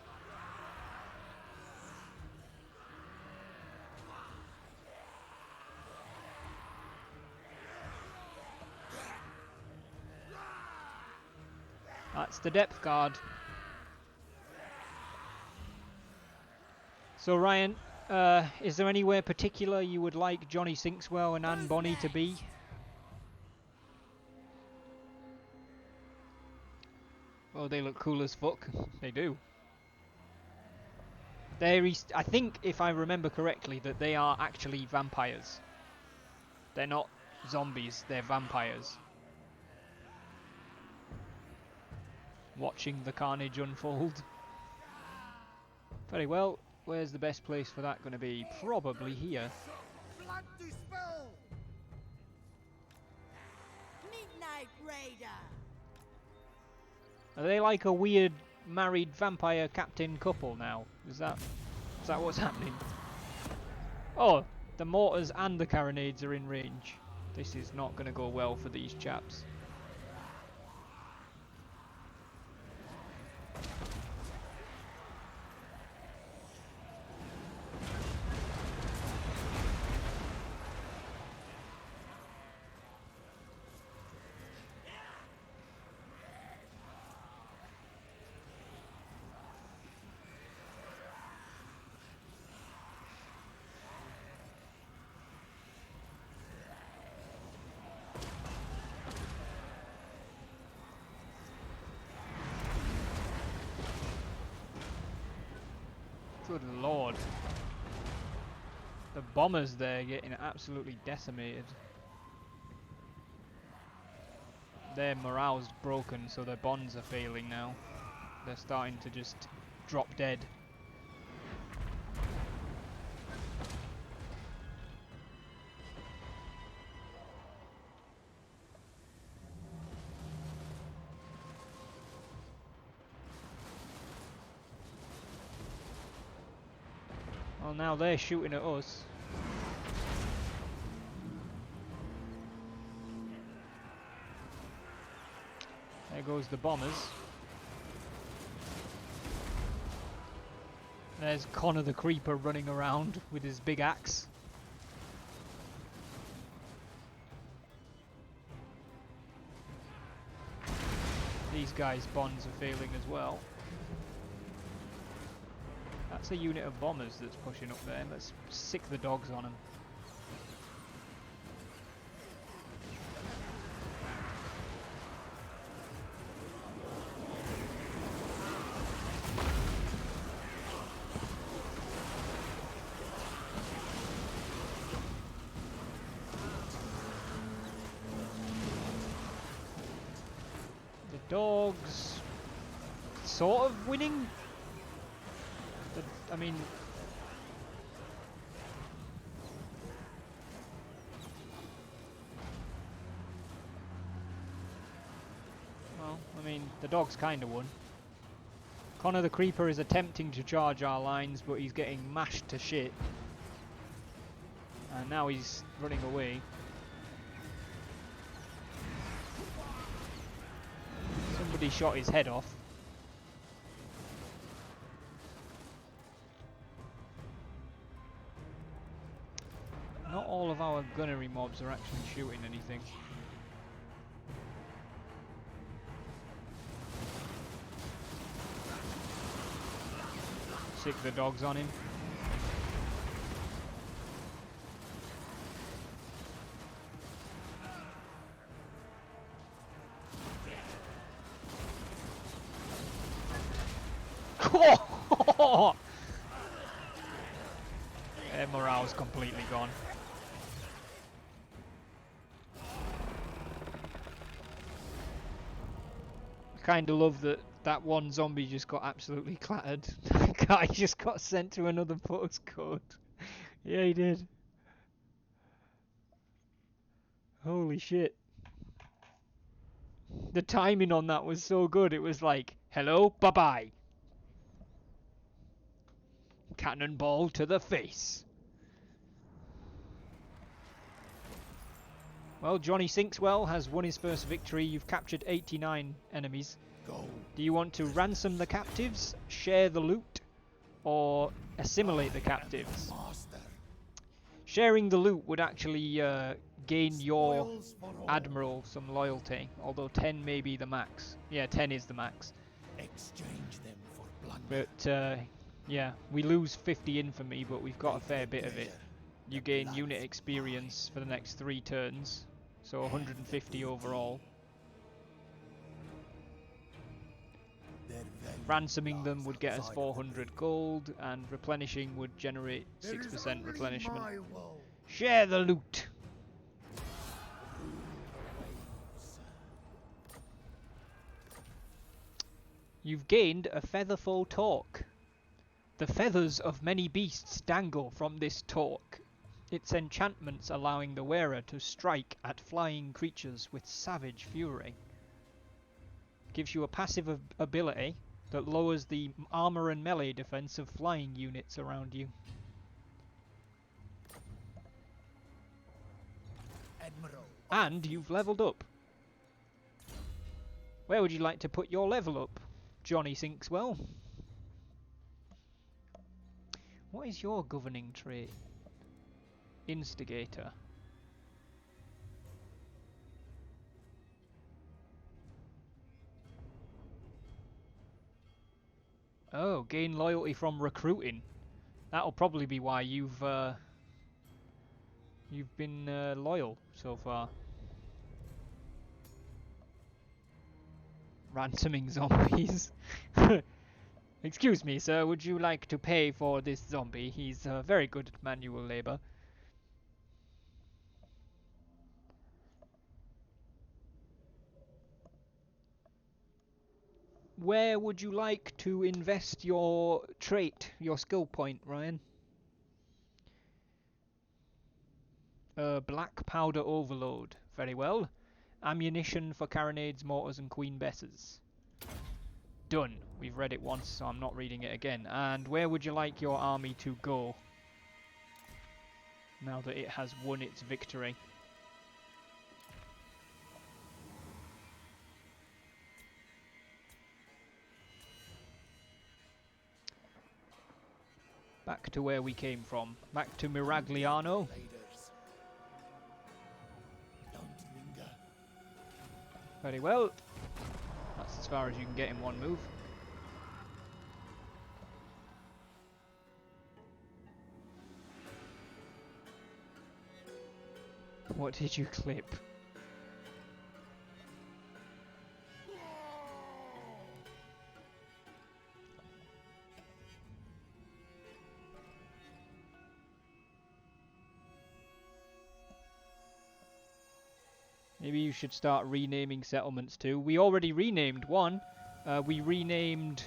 That's the depth guard. So Ryan, is there anywhere particular you would like Johnny Sinkswell and Anne Bonny to be? Oh, they look cool as fuck. They do. I think, if I remember correctly, that they are actually vampires. They're not zombies, they're vampires. Watching the carnage unfold. Very well. Where's the best place for that going to be? Probably here. Blood dispel. Midnight Raider. Are they like a weird married vampire captain couple now? Is that what's happening? Oh, the mortars and the carronades are in range. This is not going to go well for these chaps. Good lord. The bombers there getting absolutely decimated. Their morale's broken, so their bonds are failing now. They're starting to just drop dead. Well, now they're shooting at us. There goes the bombers. There's Connor the Creeper running around with his big axe. These guys' bonds are failing as well. That's a unit of bombers that's pushing up there. Let's sick the dogs on them. The dogs sort of winning. I mean, well, the dogs kind of won. Connor the Creeper is attempting to charge our lines, but he's getting mashed to shit. And now he's running away. Somebody shot his head off. Not all of our gunnery mobs are actually shooting anything. Sick the dogs on him. Their morale's completely gone. Kinda love that one zombie just got absolutely clattered. That guy just got sent to another postcode. Yeah, he did. Holy shit. The timing on that was so good. It was like, hello, bye-bye. Cannonball to the face. Well, Johnny Sinkswell has won his first victory. You've captured 89 enemies. Go. Do you want to ransom the captives, share the loot, or assimilate the captives? Master. Sharing the loot would actually gain your Spoils for all. admiral some loyalty, although 10 may be the max. Yeah, 10 is the max. Exchange them for plunder. But yeah, we lose 50 infamy, but we've got a fair bit of it. There, You the gain blood unit is experience for the next 3 turns, so 150 overall. Their value Ransoming them lies would get us outside of the 400 veil. gold, and replenishing would generate There is 6% only replenishment. my will. Share the loot! You've gained a featherful torque. The feathers of many beasts dangle from this torque. Its enchantments allowing the wearer to strike at flying creatures with savage fury. Gives you a passive ability that lowers the armor and melee defense of flying units around you. Admiral. And you've leveled up. Where would you like to put your level up, Johnny Sinkswell? What is your governing trait? Instigator. Oh, gain loyalty from recruiting. That'll probably be why you've been loyal so far. Ransoming zombies. Excuse me, sir, would you like to pay for this zombie? He's very good at manual labor. Where would you like to invest your trait, your skill point, Ryan? Black powder overload. Very well. Ammunition for carronades, mortars, and queen besses. Done. We've read it once, so I'm not reading it again. And where would you like your army to go? Now that it has won its victory. Back to where we came from. Back to Miragliano. Raiders. Don't linger. Very well. That's as far as you can get in one move. What did you clip? Maybe you should start renaming settlements too. We already renamed one. We renamed...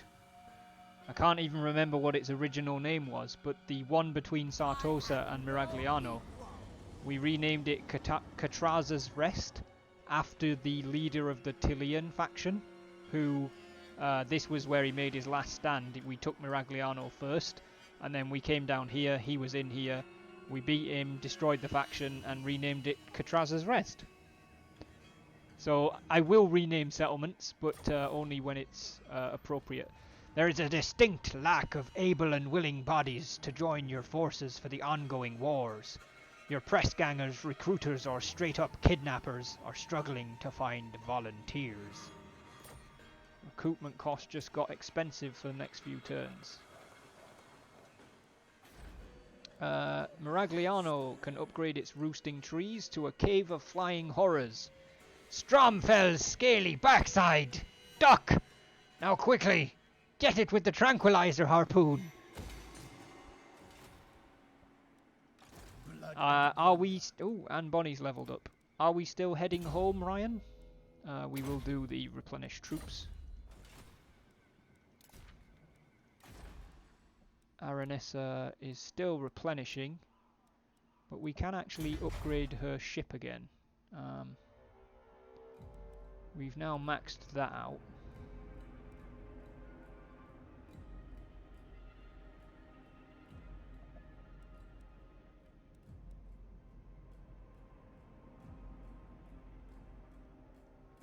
I can't even remember what its original name was, but the one between Sartosa and Miragliano. We renamed it Catraza's Rest, after the leader of the Tilian faction, who... this was where he made his last stand. We took Miragliano first, and then we came down here, he was in here, we beat him, destroyed the faction, and renamed it Catraza's Rest. So I will rename settlements, but only when it's appropriate. There is a distinct lack of able and willing bodies to join your forces for the ongoing wars. Your pressgangers, recruiters, or straight-up kidnappers are struggling to find volunteers. Recruitment cost just got expensive for the next few turns. Miragliano can upgrade its roosting trees to a cave of flying horrors. Stromfell's scaly backside! Duck! Now quickly! Get it with the tranquilizer harpoon! Are we... Oh, and Bonnie's leveled up. Are we still heading home, Ryan? We will do the replenish troops. Aranessa is still replenishing, but we can actually upgrade her ship again. We've now maxed that out.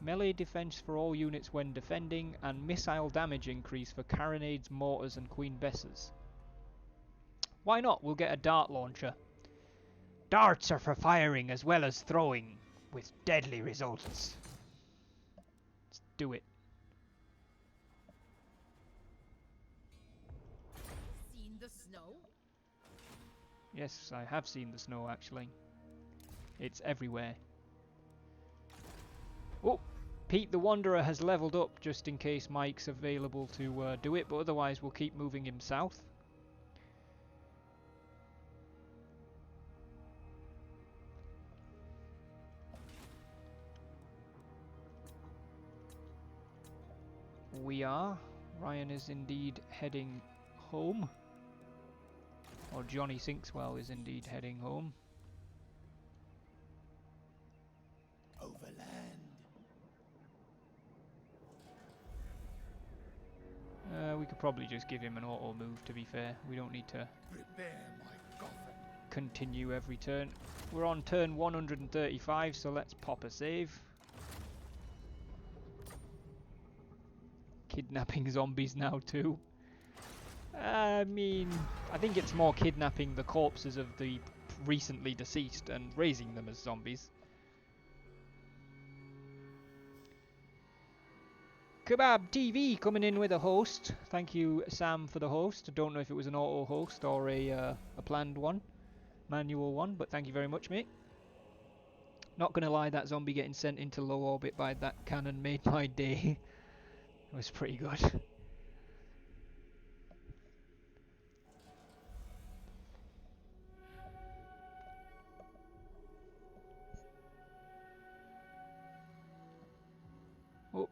Melee defense for all units when defending, and missile damage increase for carronades, mortars, and queen besses. Why not? We'll get a dart launcher. Darts are for firing as well as throwing, with deadly results. Let's do it. Seen the snow? Yes, I have seen the snow actually. It's everywhere. Oh, Pete the Wanderer has leveled up just in case Mike's available to do it, but otherwise we'll keep moving him south. We are. Ryan is indeed heading home. Or Johnny Sinkswell is indeed heading home. Overland. We could probably just give him an auto move, to be fair. We don't need to Prepare my coffin. continue every turn. We're on turn 135, so let's pop a save. Kidnapping zombies now too. I mean, I think it's more kidnapping the corpses of the recently deceased and raising them as zombies. Kebab TV coming in with a host. Thank you, Sam, for the host. I don't know if it was an auto host or a planned one, manual one, but thank you very much, mate. Not gonna lie, that zombie getting sent into low orbit by that cannon made my day. It was pretty good.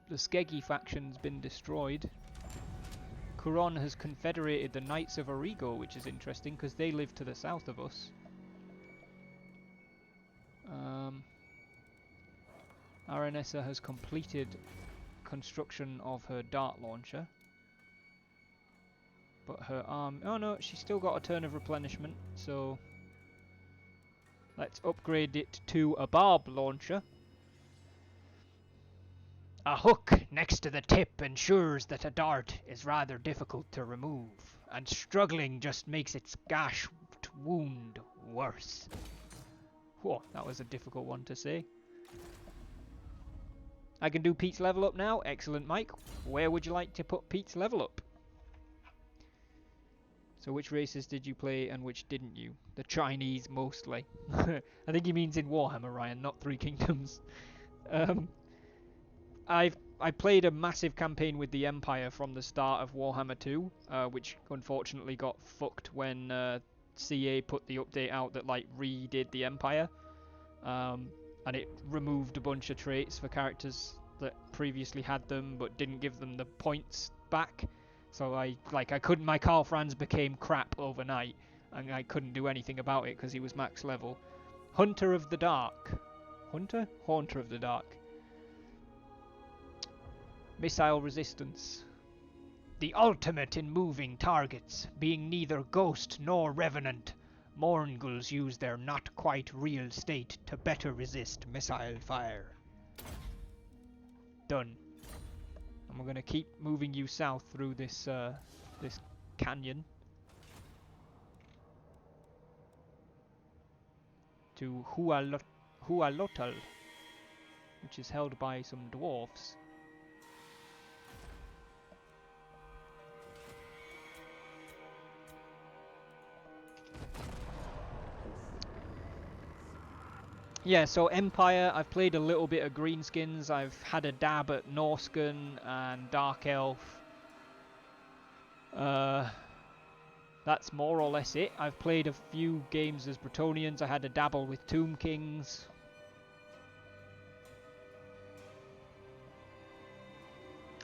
the Skeggy faction's been destroyed. Curon has confederated the Knights of Origo, which is interesting because they live to the south of us. Aranessa has completed construction of her dart launcher. But her arm... Oh no, she's still got a turn of replenishment, so... Let's upgrade it to a barb launcher. A hook next to the tip ensures that a dart is rather difficult to remove, and struggling just makes its gashed wound worse. Whoa, that was a difficult one to say. I can do Pete's level up now. Excellent, Mike. Where would you like to put Pete's level up? So which races did you play and which didn't you? The Chinese mostly. I think he means in Warhammer, Ryan, not Three Kingdoms. I played a massive campaign with the Empire from the start of Warhammer 2, which unfortunately got fucked when CA put the update out that like redid the Empire, and it removed a bunch of traits for characters that previously had them but didn't give them the points back. So I couldn't. My Karl Franz became crap overnight, and I couldn't do anything about it because he was max level. Hunter of the Dark, Haunter of the Dark. Missile resistance. The ultimate in moving targets, being neither ghost nor revenant, Morngulls use their not quite real state to better resist missile fire. Done. And we're going to keep moving you south through this this canyon to Hualotal, which is held by some dwarves. Yeah, so Empire, I've played a little bit of Greenskins, I've had a dab at Norscan and Dark Elf. That's more or less it. I've played a few games as Bretonnians, I had a dabble with Tomb Kings.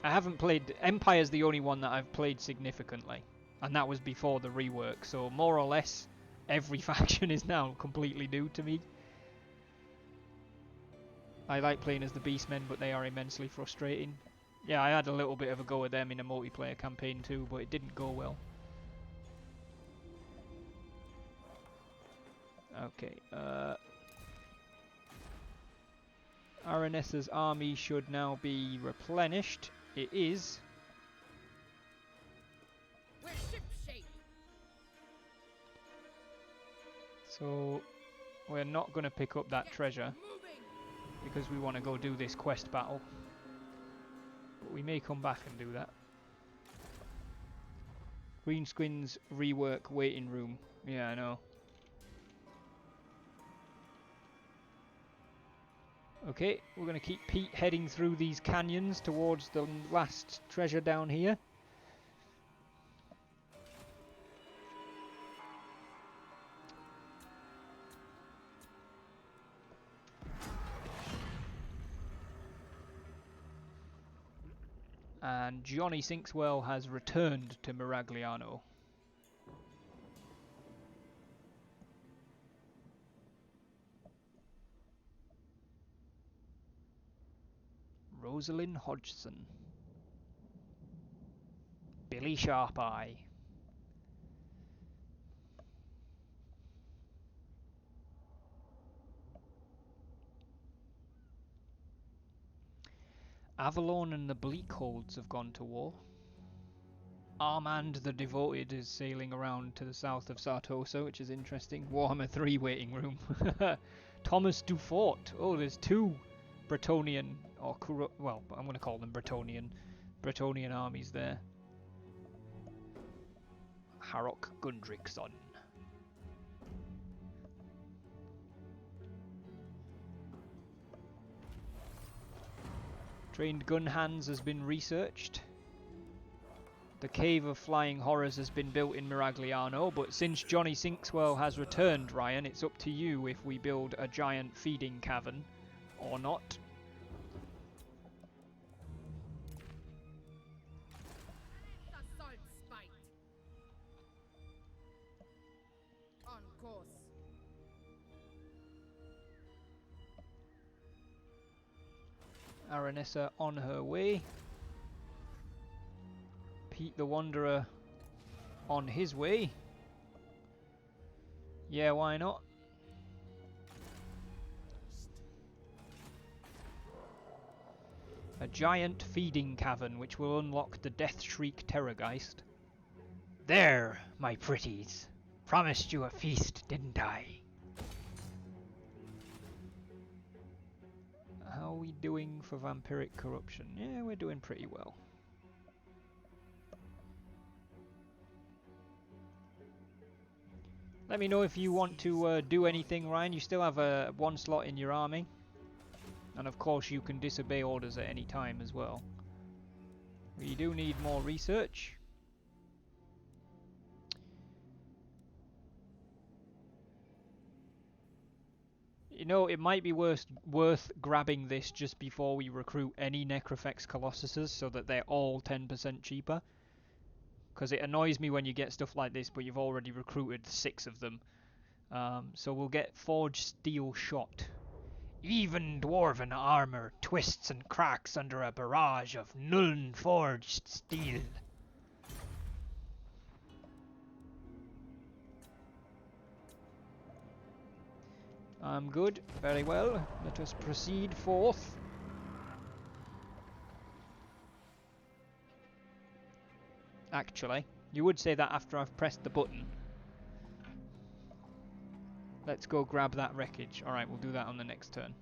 I haven't played... Empire's the only one that I've played significantly, and that was before the rework, so more or less every faction is now completely new to me. I like playing as the Beastmen, but they are immensely frustrating. Yeah, I had a little bit of a go at them in a multiplayer campaign too, but it didn't go well. Okay, Aranessa's army should now be replenished. It is. We're shipshape. So, we're not going to pick up that treasure, because we want to go do this quest battle. But we may come back and do that. Greenskin's rework waiting room. Yeah, I know. Okay, we're going to keep Pete heading through these canyons towards the last treasure down here. And Johnny Sinkswell has returned to Miragliano. Rosalind Hodgson. Billy Sharpeye. Avalon and the Bleakholds have gone to war. Armand the Devoted is sailing around to the south of Sartosa, which is interesting. Warhammer 3 waiting room. Thomas Dufort. Oh, there's two Bretonnian, or well, I'm going to call them Bretonnian armies there. Harrock Gundrickson. Trained Gun Hands has been researched. The Cave of Flying Horrors has been built in Miragliano, but since Johnny Sinkswell has returned, Ryan, it's up to you if we build a giant feeding cavern or not. Aranessa on her way. Pete the Wanderer on his way. Yeah, why not? A giant feeding cavern which will unlock the Death Shriek Terrorgeist. There, my pretties. Promised you a feast, didn't I? How are we doing for vampiric corruption? Yeah, we're doing pretty well. Let me know if you want to do anything, Ryan. You still have one slot in your army. And of course you can disobey orders at any time as well. We do need more research. You know, it might be worth grabbing this just before we recruit any Necrofex Colossuses so that they're all 10% cheaper. Because it annoys me when you get stuff like this but you've already recruited 6 of them. So we'll get Forged Steel Shot. Even dwarven armor twists and cracks under a barrage of Nuln forged steel. I'm good. Very well. Let us proceed forth. Actually, you would say that after I've pressed the button. Let's go grab that wreckage. Alright, we'll do that on the next turn.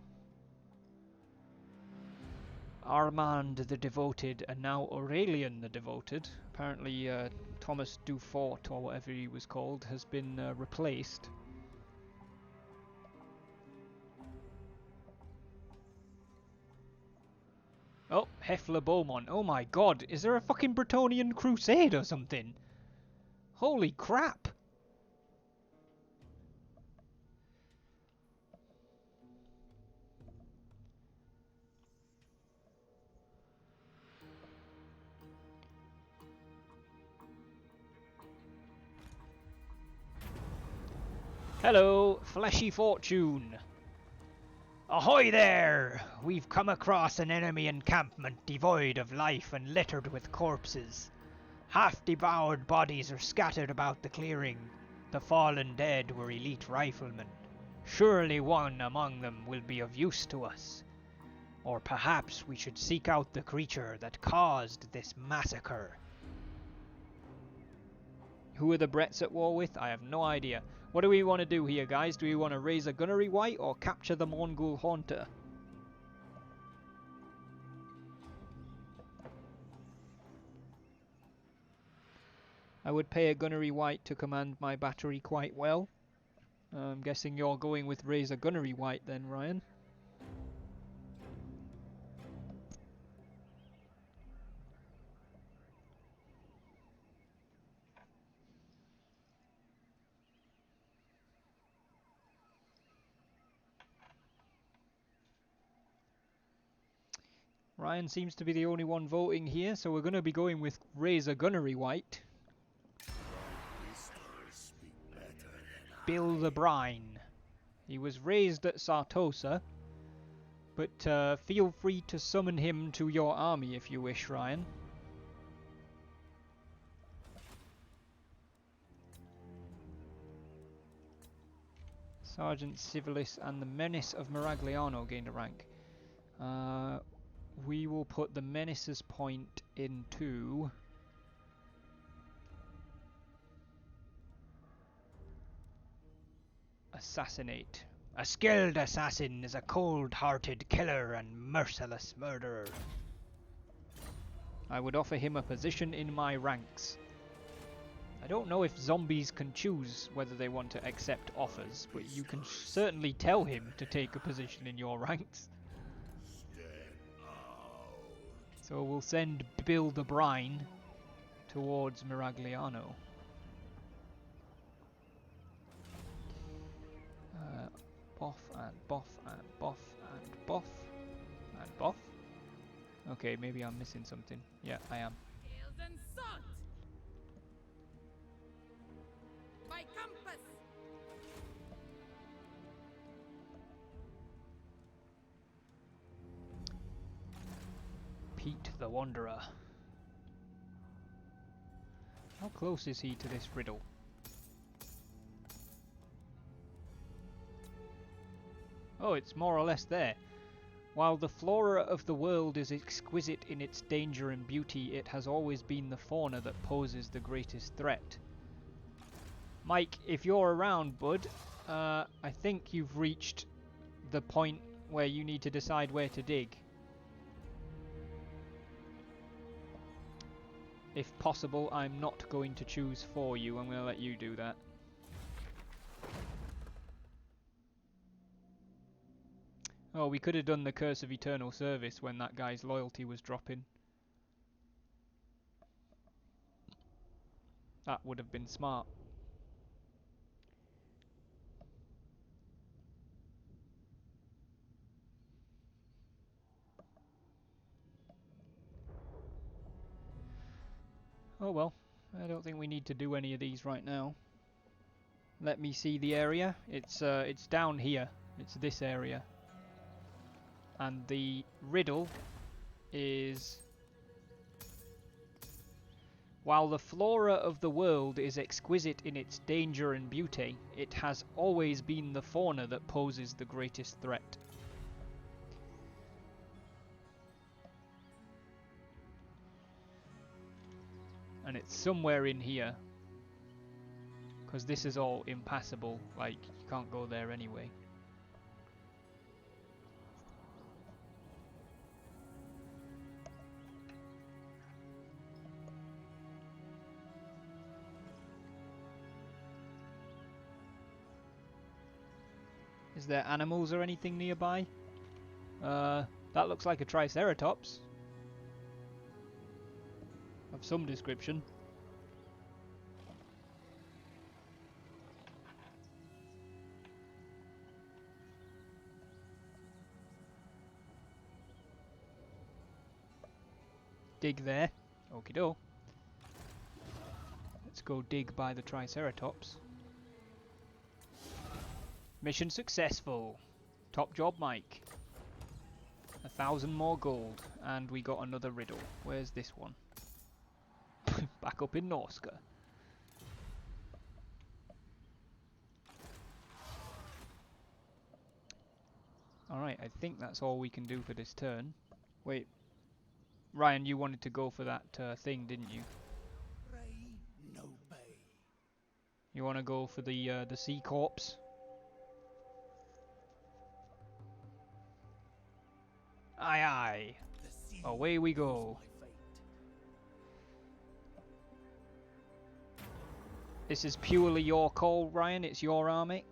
Armand the Devoted, and now Aurelian the Devoted. Apparently Thomas Dufort, or whatever he was called, has been replaced. Oh, Hefler Beaumont. Oh my god, is there a fucking Bretonnian crusade or something? Holy crap! Hello, Fleshy Fortune. Ahoy there! We've come across an enemy encampment devoid of life and littered with corpses. Half-devoured bodies are scattered about the clearing. The fallen dead were elite riflemen. Surely one among them will be of use to us. Or perhaps we should seek out the creature that caused this massacre. Who are the Bretts at war with? I have no idea. What do we want to do here, guys? Do we want to raise a gunnery white or capture the Mongol Haunter? I would pay a gunnery white to command my battery quite well. I'm guessing you're going with raise a gunnery white then, Ryan. Ryan seems to be the only one voting here, so we're going to be going with Razor Gunnery White. Bill the Brine. He was raised at Sartosa, but feel free to summon him to your army if you wish, Ryan. Sergeant Civilis and the Menace of Miragliano gained a rank. We will put the Menace's point into... Assassinate. A skilled assassin is a cold-hearted killer and merciless murderer. I would offer him a position in my ranks. I don't know if zombies can choose whether they want to accept offers, but you can certainly tell him to take a position in your ranks. So we'll send Bill the Brine towards Miragliano. Boff and boff and boff and boff and boff. Okay, maybe I'm missing something. Yeah, I am. Scales and salt! By compass! Pete the Wanderer. How close is he to this riddle? Oh, it's more or less there. While the flora of the world is exquisite in its danger and beauty, it has always been the fauna that poses the greatest threat. Mike, if you're around, bud, I think you've reached the point where you need to decide where to dig. If possible, I'm not going to choose for you. I'm going to let you do that. Oh, we could have done the Curse of Eternal Service when that guy's loyalty was dropping. That would have been smart. Oh well, I don't think we need to do any of these right now. Let me see the area. It's down here. It's this area. And the riddle is: while the flora of the world is exquisite in its danger and beauty, it has always been the fauna that poses the greatest threat. And it's somewhere in here, because this is all impassable, like you can't go there anyway. Is there animals or anything nearby? That looks like a Triceratops of some description. Dig there. Okie doke. Let's go dig by the Triceratops. Mission successful. Top job, Mike. 1,000 more gold, and we got another riddle. Where's this one? Back up in Norska. Alright, I think that's all we can do for this turn. Wait, Ryan, you wanted to go for that thing, didn't you? Pray no bay. You want to go for the sea corpse? Aye aye. The sea Away we is go. my fate. This is purely your call, Ryan. It's your army.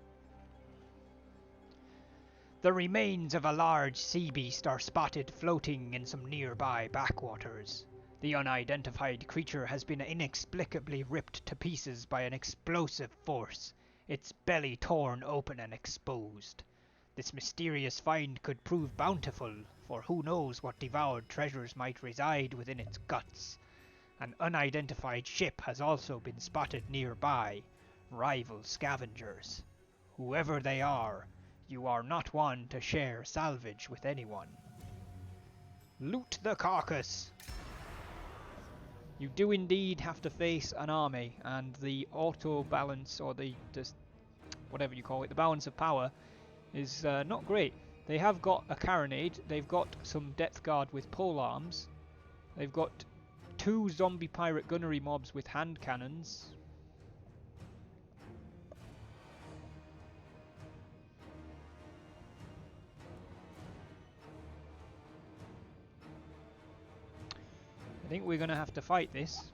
The remains of a large sea beast are spotted floating in some nearby backwaters. The unidentified creature has been inexplicably ripped to pieces by an explosive force, its belly torn open and exposed. This mysterious find could prove bountiful, for who knows what devoured treasures might reside within its guts. An unidentified ship has also been spotted nearby, rival scavengers. Whoever they are, you are not one to share salvage with anyone. Loot the carcass! You do indeed have to face an army, and the auto balance, or the just whatever you call it, the balance of power, is not great. They have got a carronade, they've got some depth guard with pole arms, they've got 2 zombie pirate gunnery mobs with hand cannons. I think we're going to have to fight this.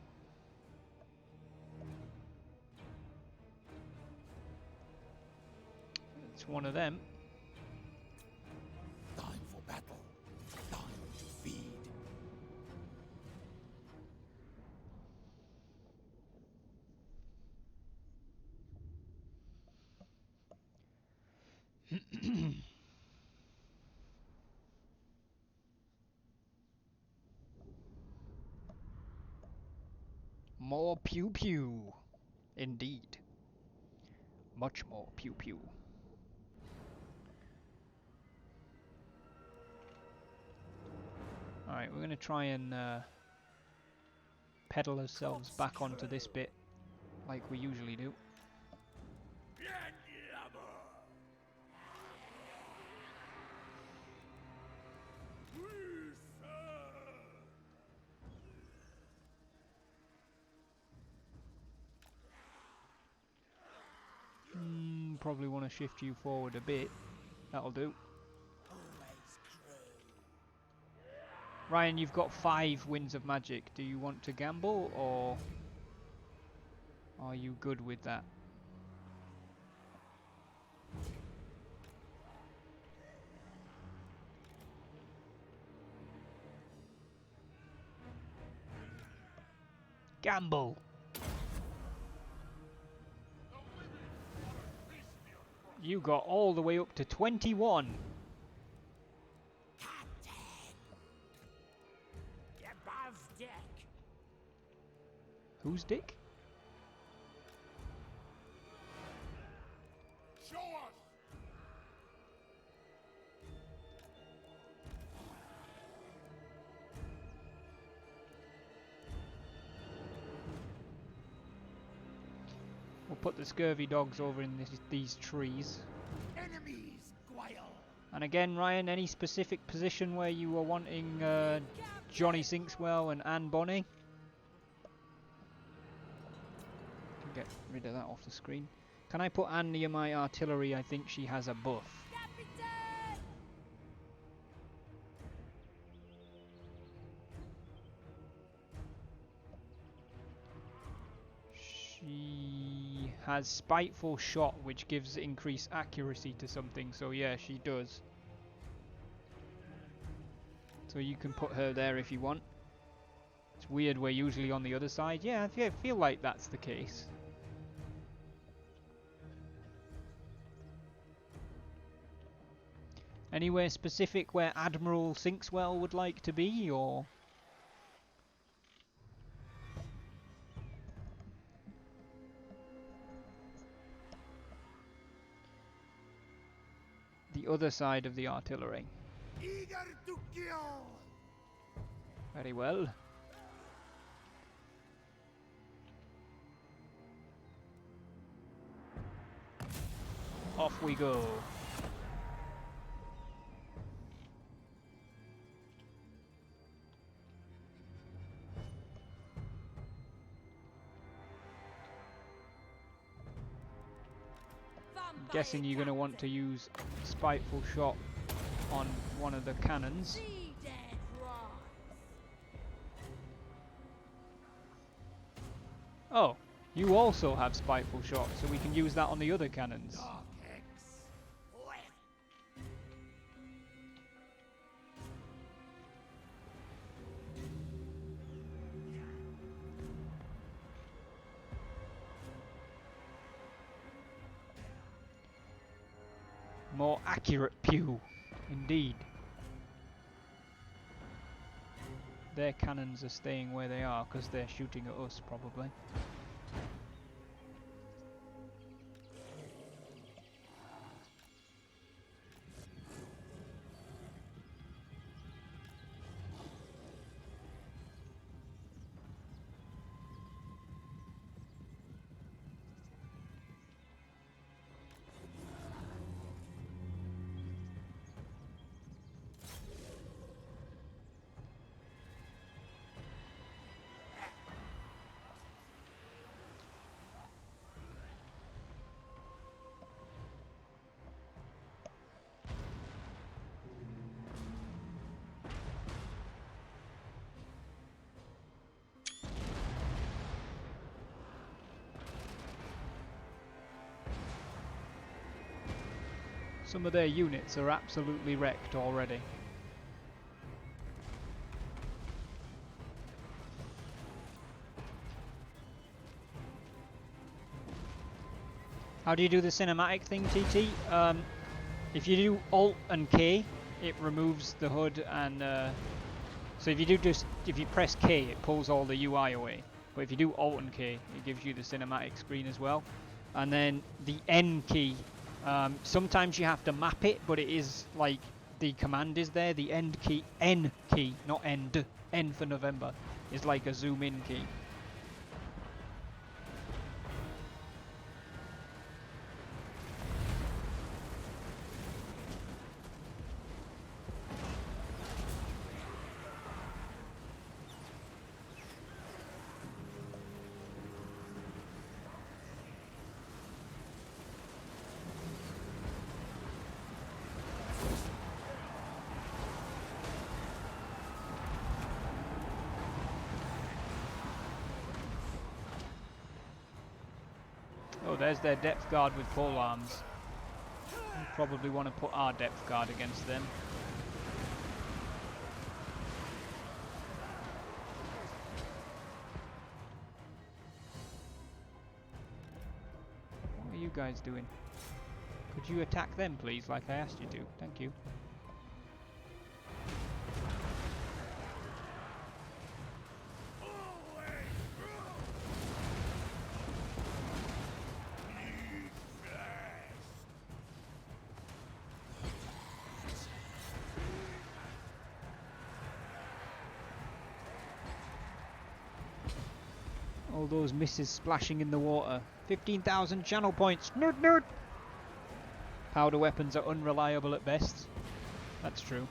It's one of them. Time for battle. Time to feed. More pew pew. Indeed. Much more pew pew. Alright, Right, we're going to try and pedal ourselves back onto this bit like we usually do. Probably want to shift you forward a bit. That'll do. Ryan, you've got 5 winds of magic. Do you want to gamble, or are you good with that? Gamble! You got all the way up to 21. Who's Dick? Show us! We'll put the scurvy dogs over in these trees. Enemies, Guile! And again, Ryan, any specific position where you were wanting Johnny Sinkswell and Anne Bonny? Can get rid of that off the screen. Can I put Anne near my artillery? I think she has a buff. She has Spiteful Shot, which gives increased accuracy to something, so yeah, she does. So you can put her there if you want. It's weird, we're usually on the other side. Yeah, I feel like that's the case. Anywhere specific where Admiral Sinkswell would like to be, or...? The other side of the artillery. Eager to kill! Very well. Off we go. I'm guessing you're going to want to use Spiteful Shot on one of the cannons. Oh, you also have Spiteful Shot, so we can use that on the other cannons. More accurate pew, indeed. Their cannons are staying where they are because they're shooting at us, probably. Some of their units are absolutely wrecked already. How do you do the cinematic thing, TT? If you do Alt and K, it removes the HUD, and so if you press K, it pulls all the UI away. But if you do Alt and K, it gives you the cinematic screen as well. And then the N key, sometimes you have to map it, but it is like the command is there. The end key, N key, not end, N for November, is like a zoom in key. Oh, there's their depth guard with pole arms. We probably want to put our depth guard against them. What are you guys doing? Could you attack them, please, like I asked you to? Thank you. All those misses splashing in the water. 15,000 channel points. Nerd, nerd. Powder weapons are unreliable at best. That's true.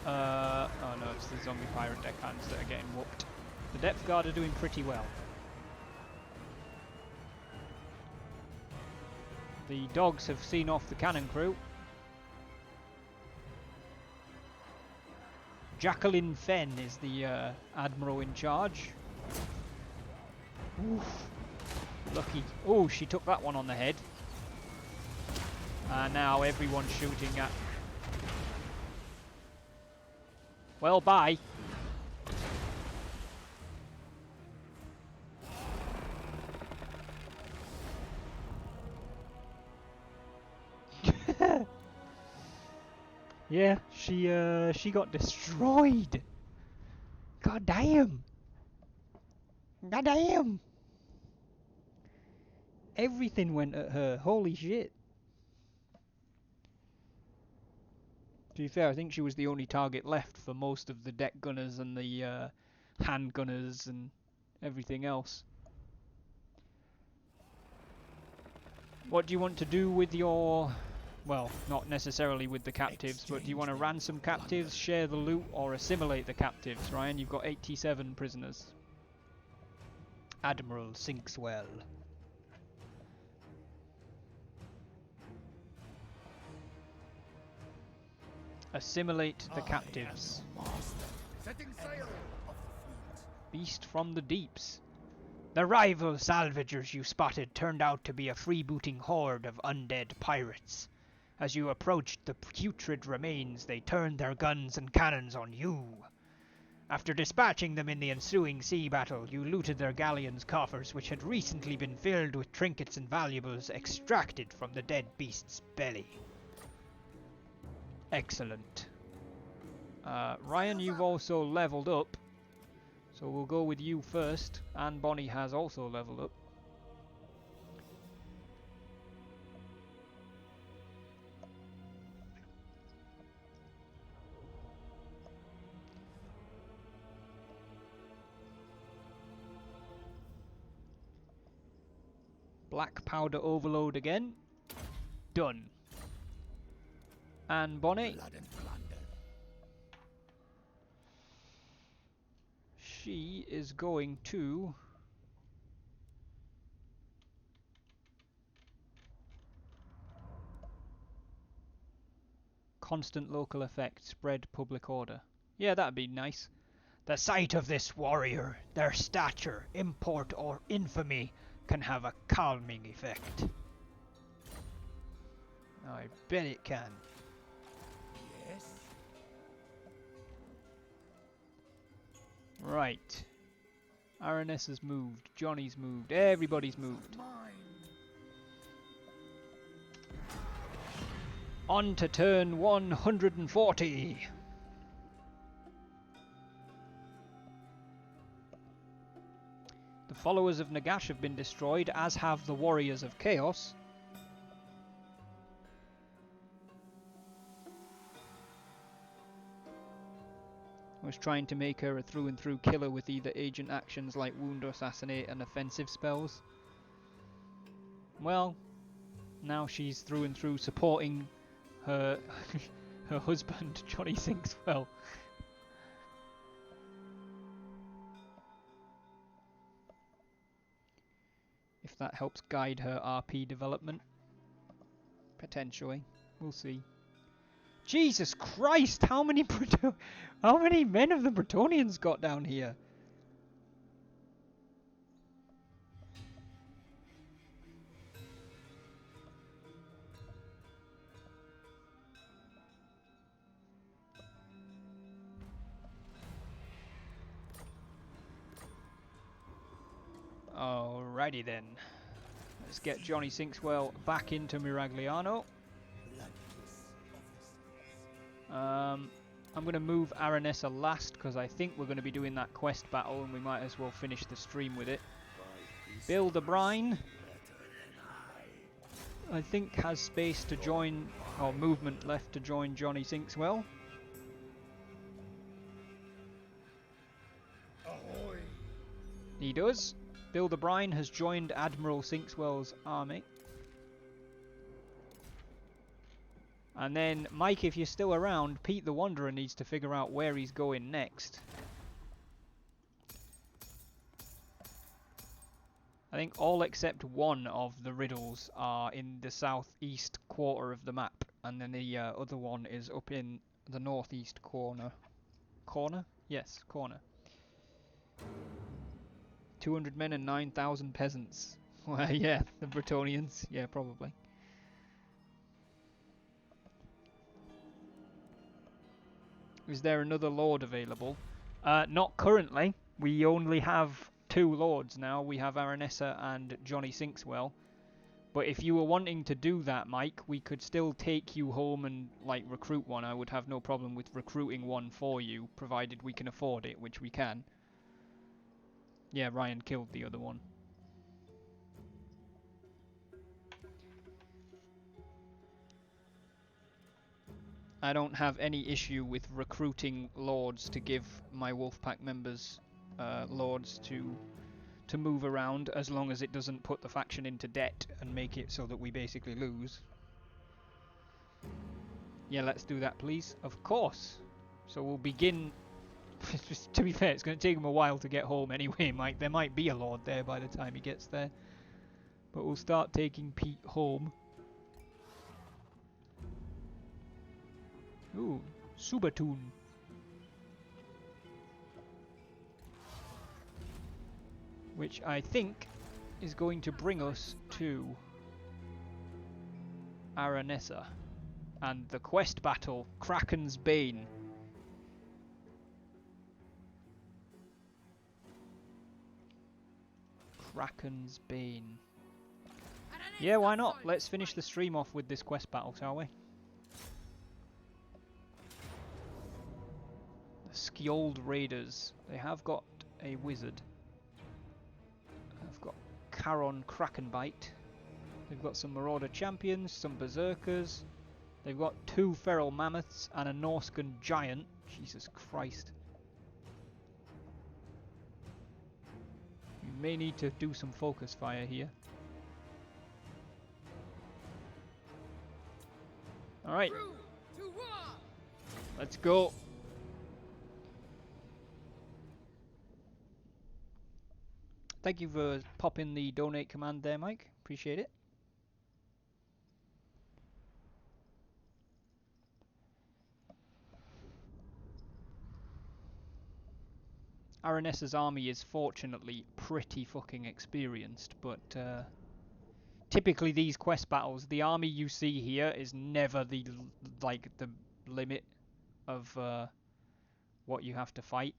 Oh no, it's the zombie pirate deckhands that are getting whooped. The depth guard are doing pretty well. The dogs have seen off the cannon crew. Jacqueline Fenn is the admiral in charge. Oof. Lucky. Oh, she took that one on the head. And now everyone's shooting at... Well, bye. Yeah, she got destroyed. God damn. God damn. Everything went at her. Holy shit. To be fair, I think she was the only target left for most of the deck gunners and the hand gunners and everything else. What do you want to do with your... Well, not necessarily with the captives, but do you want to ransom captives, share the loot, or assimilate the captives? Ryan, you've got 87 prisoners. Admiral sinks well. Assimilate the captives. Setting sail of the fleet. Beast from the deeps. The rival salvagers you spotted turned out to be a freebooting horde of undead pirates. As you approached the putrid remains, they turned their guns and cannons on you. After dispatching them in the ensuing sea battle, you looted their galleon's coffers, which had recently been filled with trinkets and valuables extracted from the dead beast's belly. Excellent. Ryan, you've also leveled up, so we'll go with you first, and Bonnie has also leveled up. Black powder overload again. Done. And Bonnie. Blood and plunder. She is going to... Constant local effect, spread public order. Yeah, that'd be nice. The sight of this warrior, their stature, import or infamy, can have a calming effect. I bet it can. Yes. Right. Aranessa's moved, Johnny's moved, everybody's moved. Mine. On to turn 140. followers of Nagash have been destroyed, as have the warriors of Chaos. I was trying to make her a through-and-through killer with either agent actions like wound or assassinate and offensive spells. Well, now she's through and through supporting her her husband, Johnny Sinkswell. If that helps guide her RP development. Potentially. We'll see. Jesus Christ! How many men have the Bretonnians got down here? Alrighty then. Let's get Johnny Sinkswell back into Miragliano. I'm going to move Aranessa last because I think we're going to be doing that quest battle and we might as well finish the stream with it. Bill the Brine, I think, has space to join, or movement left to join Johnny Sinkswell. Ahoy! He does. Bill the Brine has joined Admiral Sinkswell's army. And then, Mike, if you're still around, Pete the Wanderer needs to figure out where he's going next. I think all except one of the riddles are in the southeast quarter of the map, and then the other one is up in the northeast corner. Corner? Yes, corner. 200 men and 9,000 peasants. Well, yeah, the Bretonnians. Yeah, probably. Is there another lord available? Not currently. We only have 2 lords now. We have Aranessa and Johnny Sinkswell. But if you were wanting to do that, Mike, we could still take you home and, like, recruit one. I would have no problem with recruiting one for you, provided we can afford it, which we can. Yeah, Ryan killed the other one. I don't have any issue with recruiting lords to give my Wolfpack members lords to move around, as long as it doesn't put the faction into debt and make it so that we basically lose. Yeah, let's do that, please. Of course. So we'll begin... to be fair, it's going to take him a while to get home anyway, Mike. There might be a lord there by the time he gets there. But we'll start taking Pete home. Ooh, Subatoon. Which I think is going to bring us to Aranessa and the quest battle, Kraken's Bane. Kraken's Bane. Yeah, why not? Let's finish the stream off with this quest battle, shall we? The Skjold Raiders. They have got a wizard. I've got Charon Krakenbite. They've got some Marauder Champions, some Berserkers. They've got 2 Feral Mammoths and a Norscan Giant. Jesus Christ. You may need to do some focus fire here. Alright. Let's go. Thank you for popping the donate command there, Mike. Appreciate it. Aranessa's army is fortunately pretty fucking experienced, but typically these quest battles, the army you see here is never the the limit of what you have to fight.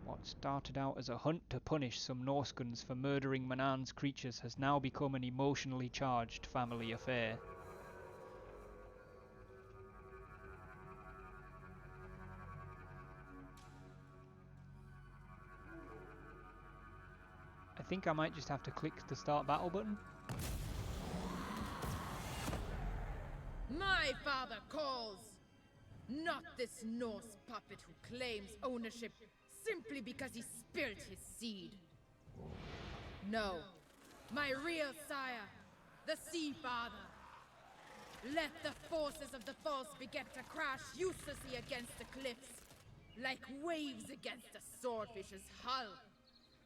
What What started out as a hunt to punish some Norscans for murdering Manan's creatures has now become an emotionally charged family affair. I think I might just have to click the start battle button. My father calls! Not this Norse puppet who claims ownership simply because he spilt his seed. No, my real sire, the Sea Father. Let the forces of the false begetter crash uselessly against the cliffs, like waves against a swordfish's hull.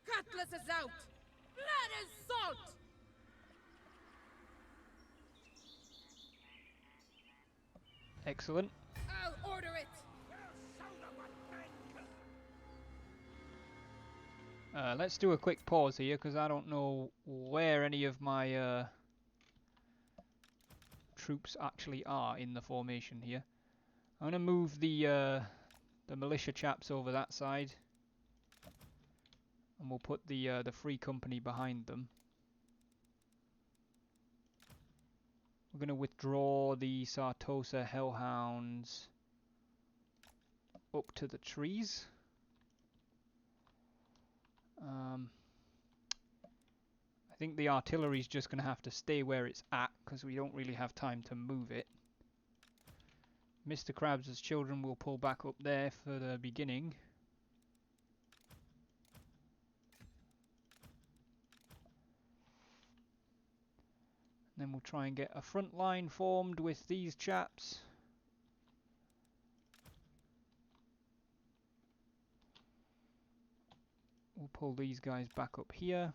Cutlass is out! Blood is salt! Excellent. I'll order it! Let's do a quick pause here, because I don't know where any of my troops actually are in the formation here. I'm going to move the militia chaps over that side, and we'll put the Free Company behind them. We're going to withdraw the Sartosa Hellhounds up to the trees. I think the artillery's just going to have to stay where it's at, because we don't really have time to move it. Mr. Krabs' children will pull back up there for the beginning. Then we'll try and get a front line formed with these chaps. We'll pull these guys back up here.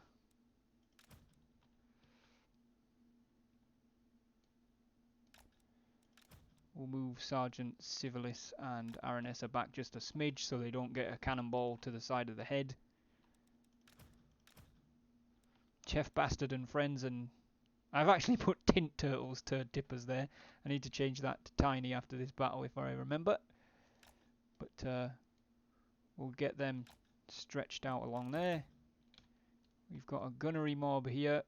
We'll move Sergeant Civilis and Aranessa back just a smidge so they don't get a cannonball to the side of the head. Chef Bastard and Friends, and I've actually put Tint Turtles to dippers there. I need to change that to Tiny after this battle if I remember. But we'll get them stretched out along there. We've got a gunnery mob here.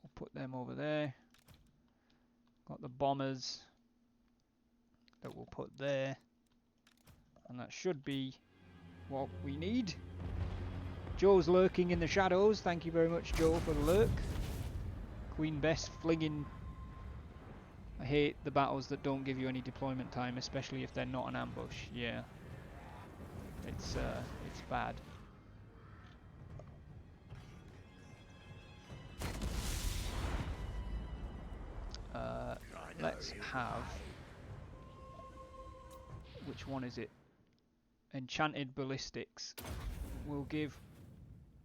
We'll put them over there. Got the bombers that we'll put there, and that should be what we need. Joe's lurking in the shadows. Thank you very much, Joe, for the lurk. Queen Bess flinging. I hate the battles that don't give you any deployment time, especially if they're not an ambush. Yeah, it's bad. Let's have, which one is it? Enchanted ballistics. We'll give,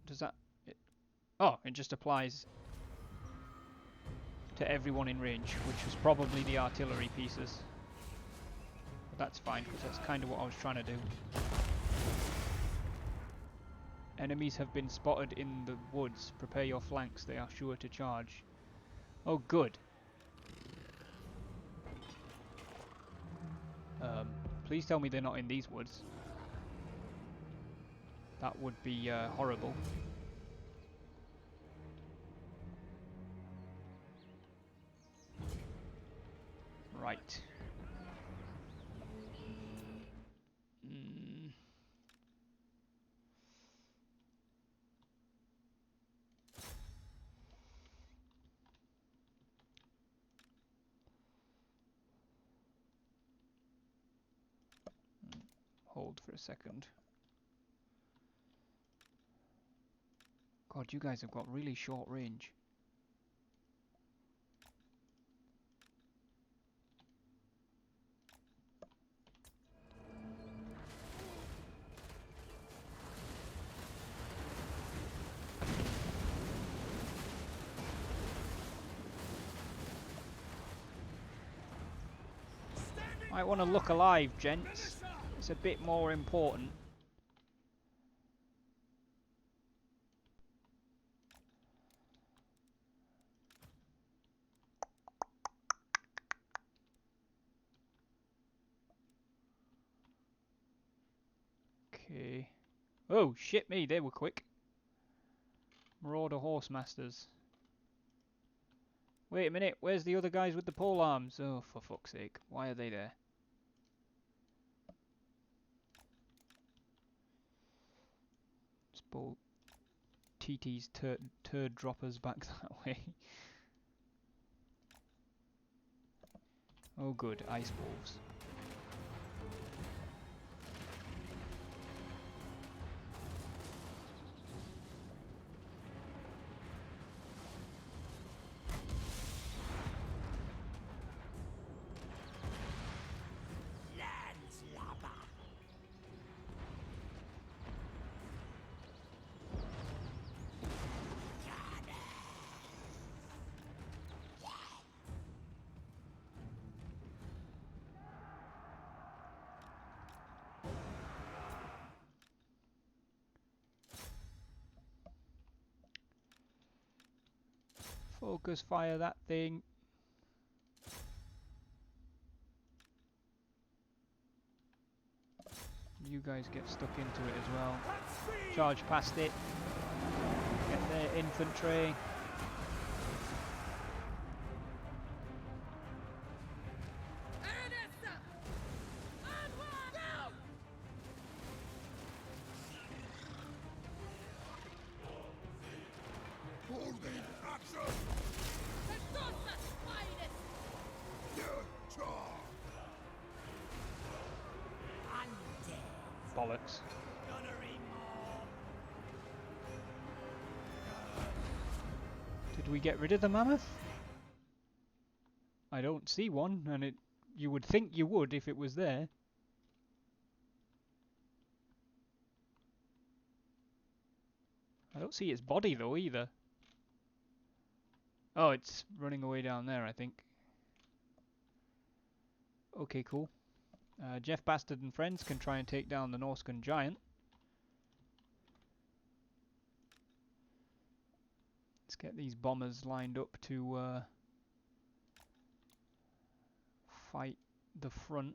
does that, oh, it just applies to everyone in range, which was probably the artillery pieces. But that's fine, because that's kind of what I was trying to do. Enemies have been spotted in the woods. Prepare your flanks, they are sure to charge. Oh, good. Please tell me they're not in these woods. That would be horrible. Right. Hold for a second. God, you guys have got really short range. Might want to look alive, gents. It's a bit more important. Okay. Oh, shit me, they were quick. Marauder Horse Masters. Wait a minute, where's the other guys with the pole arms? Oh, for fuck's sake, why are they there? Let's TT's turd droppers back that way. Oh good, ice wolves. Focus fire that thing. You guys get stuck into it as well. Charge past it. Get their infantry. Aranessa! Onward! Go! Holding action! Setosa's finest! Bollocks. Did we get rid of the mammoth? I don't see one, and you would think you would if it was there. I don't see its body though either. Oh, it's running away down there, I think. Okay, cool. Jeff Bastard and friends can try and take down the Norscan giant. Let's get these bombers lined up to fight the front.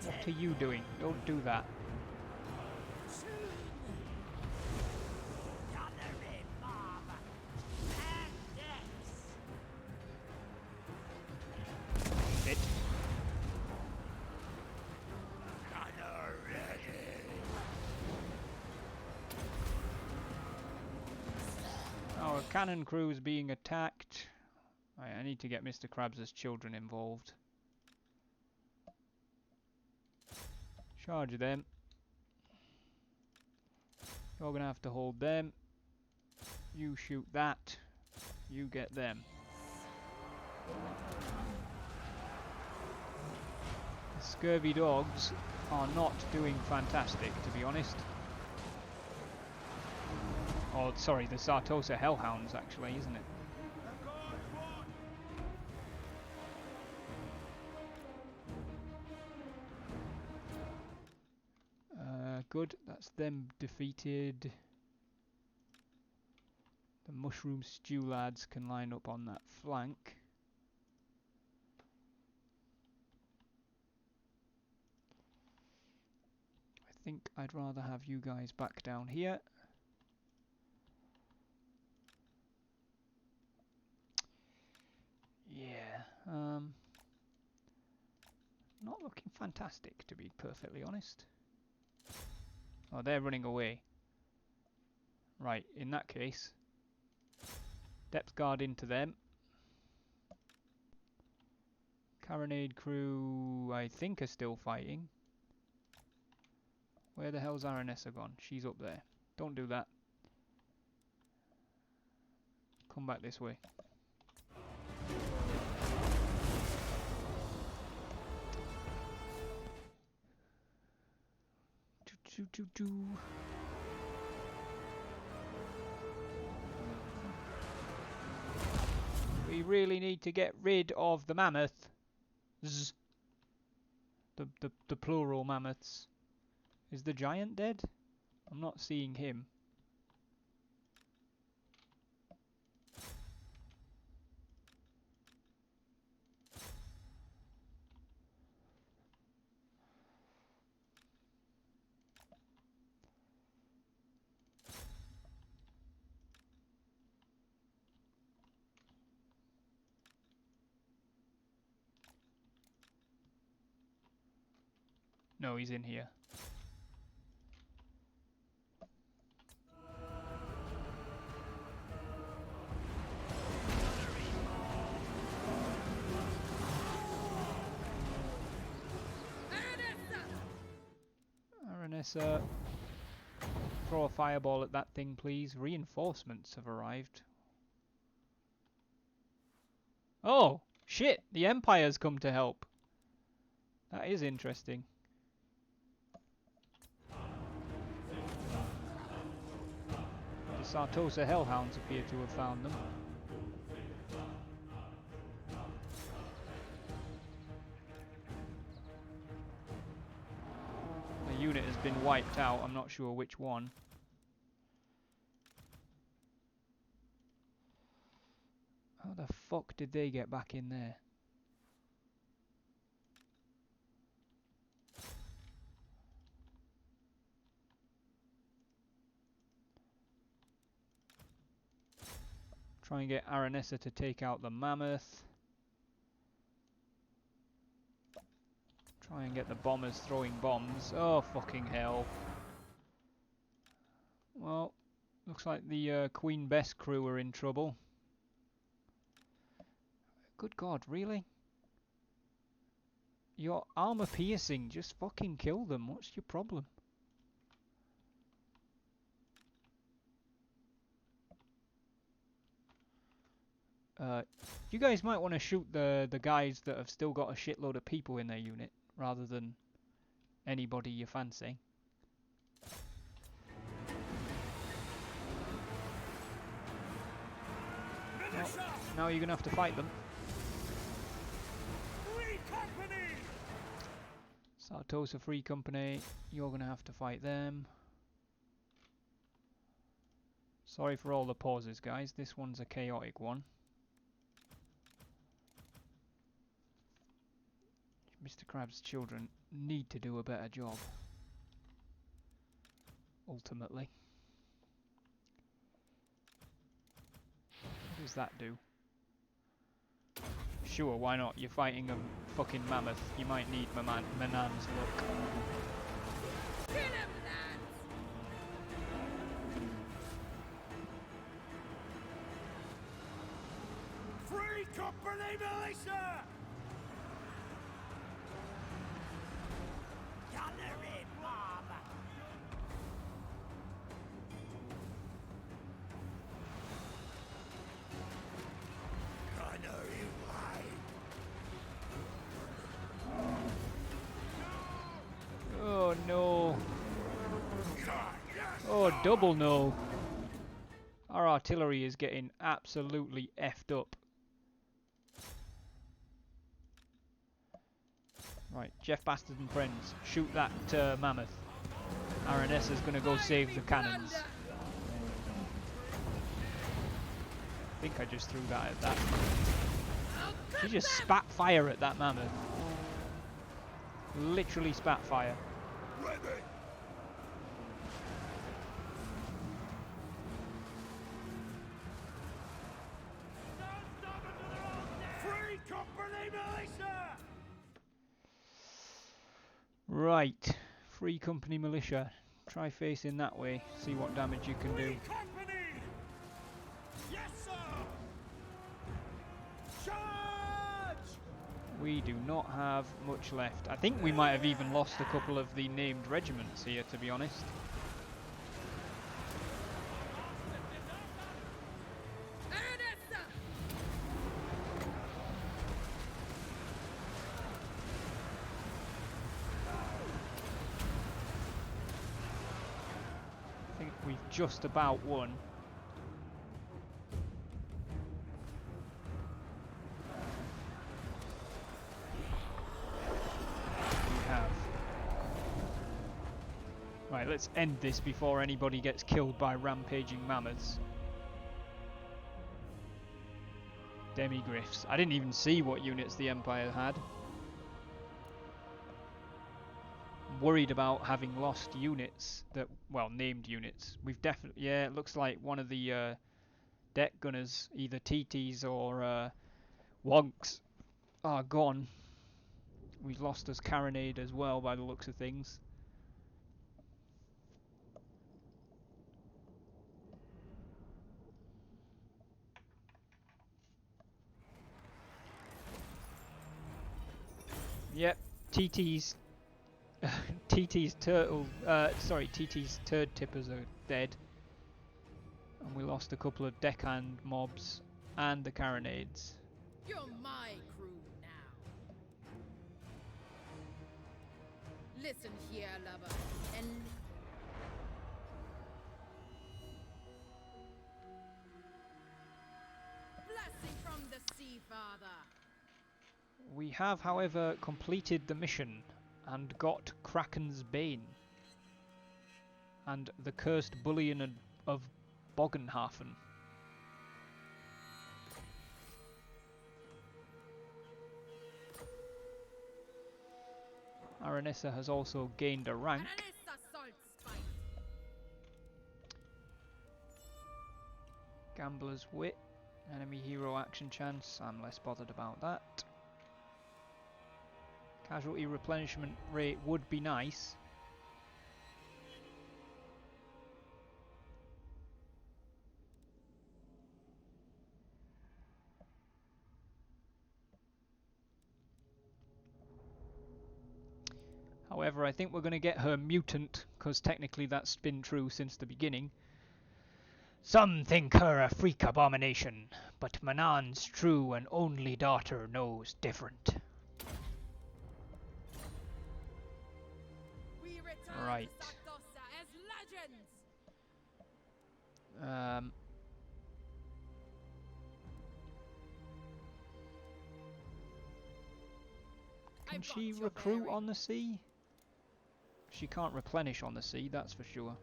What are you doing? Don't do that. Shit. Our cannon crew is being attacked. I need to get Mr. Krabs' children involved. Charge them. You're gonna have to hold them. You shoot that. You get them. The scurvy dogs are not doing fantastic, to be honest. Oh, sorry, the Sartosa Hellhounds, actually, isn't it? Good, that's them defeated. The Mushroom Stew lads can line up on that flank. I think I'd rather have you guys back down here. Yeah, not looking fantastic, to be perfectly honest. Oh, they're running away. Right, in that case, depth guard into them. Carronade crew, I think, are still fighting. Where the hell's Aranessa gone? She's up there. Don't do that. Come back this way. We really need to get rid of the mammoth. The plural mammoths. Is the giant dead? I'm not seeing him. No, he's in here. Aranessa, throw a fireball at that thing, please. Reinforcements have arrived. Oh, shit! The Empire's come to help. That is interesting. The Sartosa Hellhounds appear to have found them. A unit has been wiped out, I'm not sure which one. How the fuck did they get back in there? Try and get Aranessa to take out the mammoth. Try and get the bombers throwing bombs. Oh, fucking hell. Well, looks like the Queen Bess crew are in trouble. Good God, really? Your armor piercing, just fucking kill them. What's your problem? You guys might want to shoot the guys that have still got a shitload of people in their unit, rather than anybody you fancy. Well, now you're gonna have to fight them. Sartosa Free Company, you're gonna have to fight them. Sorry for all the pauses, guys. This one's a chaotic one. Mr. Crab's children need to do a better job. Ultimately. What does that do? Sure, why not? You're fighting a fucking mammoth. You might need Manan's luck. Kill him, lads! Free company militia! Gunnery mob! Gunnery wide! Oh no. God, yes! Oh, double no. Our artillery is getting absolutely effed up. Right, Jeff Bastard and friends, shoot that mammoth. Aranessa's gonna go save the cannons. I think I just threw that at that. She just spat fire at that mammoth. Literally spat fire. Ready! Free company militia! Right, Free Company Militia. Try facing that way, see what damage you can do. Free company! Yes, sir! Charge! We do not have much left. I think we might have even lost a couple of the named regiments here, to be honest. Aranessa! I think we've just about won. We have. Right, let's end this before anybody gets killed by rampaging mammoths. Demigryphs. I didn't even see what units the Empire had. I'm worried about having lost units that, well, named units. We've definitely, yeah, it looks like one of the deck gunners, either TTs or Wogs, are gone. We've lost us Carronade as well by the looks of things. Yep, TT's TT's TT's turd tippers are dead. And we lost a couple of deckhand mobs and the Carronades. You're my crew now. Listen here, lover, and blessing from the Sea Father. We have, however, completed the mission and got Kraken's Bane and the cursed bullion of Bogenhafen. Aranessa has also gained a rank. Aranessa, Saltspite. Gambler's Wit, enemy hero action chance, I'm less bothered about that. Casualty replenishment rate would be nice. However, I think we're going to get her mutant, because technically that's been true since the beginning. Some think her a freak abomination, but Manan's true and only daughter knows different. We return Right. to Sartosa as legends. Can I've she got your recruit bearing. on the sea? She can't replenish on the sea, that's for sure.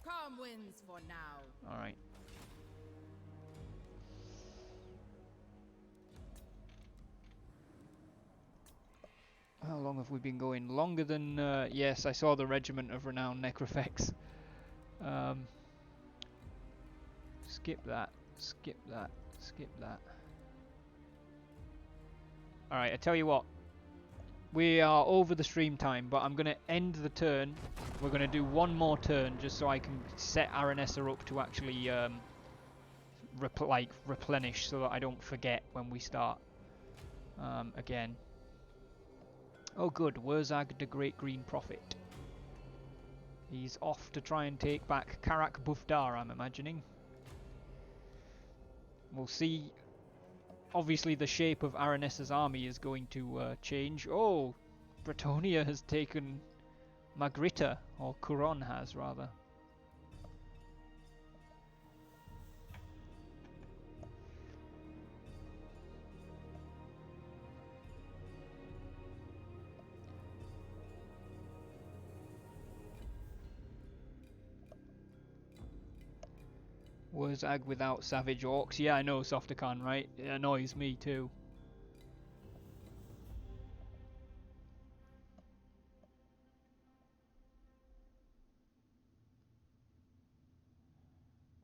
Calm winds for now. Alright. How long have we been going? Longer than... yes, I saw the Regiment of Renowned Necrofex. Skip that. Skip that. Skip that. Alright, I tell you what. We are over the stream time, but I'm going to end the turn. We're going to do one more turn just so I can set Aranessa up to actually replenish so that I don't forget when we start again. Oh good, Wurzag the Great Green Prophet. He's off to try and take back Karak Bufdar, I'm imagining. We'll see. Obviously the shape of Aranessa's army is going to change. Oh, Bretonia has taken Magritta, or Curon has rather. Wurzag without Savage Orcs. Yeah, I know, Softacan, right? It annoys me too.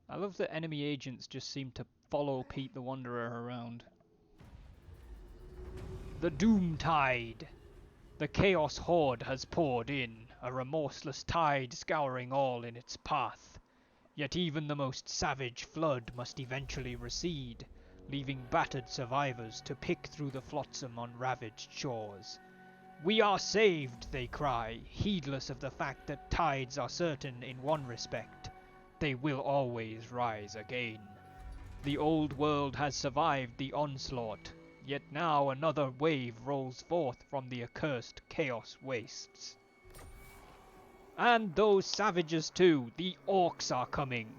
I love that enemy agents just seem to follow Pete the Wanderer around. The Doom Tide! The Chaos Horde has poured in, a remorseless tide scouring all in its path. Yet even the most savage flood must eventually recede, leaving battered survivors to pick through the flotsam on ravaged shores. We are saved, they cry, heedless of the fact that tides are certain in one respect. They will always rise again. The old world has survived the onslaught, yet now another wave rolls forth from the accursed chaos wastes. And those savages too, the orcs are coming.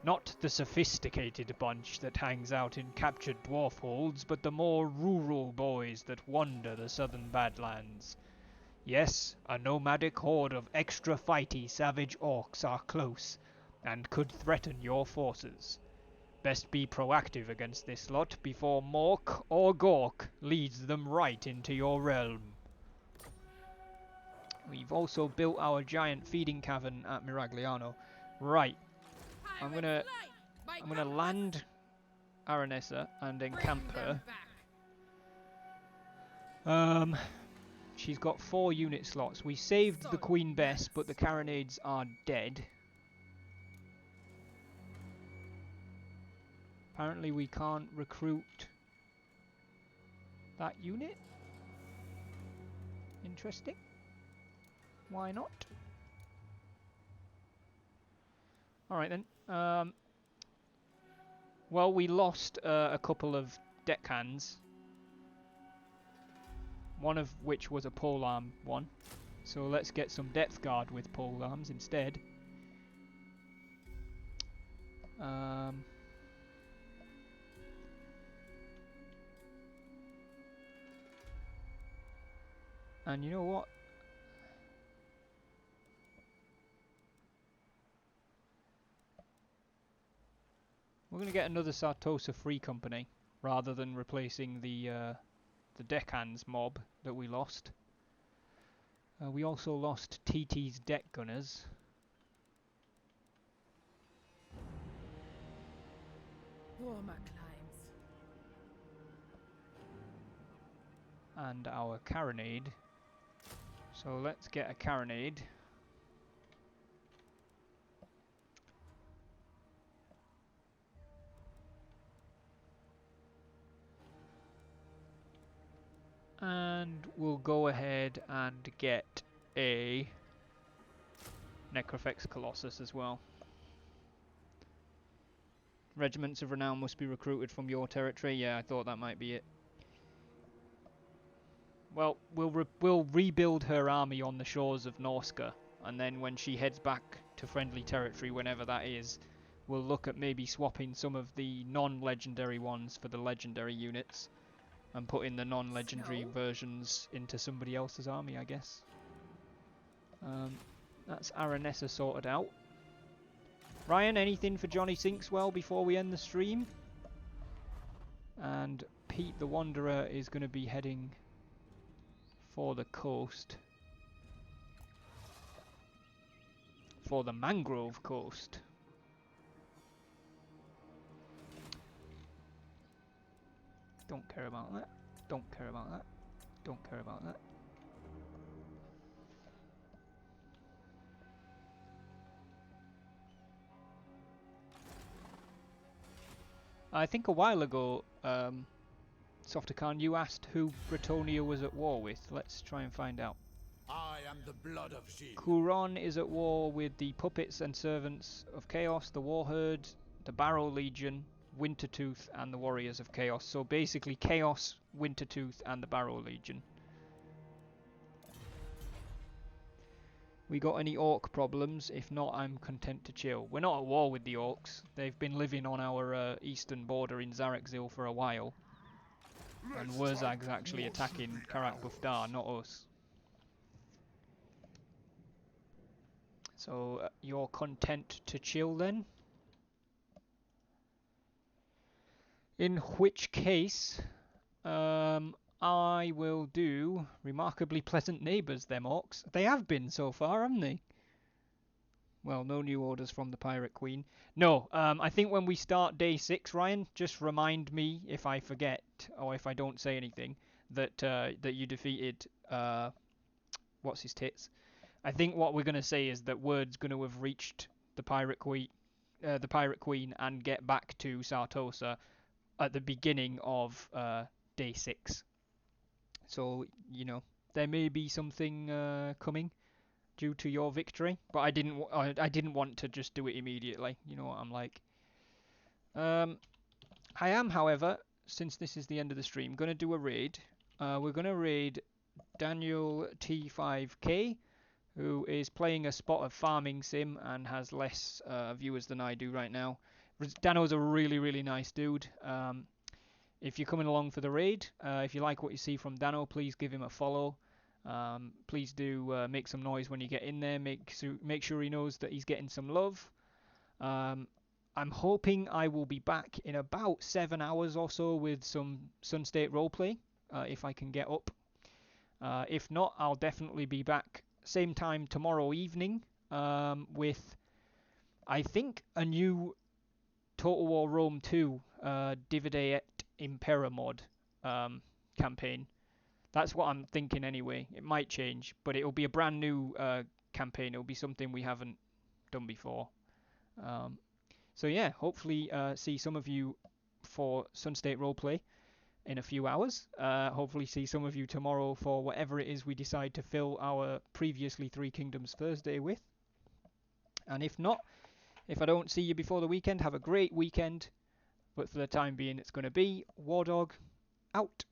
Not the sophisticated bunch that hangs out in captured dwarf holds, but the more rural boys that wander the southern Badlands. Yes, a nomadic horde of extra fighty savage orcs are close, and could threaten your forces. Best be proactive against this lot before Mork or Gork leads them right into your realm. We've also built our giant feeding cavern at Miragliano. Right, I'm gonna land Aranessa and encamp her. She's got 4 unit slots. We saved the Queen Bess, but the carronades are dead. Apparently we can't recruit that unit. Interesting. Why not? Alright then. Well, we lost a couple of deckhands. One of which was a polearm one. So let's get some depth guard with polearms instead. And you know what? We're going to get another Sartosa Free Company rather than replacing the deckhands mob that we lost. We also lost TT's deck gunners. Warmer climes. And our carronade. So let's get a carronade. And we'll go ahead and get a Necrofex Colossus as well. Regiments of renown must be recruited from your territory. Yeah, I thought that might be it. Well, we'll rebuild her army on the shores of Norska, and then when she heads back to friendly territory, whenever that is, we'll look at maybe swapping some of the non-legendary ones for the legendary units, and putting the non-legendary versions into somebody else's army, I guess. That's Aranessa sorted out. Ryan, anything for Johnny Sinkswell before we end the stream? And Pete the Wanderer is going to be heading for the coast. For the Mangrove Coast. Don't care about that. Don't care about that. Don't care about that. I think a while ago, Softacan, you asked who Bretonia was at war with. Let's try and find out. I am the blood of Gilles. Couron is at war with the puppets and servants of Chaos, the Warherd, the Barrow Legion, Wintertooth, and the Warriors of Chaos. So basically Chaos, Wintertooth, and the Barrow Legion. We got any orc problems? If not, I'm content to chill. We're not at war with the orcs. They've been living on our eastern border in Zarekzil for a while. And Wurzag's actually attacking Karak Bufdar, not us. So, you're content to chill then? In which case, I will do remarkably pleasant neighbours, them orcs. They have been so far, haven't they? Well, no new orders from the Pirate Queen. No, I think when we start day 6, Ryan, just remind me if I forget or if I don't say anything that that you defeated what's his tits. I think what we're gonna say is that word's gonna have reached the Pirate Queen, and get back to Sartosa at the beginning of day 6. So you know there may be something coming due to your victory, but I didn't want to just do it immediately. You know what I'm like. I am, however, since this is the end of the stream, going to do a raid. We're going to raid Daniel T5K, who is playing a spot of farming sim and has less viewers than I do right now. Dano's a really, really nice dude. If you're coming along for the raid, if you like what you see from Dano, please give him a follow. Please do make some noise when you get in there. Make sure he knows that he's getting some love. I'm hoping I will be back in about 7 hours or so with some Sunstate roleplay, if I can get up. If not, I'll definitely be back same time tomorrow evening with, I think, a new Total War Rome 2 Divide et Impera mod campaign. That's what I'm thinking anyway. It might change, but it'll be a brand new campaign. It'll be something we haven't done before. So yeah, hopefully see some of you for Sunstate Roleplay in a few hours. Hopefully see some of you tomorrow for whatever it is we decide to fill our previously Three Kingdoms Thursday with. And if not, if I don't see you before the weekend, have a great weekend. But for the time being, it's going to be War Dog out.